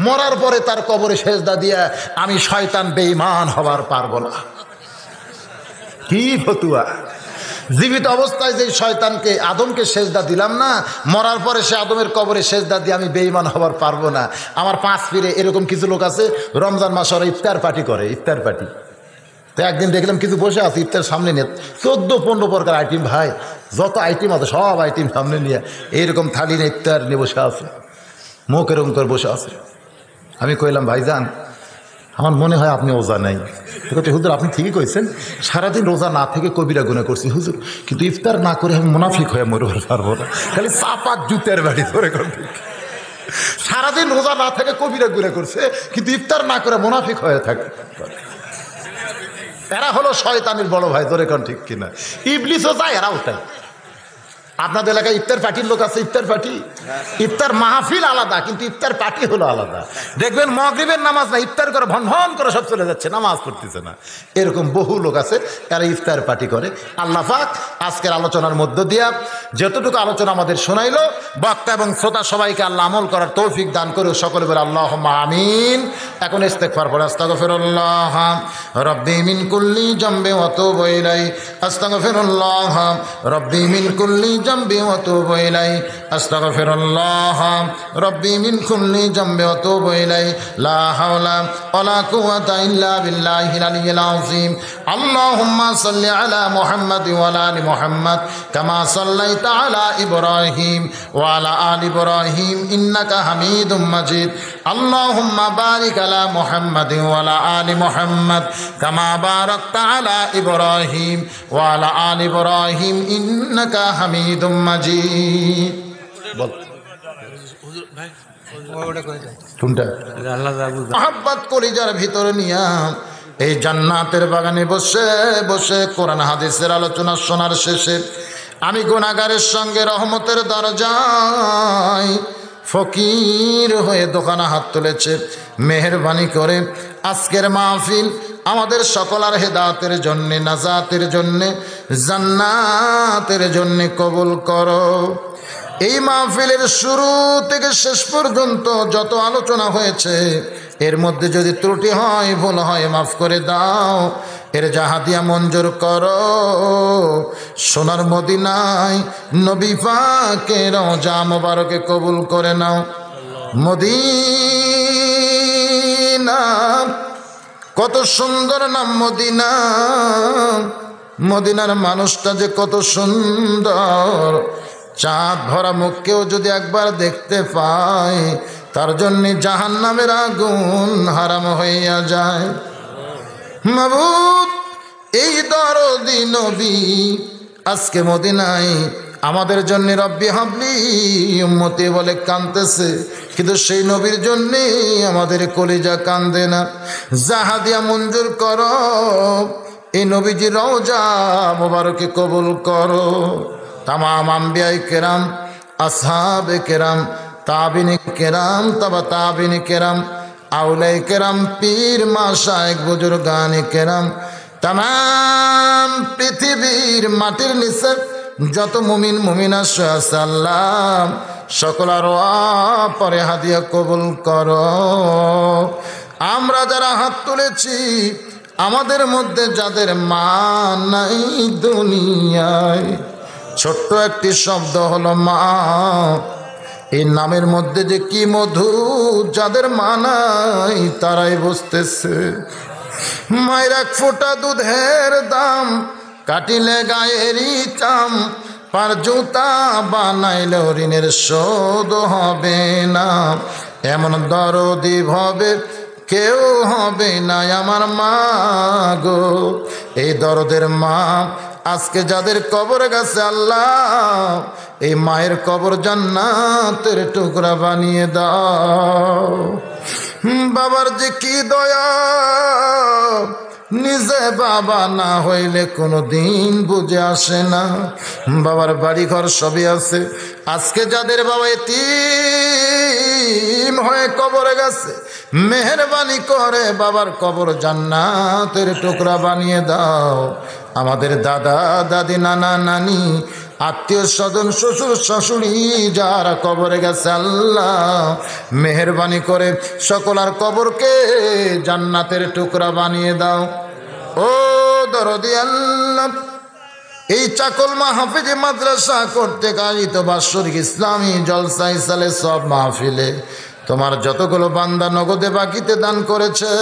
মরার পরে তার কবরে সেজদা দিয়া আমি শয়তান বেঈমান হবার পারবো না। কি ফতুয়া! জীবিত অবস্থায় যে শয়তানকে আদমকে সেজদা দিলাম না, মরার পরে সে আদমের কবরে সেজদা দিয়ে আমি বেঈমান হবার পারবো না। আমার 5 পীরে এরকম কিছু লোক আছে, রমজান মাস ওরা ইফতার পার্টি করে, ইফতার পার্টি। তো একদিন দেখলাম কিছু বসে আছে ইফতার সামনে নিয়ে, 14-15 প্রকার আইটেম, ভাই যত আইটেম আছে সব আইটেম সামনে নিয়ে এইরকম থালি নিয়ে ইফতার নিয়ে বসে আছে, মুখ এরকম করে বসে আছে। আমি কইলাম, ভাইজান আমার মনে হয় আপনি রোজা নাই। হুজুর আপনি ঠিকই কইছেন, সারাদিন রোজা না থেকে কবিরা গুনাহ করছি হুজুর, কিন্তু ইফতার না করে আমি মুনাফিক হয়ে মরতে পারবো না। খালি চাপাত জুতের বাড়ি ধরে করতে, সারাদিন রোজা না থেকে কবিরা গুনাহ করছে, কিন্তু ইফতার না করে মুনাফিক হয়ে থাকে। এরা হলো শয়তানের বড় ভাই, ধরে কোন ঠিক কিনা? ইবলিসও যায়, এরাও তাই। আপনাদের এলাকায় ইফতার পার্টির লোক আছে, ইফতার পার্টি, ইফতার মাহফিল আলাদা, কিন্তু ইফতার পার্টি হলো আলাদা। দেখবেন মাগরিবের নামাজ না, ইফতার করে ভন ভন করে সব চলে যাচ্ছে, নামাজ পড়তেছে না। এরকম বহু লোক আছে, এরা ইফতার পার্টি করে। আল্লাহ পাক আজকের আলোচনার মধ্য দিয়া যতটুকু আলোচনা আমাদের শোনাইলো, বক্তা এবং শ্রোতা সবাইকে আল্লাহ আমল করার তৌফিক দান করে, সকলে বলে আল্লাহুম্মা আমিন। এখন ইস্তেগফার পড়ে, আস্তাগফিরুল্লাহ রাব্বি মিন কুল্লি জামবি ওয়া তুবু ইলাইহি, আস্তাগফিরুল্লাহ রাব্বি মিন কুল্লি জামবি ওয়া তুবু ইলাইহি, আস্তাগফিরুল্লাহ রাব্বি মিন কুল্লি জামবি ওয়া তুবু ইলাইহি, লা হাওলা ওয়ালা কুওয়াতা ইল্লা বিল্লাহিল আলিয়্যিল আযীম। আল্লাহুম্মা সাল্লি আলা মুহাম্মাদ ওয়া আলা আলি মুহাম্মাদ কামা সাল্লাইতা আলা ইব্রাহিম ওয়া আলা আলি ইব্রাহিম ইন্নাকা হামিদুম মাজিদ। আল্লাহুম্মা বারিক আলা মুহাম্মাদ ওয়া আলা আলি মুহাম্মাদ কামা বারাকতা আলা ইব্রাহিম ওয়া আলা আলি ইব্রাহিম ইন্নাকা হামিদুম মাজিদ। বল কোনটা? মোহাব্বত কলিজার ভিতরে নিয়া এই জান্নাতের বাগানে বসে বসে কোরআন হাদিসের আলোচনা শোনার শেষে আমি গুনাহগারের সঙ্গে রহমতের দরজায় ফকির হয়ে দোকানে হাত তুলেছে। মেহেরবানি করে আজকের মাহফিল আমাদের সকলের হেদায়েতের জন্য, নাজাতের জন্য, জান্নাতের জন্য কবুল করো। এই মাহফিলের শুরু থেকে শেষ পর্যন্ত যত আলোচনা হয়েছে এর মধ্যে যদি ত্রুটি হয়, ভুল হয়, মাফ করে দাও। এর জাহাদিয়া মঞ্জুর করো। সোনার মদিনায় নবী পাকের রওজা মোবারকে কবুল করে নাও। মদিনা কত সুন্দর নাম মদিনা, মদিনার মানুষটা যে কত সুন্দর। চাঁদ ভরা মুখকেও যদি একবার দেখতে পায় তার জন্য জাহান্নামের আগুন হারাম হইয়া যায়। মাবুদ, এই দরদি নবী আজকে মদিনায় আমাদের জন্য রব্বি হাবলি উম্মতি বলে কাঁদতেছে, কিন্তু সেই নবীর জন্যে আমাদের কলিজা কান্দে না। জাহাদিয়া মঞ্জুর করো। এই নবীজির রওজা মোবারকে কবুল করো। তামাম আম্বিয়ায়ে কেরাম, আসহাবে কেরাম, তাবিনে কেরাম, তাবা তাবিনে কেরাম, আউলায়ে কেরাম, পীর মাশায়েখ, বুজুর্গানে কেরাম, তামাম পৃথিবীর মাটির নিচে যত মুমিন মুমিনা আছে আল্লাহ সকলের পরে হাদিয়া কবুল করো। আমরা যারা হাত তুলেছি আমাদের মধ্যে যাদের মা নাই দুনিয়ায়, ছোট্ট একটি শব্দ হলো মা। এই নামের মধ্যে যে কি মধু, যাদের মা নাই তারাই বুঝতেছে। মায়ের এক ফোঁটা দুধের দাম কাটিলে গায়েরই চাম, পার জুতা বানাইলে ঋণের শোধ হবে না। এমন দরদি হবে কেউ হবে না আমার মা গো। এই দরদের মা আজকে যাদের কবর গেছে আল্লাহ এই মায়ের কবর জান্নাতের টুকরা বানিয়ে দাও। বাবার যে কি দয়া, নিজে বাবা না হইলে কোনো দিন বুঝে আসে না। বাবার বাড়ি ঘর সবই আছে, আজকে যাদের বাবা এতিম হয়ে কবরে গেছে মেহেরবানি করে বাবার কবর জান্নাতের টুকরা বানিয়ে দাও। আমাদের দাদা দাদি, নানা নানি, আত্মীয় স্বজন, শ্বশুর শাশুড়ি যারা কবরে গেছে আল্লাহ মেহেরবানি করে সকলার কবরকে জান্নাতের টুকরা বানিয়ে দাও। ও দরদি আল্লাহ, এই চাকল মাহফিজ মাদ্রাসা করতে আয়োজিত বাৎসরিক ইসলামী জলসা ইসালে সব মাহফিলে তোমার যতগুলো বান্দা নগদে বাকিতে দান করেছে,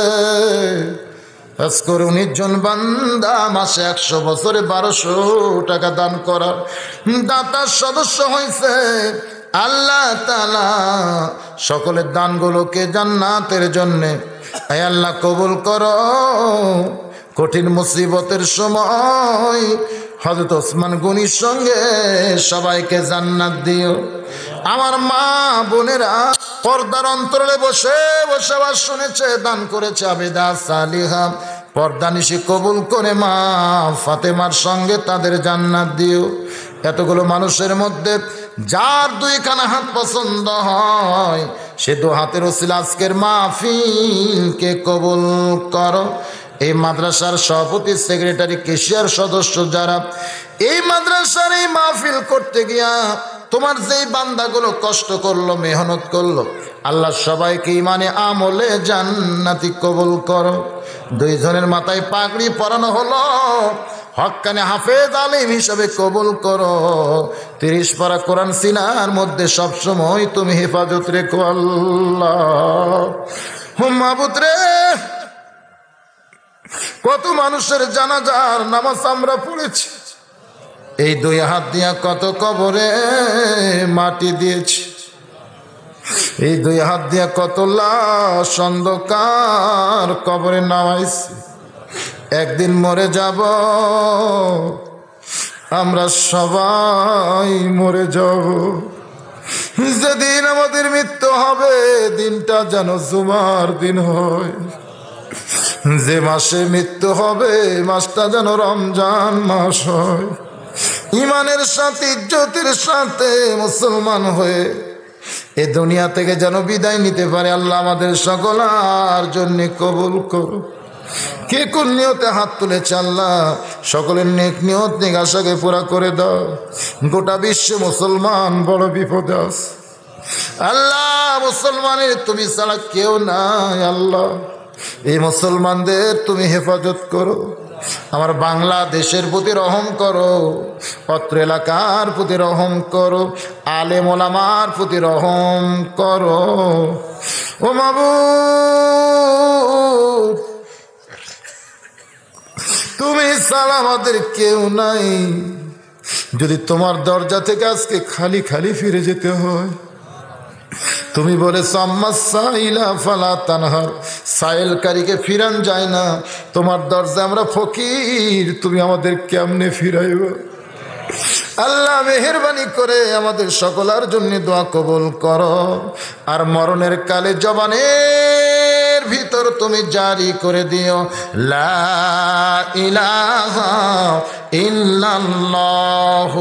আজকের 19 জন বান্দা মাসে 100 বছরে 1200 টাকা দান করার দাতার সদস্য হয়েছে। আল্লাহ তাআলা সকলের দানগুলোকে জান্নাতের জন্যে আয় আল্লাহ কবুল করো। কঠিন মুসিবতের সময় হযরত ওসমান গনির সঙ্গে সবাইকে জান্নাত দিও। আমার মা বোনেরা পর্দার অন্তরালে বসে বসে আবার শুনেছে, দান করেছে আবেদা সালিহা, পর্দা নিশি কবুল করে মা ফাতেমার সঙ্গে তাদের জান্নাত দিও। এতগুলো মানুষের মধ্যে যার 2খানা হাত পছন্দ হয় সে 2 হাতের ওসিলা আজকের মাহফিলকে কবুল করো। এই মাদ্রাসার সভাপতি, সেক্রেটারি, কেশিয়ার সদস্য যারা এই মাদ্রাসার এই মাহফিল করতে গিয়া তোমার যেই বান্দাগুলো কষ্ট করলো, মেহনত করলো, আল্লাহ সবাইকে ইমানে আমলে জান্নাতি কবুল করো। 2 জনের মাথায় পাগড়ি পরানো হলো, হক্কানে হাফেজ আলিম হিসাবে কবুল করো। 30 পারা কোরআন সিনার মধ্যে সবসময় তুমি হেফাজত রেখো আল্লাহ। মাবুদ রে, কত মানুষের জানাজার নামাজ আমরা পড়েছি, এই 2 হাত দিয়া কত কবরে মাটি দিয়েছি, এই 2 হাত দিয়া কত লাশ অন্ধকার কবরে নামাইছি। একদিন মরে যাব, আমরা সবাই মরে যাব। যেদিন আমাদের মৃত্যু হবে দিনটা যেন জুমার দিন হয়, যে মাসে মৃত্যু হবে মাসটা যেন রমজান মাস হয়। ইমানের সাথে ইজ্জতের সাথে মুসলমান হয়ে এ দুনিয়া থেকে যেন বিদায় নিতে পারে। আল্লাহ আমাদের সকলার জন্য কবুল করো। কে কোন নিয়তে হাত তুলেছে আল্লাহ সকলের নেক নিয়ত নেক আশাকে পুরা করে দাও। গোটা বিশ্ব মুসলমান বড় বিপদে আছে আল্লাহ, মুসলমানের তুমি ছাড়া কেউ নাই আল্লাহ। এই মুসলমানদের তুমি হেফাজত করো। আমার বাংলাদেশের প্রতি রহম করো, অত্র এলাকার প্রতি রহম করো, আলেম ওলামার প্রতি রহম করো। ও মাবুদ, তুমি ছাড়া আমাদের কেউ নাই। যদি তোমার দরজা থেকে আজকে খালি খালি ফিরে যেতে হয়, তুমি বলেছ আম্মা সাইলা ফালা তানহার, সাইলকারীকে ফিরান যায় না। তোমার দরজা আমরা ফকির, তুমি আমাদের কেমনে ফিরাইবা? আল্লাহ মেহেরবানি করে আমাদের সকলের জন্য দোয়া কবুল করো। আর মরণের কালে জবানের ভিতর তুমি জারি করে দিও লা ইলাহা ইল্লাল্লাহ।